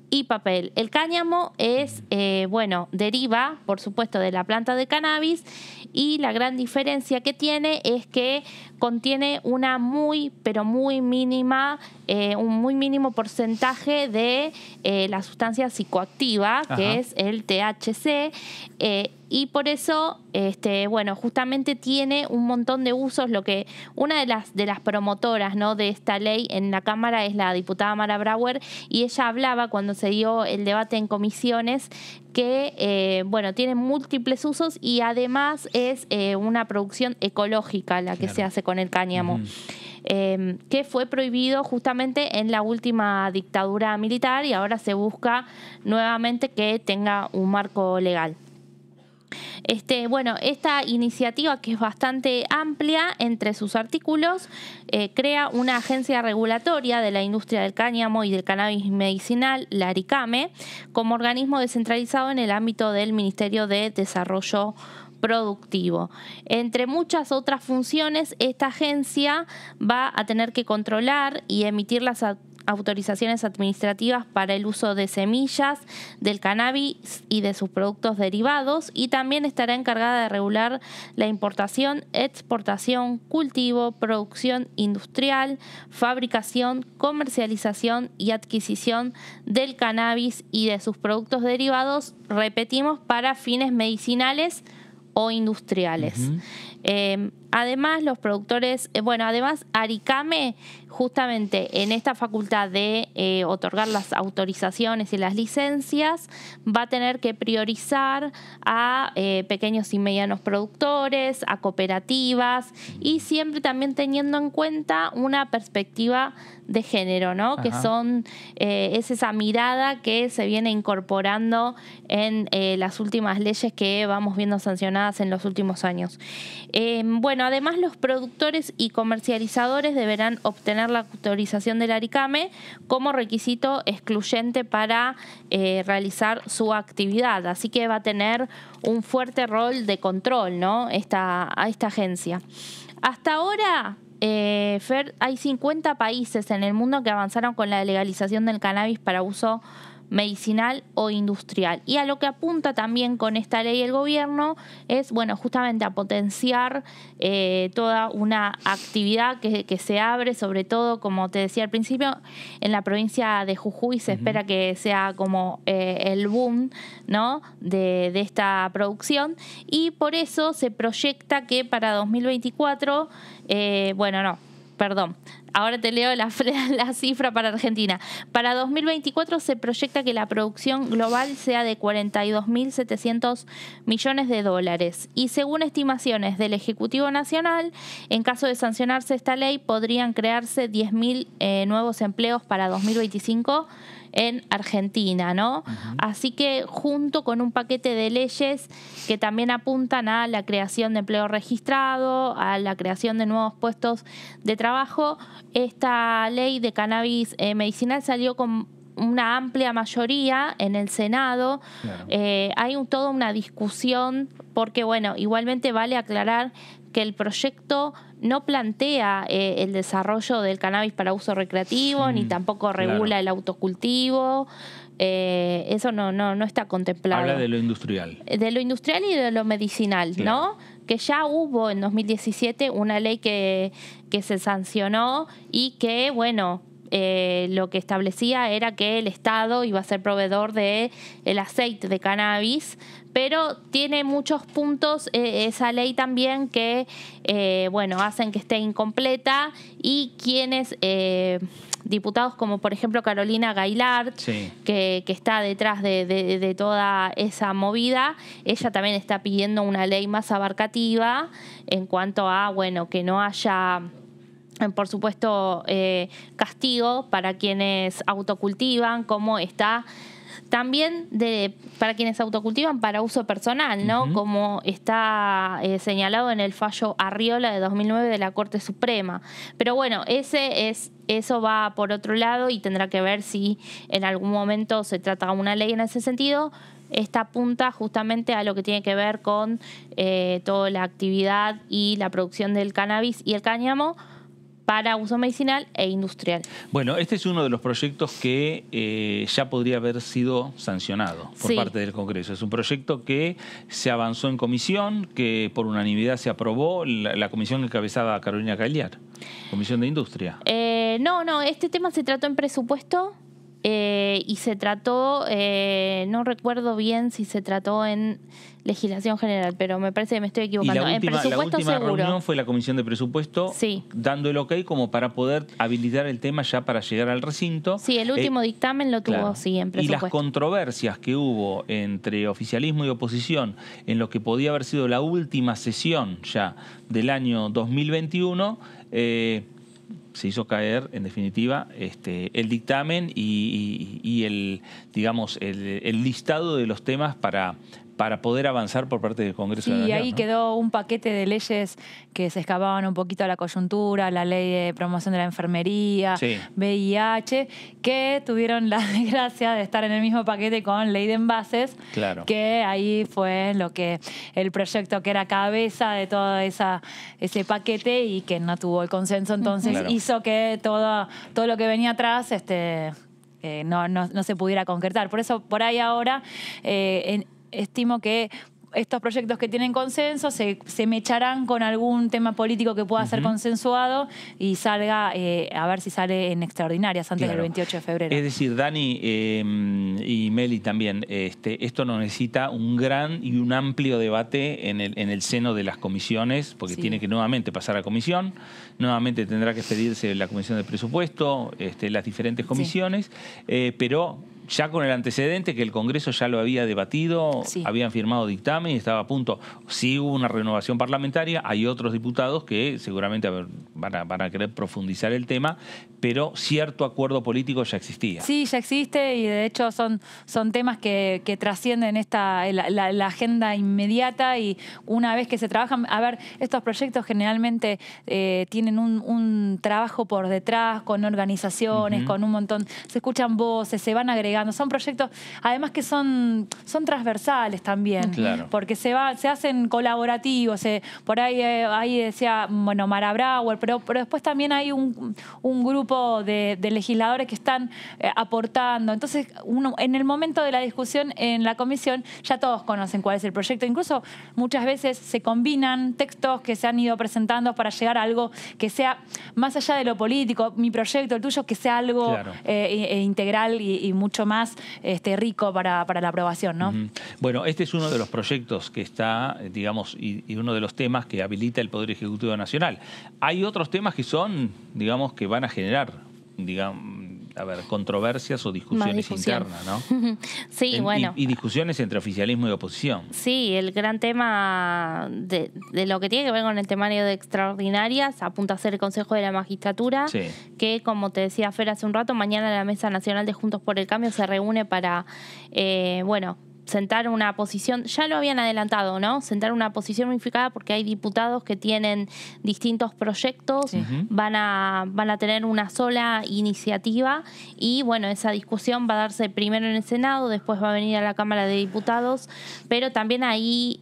y papel. El cáñamo es, deriva, por supuesto, de la planta de cannabis, y la gran diferencia que tiene es que contiene una pero muy mínima, un muy mínimo porcentaje de la sustancia psicoactiva, que es el THC, y por eso, justamente tiene un montón de usos. Una de las promotoras, ¿no?, de esta ley en la Cámara es la diputada Mara Brauer, y ella hablaba cuando se dio el debate en comisiones que, tiene múltiples usos, y además es una producción ecológica la que se hace con el cáñamo. Que fue prohibido justamente en la última dictadura militar, y ahora se busca nuevamente que tenga un marco legal. Esta iniciativa, que es bastante amplia, entre sus artículos crea una agencia regulatoria de la industria del cáñamo y del cannabis medicinal, la ARICAME, como organismo descentralizado en el ámbito del Ministerio de Desarrollo Productivo. Entre muchas otras funciones, esta agencia va a tener que controlar y emitir las autorizaciones administrativas para el uso de semillas del cannabis y de sus productos derivados, y también estará encargada de regular la importación, exportación, cultivo, producción industrial, fabricación, comercialización y adquisición del cannabis y de sus productos derivados, repetimos, para fines medicinales o industriales. Además, los productores, además ARICAME, justamente en esta facultad de otorgar las autorizaciones y las licencias, va a tener que priorizar a pequeños y medianos productores, a cooperativas, y siempre también teniendo en cuenta una perspectiva de género, ¿no? Que es esa mirada que se viene incorporando en las últimas leyes que vamos viendo sancionadas en los últimos años. Además, los productores y comercializadores deberán obtener la autorización del ARICAME como requisito excluyente para realizar su actividad. Así que va a tener un fuerte rol de control, ¿no?, esta agencia. Hasta ahora, Fer, hay 50 países en el mundo que avanzaron con la legalización del cannabis para uso medicinal o industrial. Y a lo que apunta también con esta ley el gobierno es, justamente a potenciar toda una actividad que se abre, sobre todo, como te decía al principio, en la provincia de Jujuy. Se espera que sea como el boom, ¿no?, de esta producción, y por eso se proyecta que para 2024, ahora te leo la cifra para Argentina. Para 2024 se proyecta que la producción global sea de 42.700 millones de dólares. Y según estimaciones del Ejecutivo Nacional, en caso de sancionarse esta ley, podrían crearse 10.000 nuevos empleos para 2025 en Argentina, ¿no? Así que, junto con un paquete de leyes que también apuntan a la creación de empleo registrado, a la creación de nuevos puestos de trabajo, esta ley de cannabis medicinal salió con una amplia mayoría en el Senado. Claro. Hay toda una discusión porque, igualmente vale aclarar que el proyecto no plantea el desarrollo del cannabis para uso recreativo, ni tampoco regula el autocultivo. Eso no está contemplado. Habla de lo industrial. De lo industrial y de lo medicinal, claro, ¿no? Que ya hubo en 2017 una ley que se sancionó y que, lo que establecía era que el Estado iba a ser proveedor del aceite de cannabis, pero tiene muchos puntos esa ley también que, hacen que esté incompleta, y quienes, diputados como por ejemplo Carolina Gaillard, que está detrás de toda esa movida, ella también está pidiendo una ley más abarcativa en cuanto a, que no haya, por supuesto, castigo para quienes autocultivan, como está También para quienes autocultivan para uso personal, ¿no? Como está señalado en el fallo Arriola de 2009 de la Corte Suprema. Pero bueno, eso va por otro lado y tendrá que ver si en algún momento se trata de una ley en ese sentido. Esta apunta justamente a lo que tiene que ver con toda la actividad y la producción del cannabis y el cáñamo para uso medicinal e industrial. Bueno, este es uno de los proyectos que ya podría haber sido sancionado por parte del Congreso. Es un proyecto que se avanzó en comisión, que por unanimidad se aprobó, la comisión encabezada Carolina Cagliar, Comisión de Industria. No, este tema se trató en presupuesto y se trató, no recuerdo bien si se trató en legislación general, pero me parece que me estoy equivocando. Y en presupuesto la última seguro. reunión fue la Comisión de Presupuesto dando el ok como para poder habilitar el tema ya para llegar al recinto. Sí, el último dictamen lo tuvo, en presupuesto. Y las controversias que hubo entre oficialismo y oposición en lo que podía haber sido la última sesión ya del año 2021, se hizo caer, en definitiva, el dictamen y el, digamos, el listado de los temas para poder avanzar por parte del Congreso de la Nación. Sí, ahí quedó un paquete de leyes que se escapaban un poquito a la coyuntura, la ley de promoción de la enfermería, VIH, que tuvieron la desgracia de estar en el mismo paquete con ley de envases, que ahí fue lo que el proyecto que era cabeza de todo ese paquete y que no tuvo el consenso, entonces hizo que todo lo que venía atrás no se pudiera concretar. Por eso, por ahí ahora, estimo que estos proyectos que tienen consenso se mecharán con algún tema político que pueda ser consensuado y salga, a ver si sale en extraordinarias antes del 28 de febrero. Es decir, Dani y Meli también, esto no necesita un gran y un amplio debate en el seno de las comisiones, porque tiene que nuevamente pasar a comisión, nuevamente tendrá que expedirse la Comisión de Presupuesto, las diferentes comisiones, pero ya con el antecedente que el Congreso ya lo había debatido, habían firmado dictamen y estaba a punto. Sí hubo una renovación parlamentaria, hay otros diputados que seguramente van a querer profundizar el tema, pero cierto acuerdo político ya existía. Sí, ya existe y de hecho son temas que trascienden la agenda inmediata y una vez que se trabajan, a ver, estos proyectos generalmente tienen un trabajo por detrás, con organizaciones, con un montón, se escuchan voces, se van agregando. Son proyectos, además que son transversales también, porque se hacen colaborativos. Por ahí decía, bueno, Mara Brauer, pero después también hay un grupo de legisladores que están aportando. Entonces, en el momento de la discusión en la comisión, ya todos conocen cuál es el proyecto. Incluso muchas veces se combinan textos que se han ido presentando para llegar a algo que sea más allá de lo político, mi proyecto, el tuyo, que sea algo integral y mucho más rico para la aprobación, ¿no? Bueno, este es uno de los proyectos que está, digamos, y uno de los temas que habilita el Poder Ejecutivo Nacional. Hay otros temas que son, digamos, que van a generar, controversias o discusiones internas, ¿no? Sí, bueno. Y discusiones entre oficialismo y oposición. Sí, el gran tema de lo que tiene que ver con el temario de extraordinarias apunta a ser el Consejo de la Magistratura, que, como te decía Fer hace un rato, mañana la Mesa Nacional de Juntos por el Cambio se reúne para, sentar una posición, ya lo habían adelantado, ¿no? Sentar una posición unificada porque hay diputados que tienen distintos proyectos, van a tener una sola iniciativa y, bueno, esa discusión va a darse primero en el Senado, después va a venir a la Cámara de Diputados, pero también ahí,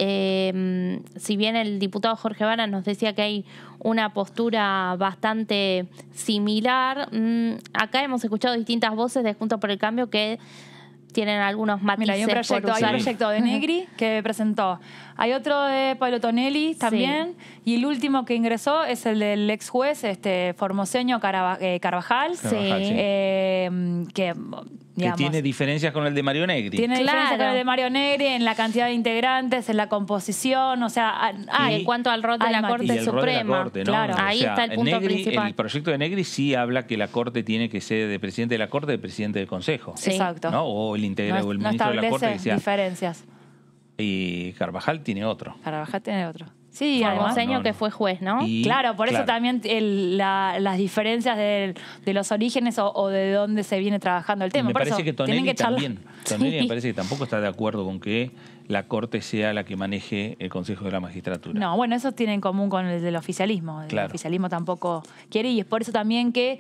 si bien el diputado Jorge Vara nos decía que hay una postura bastante similar, acá hemos escuchado distintas voces de Juntos por el Cambio que tienen algunos matices. Mira, hay un proyecto de Negri que presentó. Hay otro de Pablo Tonelli también. Y el último que ingresó es el del ex juez formoseño Carvajal. Que tiene diferencias con el de Mario Negri. Tiene diferencias con el de Mario Negri en la cantidad de integrantes, en la composición, o sea... en cuanto al rol de la Corte Suprema. Ahí está el punto principal. El proyecto de Negri sí habla que la Corte tiene que ser de presidente de la Corte, de presidente del Consejo. Exacto. ¿No? O el ministro de la Corte que sea. Diferencias. Y Carvajal tiene otro. Carvajal tiene otro. Sí, además. Formoseño que fue juez, ¿no? Claro, por eso también las diferencias de los orígenes o de dónde se viene trabajando el tema. Me por parece eso que Tonelli también. Tonelli Sí. me parece que tampoco está de acuerdo con que la Corte sea la que maneje el Consejo de la Magistratura. No, bueno, eso tiene en común con el del oficialismo. El Claro. oficialismo tampoco quiere y es por eso también que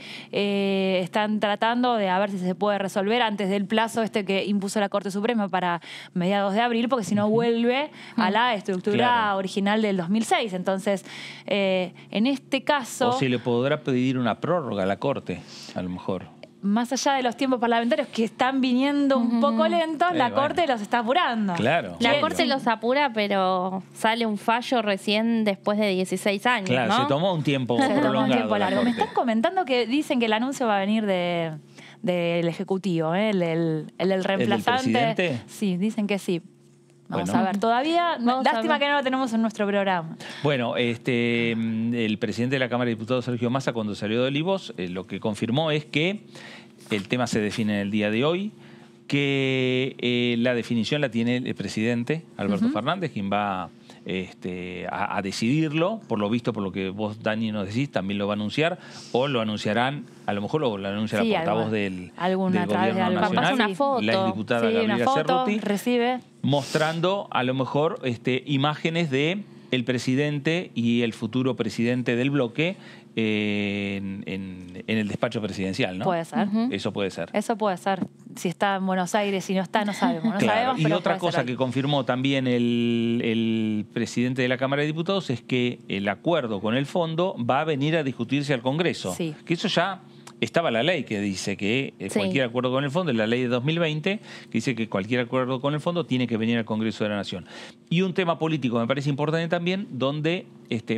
están tratando de a ver si se puede resolver antes del plazo que impuso la Corte Suprema para mediados de abril, porque si no vuelve a la estructura original del 2006. Entonces, en este caso... O se le podrá pedir una prórroga a la Corte, a lo mejor. Más allá de los tiempos parlamentarios que están viniendo un poco lentos, la Corte los está apurando. Claro. La Corte los apura, pero sale un fallo recién después de 16 años, Claro, ¿no? se tomó un tiempo Se tomó un prolongado. tiempo la largo. Me Corte. están comentando que dicen que el anuncio va a venir del Ejecutivo, el del reemplazante. presidente? Sí, dicen que sí. Vamos Bueno. a ver. Todavía, Vamos a lástima ver. que no lo tenemos en nuestro programa. Bueno, el presidente de la Cámara de Diputados, Sergio Massa, cuando salió de Olivos, lo que confirmó es que el tema se define en el día de hoy, que la definición la tiene el presidente, Alberto Fernández, quien va a decidirlo. Por lo visto, por lo que vos, Dani, nos decís, también lo va a anunciar, o lo anunciarán, a lo mejor lo anuncia Sí, la portavoz alguna- del alguna a través de Gobierno algo. Nacional, Capaz una foto. la exdiputada Sí, una Gabriela foto, Cerruti, recibe. mostrando a lo mejor imágenes de el presidente y el futuro presidente del bloque en el despacho presidencial, ¿no? Puede ser. Eso puede ser. Eso puede ser. Si está en Buenos Aires, si no está, no sabemos. No Claro. sabemos, Y pero otra puede ser cosa ahí. que confirmó también el presidente de la Cámara de Diputados es que el acuerdo con el fondo va a venir a discutirse al Congreso. Sí. Que eso ya estaba la ley que dice que Sí. cualquier acuerdo con el fondo, la ley de 2020, que dice que cualquier acuerdo con el fondo tiene que venir al Congreso de la Nación. Y un tema político me parece importante también, donde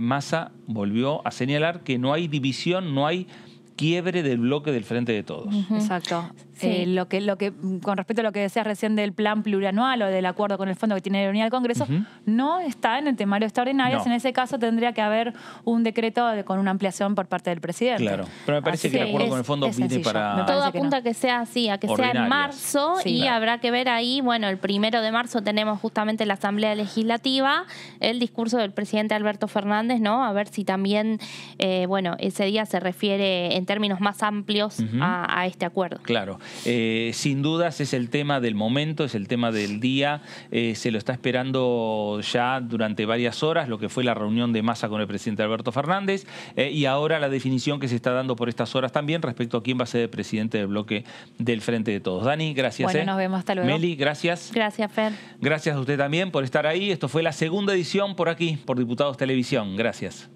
Massa volvió a señalar que no hay división, no hay quiebre del bloque del Frente de Todos. Exacto. Sí. Lo que, con respecto a lo que decías recién del plan plurianual o del acuerdo con el fondo que tiene que venir al Congreso, no está en el temario extraordinario. No. En ese caso tendría que haber un decreto con una ampliación por parte del presidente. Claro, pero me parece Así que el acuerdo es- con el fondo es viene sencillo. para... Me Todo parece que apunta no. a que sea así, a que sea en Ordinarias. marzo Sí. y Claro. habrá que ver ahí, bueno, el 1 de marzo tenemos justamente la Asamblea Legislativa, el discurso del presidente Alberto Fernández, ¿no? A ver si también, bueno, ese día se refiere en términos más amplios a este acuerdo. Claro, sin dudas es el tema del momento, es el tema del día, se lo está esperando ya durante varias horas, lo que fue la reunión de Massa con el presidente Alberto Fernández, y ahora la definición que se está dando por estas horas también respecto a quién va a ser el presidente del bloque del Frente de Todos. Dani, gracias. Bueno, nos vemos, hasta luego. Meli, gracias. Gracias, Fer. Gracias a usted también por estar ahí. Esto fue la segunda edición por aquí, por Diputados Televisión. Gracias.